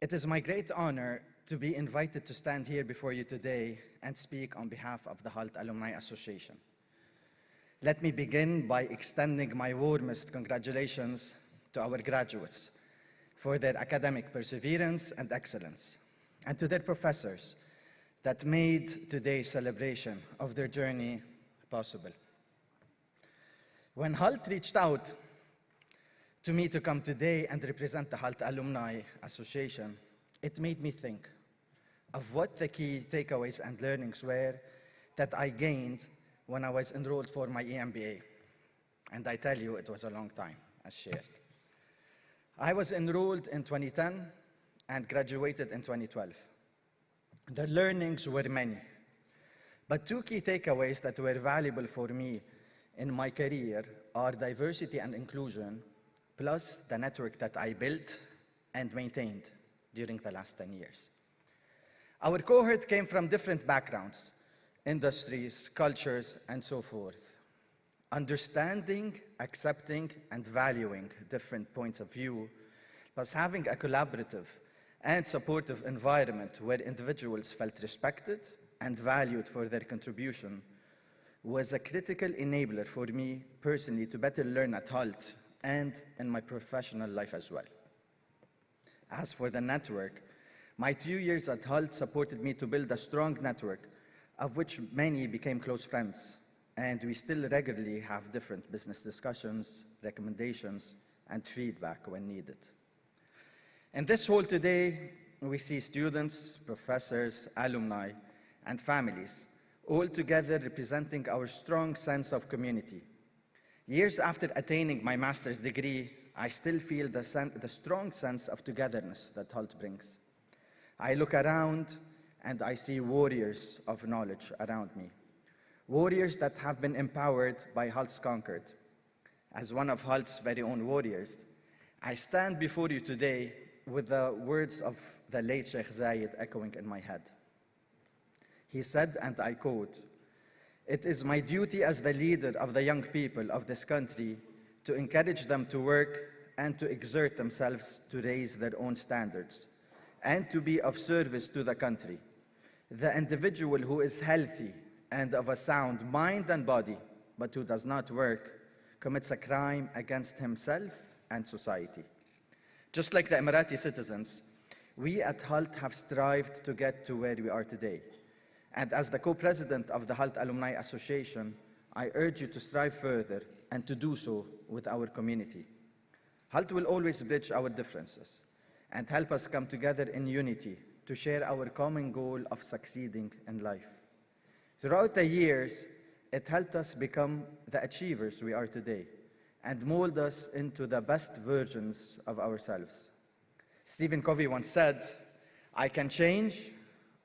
It is my great honor to be invited to stand here before you today and speak on behalf of the Hult Alumni Association. Let me begin by extending my warmest congratulations to our graduates for their academic perseverance and excellence, and to their professors that made today's celebration of their journey possible. When Hult reached out to me to come today and represent the Hult Alumni Association, it made me think of what the key takeaways and learnings were that I gained when I was enrolled for my EMBA. And I tell you, it was a long time, as shared. I was enrolled in 2010 and graduated in 2012. The learnings were many, but two key takeaways that were valuable for me in my career are diversity and inclusion, plus the network that I built and maintained during the last 10 years. Our cohort came from different backgrounds, industries, cultures, and so forth. Understanding, accepting, and valuing different points of view, plus having a collaborative and supportive environment where individuals felt respected and valued for their contribution was a critical enabler for me personally to better learn at Hult and in my professional life as well. As for the network, my 2 years at Hult supported me to build a strong network, of which many became close friends, and we still regularly have different business discussions, recommendations, and feedback when needed. In this hall today, we see students, professors, alumni, and families, all together representing our strong sense of community. Years after attaining my master's degree, I still feel the strong sense of togetherness that Hult brings. I look around and I see warriors of knowledge around me, warriors that have been empowered by Hult's Concord. As one of Hult's very own warriors, I stand before you today with the words of the late Sheikh Zayed echoing in my head. He said, and I quote, "It is my duty as the leader of the young people of this country to encourage them to work and to exert themselves to raise their own standards and to be of service to the country. The individual who is healthy and of a sound mind and body, but who does not work, commits a crime against himself and society." Just like the Emirati citizens, we at Hult have strived to get to where we are today. And as the co-president of the Hult Alumni Association, I urge you to strive further and to do so with our community. Hult will always bridge our differences and help us come together in unity to share our common goal of succeeding in life. Throughout the years, it helped us become the achievers we are today and mold us into the best versions of ourselves. Stephen Covey once said, "I can change,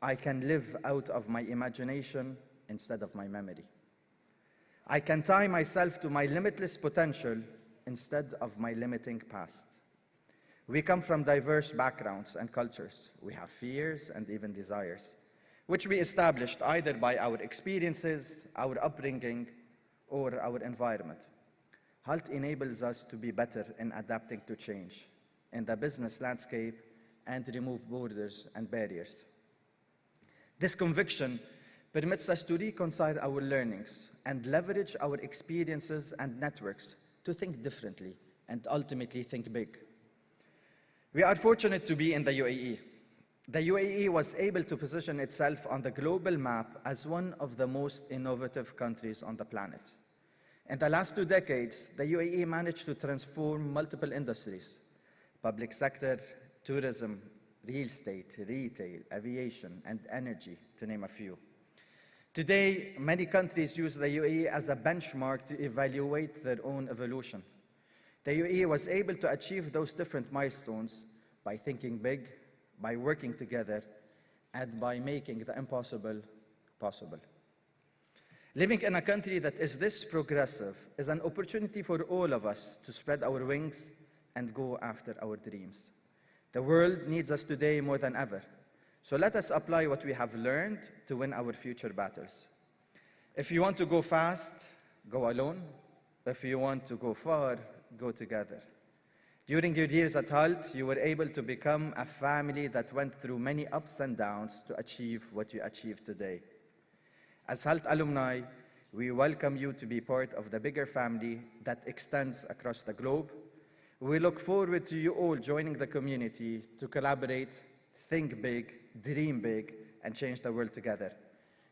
I can live out of my imagination instead of my memory. I can tie myself to my limitless potential instead of my limiting past." We come from diverse backgrounds and cultures. We have fears and even desires, which we established either by our experiences, our upbringing, or our environment. Hult enables us to be better in adapting to change in the business landscape and remove borders and barriers. This conviction permits us to reconcile our learnings and leverage our experiences and networks to think differently and ultimately think big. We are fortunate to be in the UAE. The UAE was able to position itself on the global map as one of the most innovative countries on the planet. In the last 2 decades, the UAE managed to transform multiple industries: public sector, tourism, real estate, retail, aviation, and energy, to name a few. Today, many countries use the UAE as a benchmark to evaluate their own evolution. The UAE was able to achieve those different milestones by thinking big, by working together, and by making the impossible possible. Living in a country that is this progressive is an opportunity for all of us to spread our wings and go after our dreams. The world needs us today more than ever, so let us apply what we have learned to win our future battles. If you want to go fast, go alone. If you want to go far, go together. During your years at Hult, you were able to become a family that went through many ups and downs to achieve what you achieve today. As Hult alumni, we welcome you to be part of the bigger family that extends across the globe. We look forward to you all joining the community to collaborate, think big, dream big, and change the world together.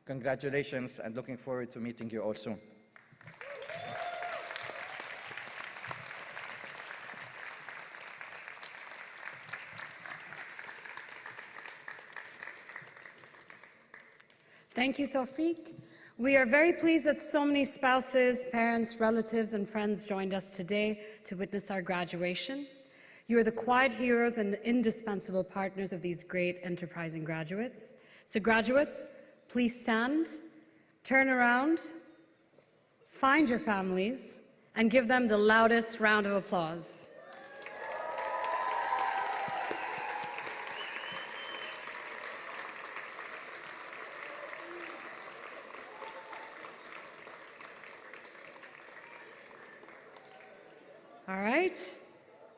Congratulations, and looking forward to meeting you all soon. Thank you, Toufiq. We are very pleased that so many spouses, parents, relatives, and friends joined us today to witness our graduation. You are the quiet heroes and the indispensable partners of these great enterprising graduates. So graduates, please stand, turn around, find your families, and give them the loudest round of applause. All right.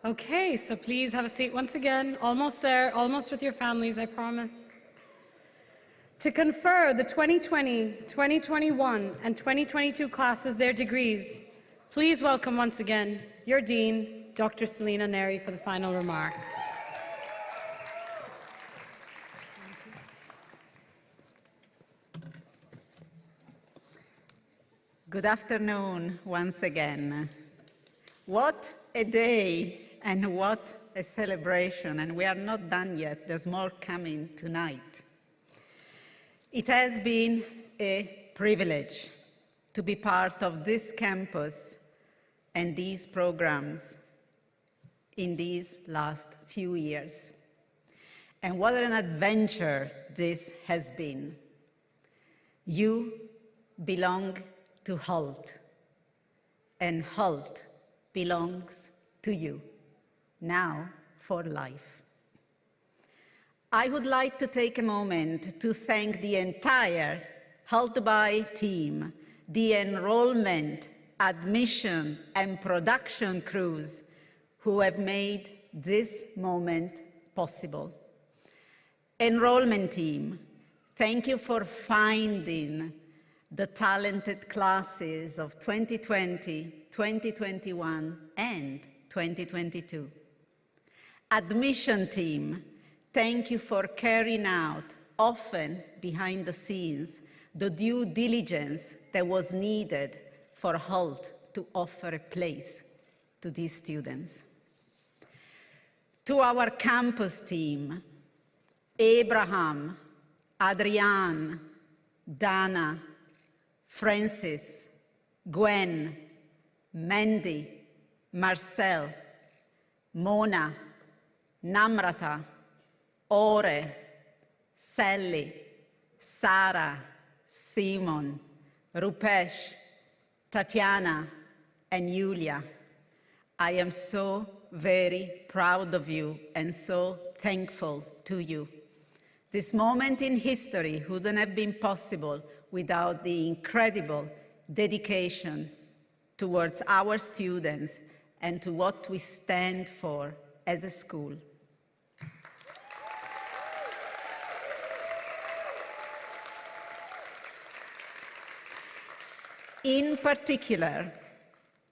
Okay, so please have a seat once again. Almost there, almost with your families, I promise. To confer the 2020, 2021, and 2022 classes their degrees, please welcome once again your Dean, Dr. Selina Neri, for the final remarks. Good afternoon once again. What a day and what a celebration, and we are not done yet. There's more coming tonight. It has been a privilege to be part of this campus and these programs in these last few years. And what an adventure this has been. You belong to Hult, and Hult belongs to you, now for life. I would like to take a moment to thank the entire Hult Dubai team, the enrollment, admission, and production crews who have made this moment possible. Enrollment team, thank you for finding the talented classes of 2020, 2021, and 2022. Admission team, thank you for carrying out, often behind the scenes, the due diligence that was needed for Hult to offer a place to these students. To our campus team, Abraham, Adrian, Dana, Francis, Gwen, Mandy, Marcel, Mona, Namrata, Ore, Sally, Sarah, Simon, Rupesh, Tatiana, and Yulia. I am so very proud of you and so thankful to you. This moment in history wouldn't have been possible without the incredible dedication towards our students and to what we stand for as a school. In particular,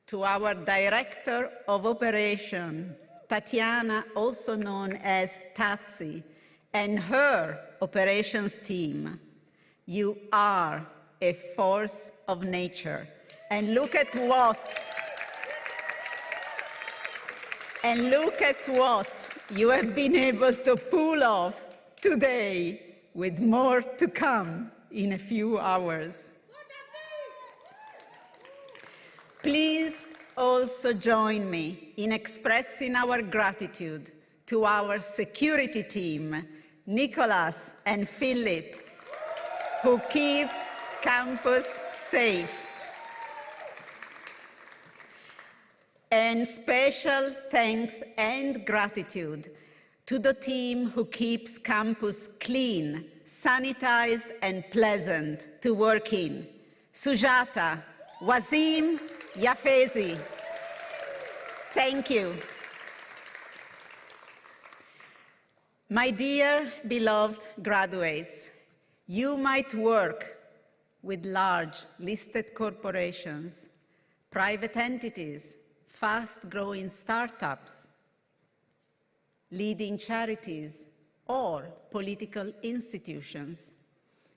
to our Director of Operation, Tatiana, also known as Tatsi, and her operations team, you are a force of nature. And look at what you have been able to pull off today, with more to come in a few hours. Please also join me in expressing our gratitude to our security team, Nicholas and Philip, who keep campus safe. And special thanks and gratitude to the team who keeps campus clean, sanitized, and pleasant to work in. Sujata, Wazim, Yafezi. Thank you. My dear beloved graduates, you might work with large listed corporations, private entities, fast-growing startups, leading charities, or political institutions.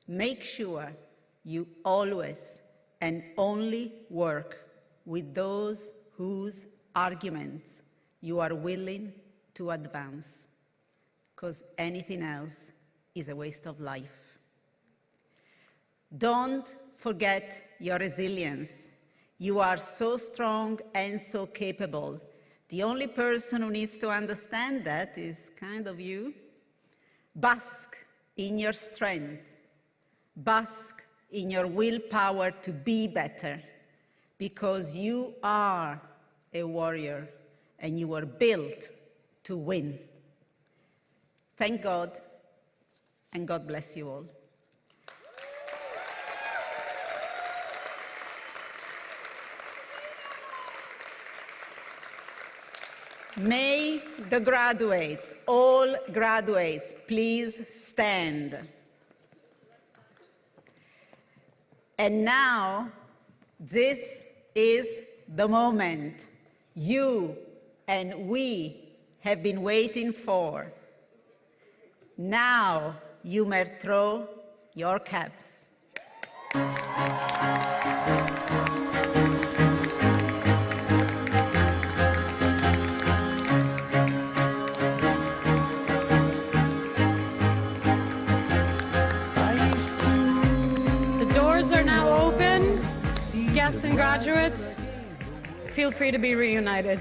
Make sure you always and only work with those whose arguments you are willing to advance, because anything else is a waste of life. Don't forget your resilience. You are so strong and so capable. The only person who needs to understand that is kind of you. Bask in your strength. Bask in your willpower to be better, because you are a warrior and you were built to win. Thank God, and God bless you all. May the graduates, all graduates, please stand. And now, this is the moment you and we have been waiting for. Now you may throw your caps. The doors are now open. Guests and graduates, feel free to be reunited.